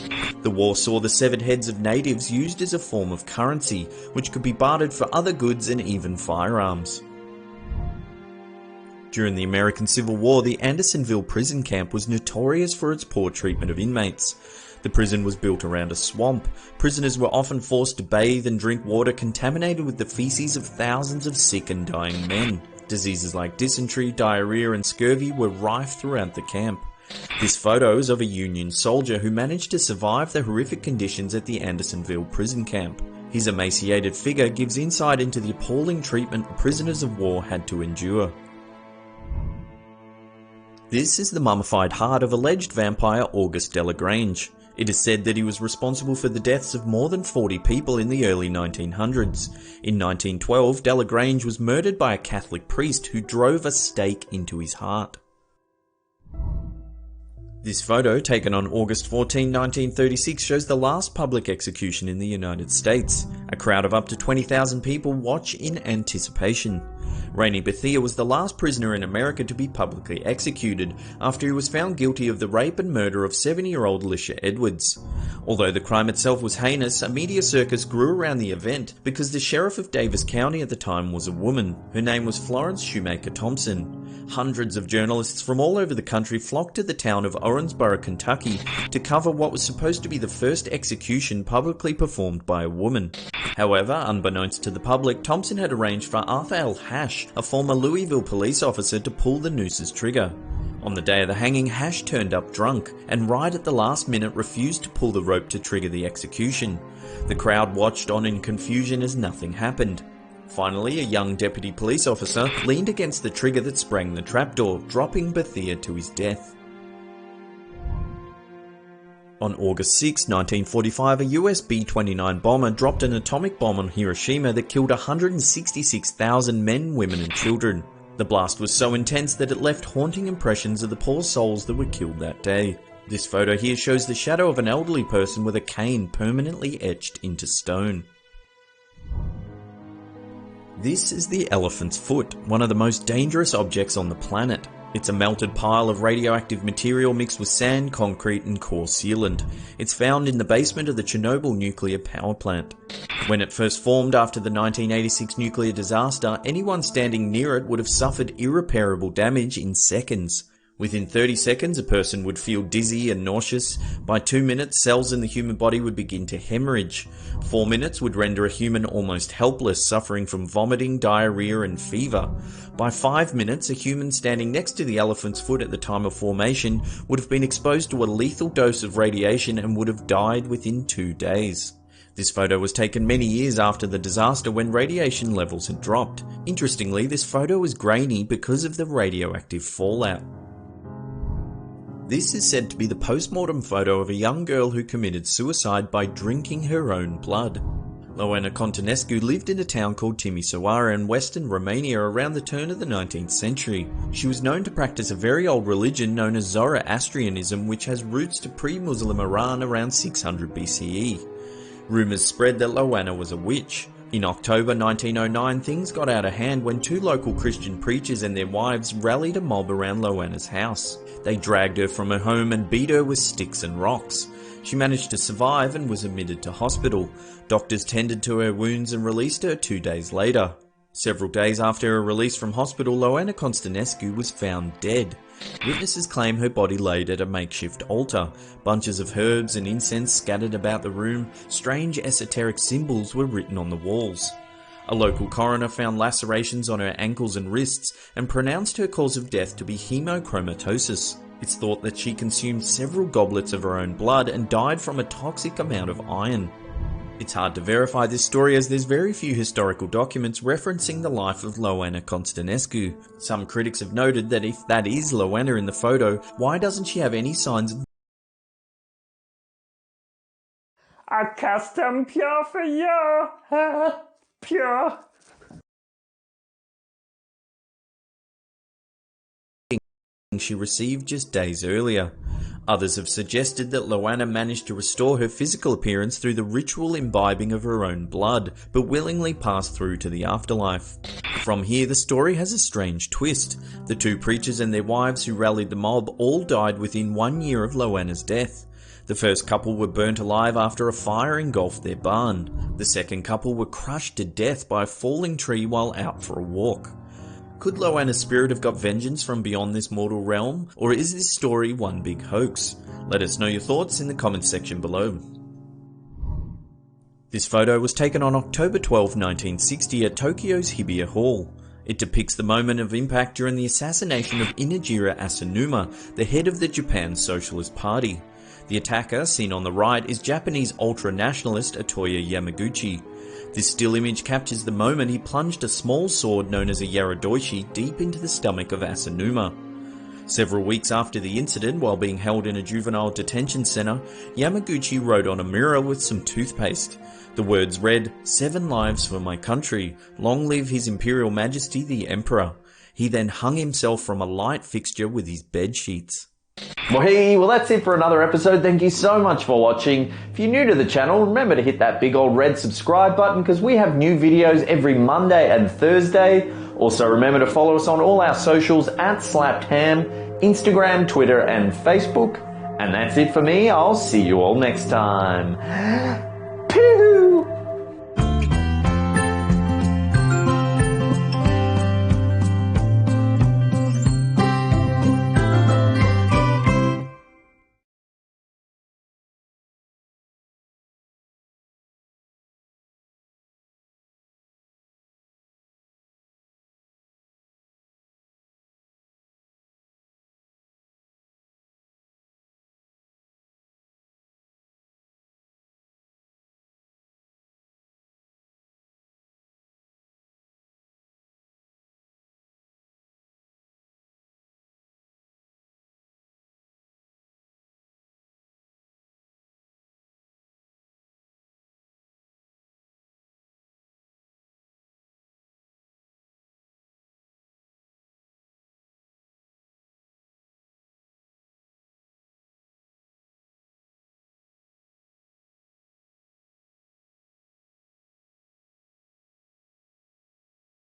The war saw the severed heads of natives used as a form of currency, which could be bartered for other goods and even firearms. During the American Civil War, the Andersonville prison camp was notorious for its poor treatment of inmates. The prison was built around a swamp. Prisoners were often forced to bathe and drink water contaminated with the feces of thousands of sick and dying men. Diseases like dysentery, diarrhea and scurvy were rife throughout the camp. This photo is of a Union soldier who managed to survive the horrific conditions at the Andersonville prison camp. His emaciated figure gives insight into the appalling treatment prisoners of war had to endure. This is the mummified heart of alleged vampire August Delagrange. It is said that he was responsible for the deaths of more than 40 people in the early 1900s. In 1912, Delagrange was murdered by a Catholic priest who drove a stake into his heart. This photo, taken on August 14, 1936, shows the last public execution in the United States. A crowd of up to 20,000 people watch in anticipation. Rainey Bethea was the last prisoner in America to be publicly executed after he was found guilty of the rape and murder of 70-year-old Lisha Edwards. Although the crime itself was heinous, a media circus grew around the event because the sheriff of Davis County at the time was a woman. Her name was Florence Shoemaker Thompson. Hundreds of journalists from all over the country flocked to the town of Owensboro, Kentucky to cover what was supposed to be the first execution publicly performed by a woman. However, unbeknownst to the public, Thompson had arranged for Arthur L. Hash, a former Louisville police officer, to pull the noose's trigger. On the day of the hanging, Hash turned up drunk and right at the last minute refused to pull the rope to trigger the execution. The crowd watched on in confusion as nothing happened. Finally, a young deputy police officer leaned against the trigger that sprang the trapdoor, dropping Bethia to his death. On August 6, 1945, a US B-29 bomber dropped an atomic bomb on Hiroshima that killed 166,000 men, women and children. The blast was so intense that it left haunting impressions of the poor souls that were killed that day. This photo here shows the shadow of an elderly person with a cane permanently etched into stone. This is the elephant's foot, one of the most dangerous objects on the planet. It's a melted pile of radioactive material mixed with sand, concrete and core sealant. It's found in the basement of the Chernobyl nuclear power plant. When it first formed after the 1986 nuclear disaster, anyone standing near it would have suffered irreparable damage in seconds. Within 30 seconds, a person would feel dizzy and nauseous. By 2 minutes, cells in the human body would begin to hemorrhage. 4 minutes would render a human almost helpless, suffering from vomiting, diarrhea and fever. By 5 minutes, a human standing next to the elephant's foot at the time of formation would have been exposed to a lethal dose of radiation and would have died within 2 days. This photo was taken many years after the disaster when radiation levels had dropped. Interestingly, this photo is grainy because of the radioactive fallout. This is said to be the post-mortem photo of a young girl who committed suicide by drinking her own blood. Loana Contanescu lived in a town called Timisoara in western Romania around the turn of the 19th century. She was known to practice a very old religion known as Zoroastrianism, which has roots to pre-Muslim Iran around 600 BCE. Rumours spread that Loana was a witch. In October 1909, things got out of hand when 2 local Christian preachers and their wives rallied a mob around Loana's house. They dragged her from her home and beat her with sticks and rocks. She managed to survive and was admitted to hospital. Doctors tended to her wounds and released her 2 days later. Several days after her release from hospital, Loana Contanescu was found dead. Witnesses claim her body laid at a makeshift altar. Bunches of herbs and incense scattered about the room. Strange esoteric symbols were written on the walls. A local coroner found lacerations on her ankles and wrists and pronounced her cause of death to be hemochromatosis. It's thought that she consumed several goblets of her own blood and died from a toxic amount of iron. It's hard to verify this story as there's very few historical documents referencing the life of Loana Contanescu. Some critics have noted that if that is Loana in the photo, why doesn't she have any signs of a custom pure for you, pure. she received just days earlier? Others have suggested that Loana managed to restore her physical appearance through the ritual imbibing of her own blood, but willingly passed through to the afterlife. From here, the story has a strange twist. The 2 preachers and their wives who rallied the mob all died within 1 year of Loana's death. The first couple were burnt alive after a fire engulfed their barn. The second couple were crushed to death by a falling tree while out for a walk. Could Loana's spirit have got vengeance from beyond this mortal realm, or is this story one big hoax? Let us know your thoughts in the comments section below. This photo was taken on October 12, 1960 at Tokyo's Hibiya Hall. It depicts the moment of impact during the assassination of Inajira Asanuma, the head of the Japan Socialist Party. The attacker, seen on the right, is Japanese ultra-nationalist Atoya Yamaguchi. This still image captures the moment he plunged a small sword known as a yaradoishi deep into the stomach of Asanuma. Several weeks after the incident, while being held in a juvenile detention center, Yamaguchi wrote on a mirror with some toothpaste. The words read, "7 lives for my country, long live His Imperial Majesty the Emperor." He then hung himself from a light fixture with his bed sheets. Well, that's it for another episode. Thank you so much for watching. If you're new to the channel, remember to hit that big old red subscribe button because we have new videos every Monday and Thursday. Also, remember to follow us on all our socials at SlappedHam, Instagram, Twitter, and Facebook. And that's it for me. I'll see you all next time.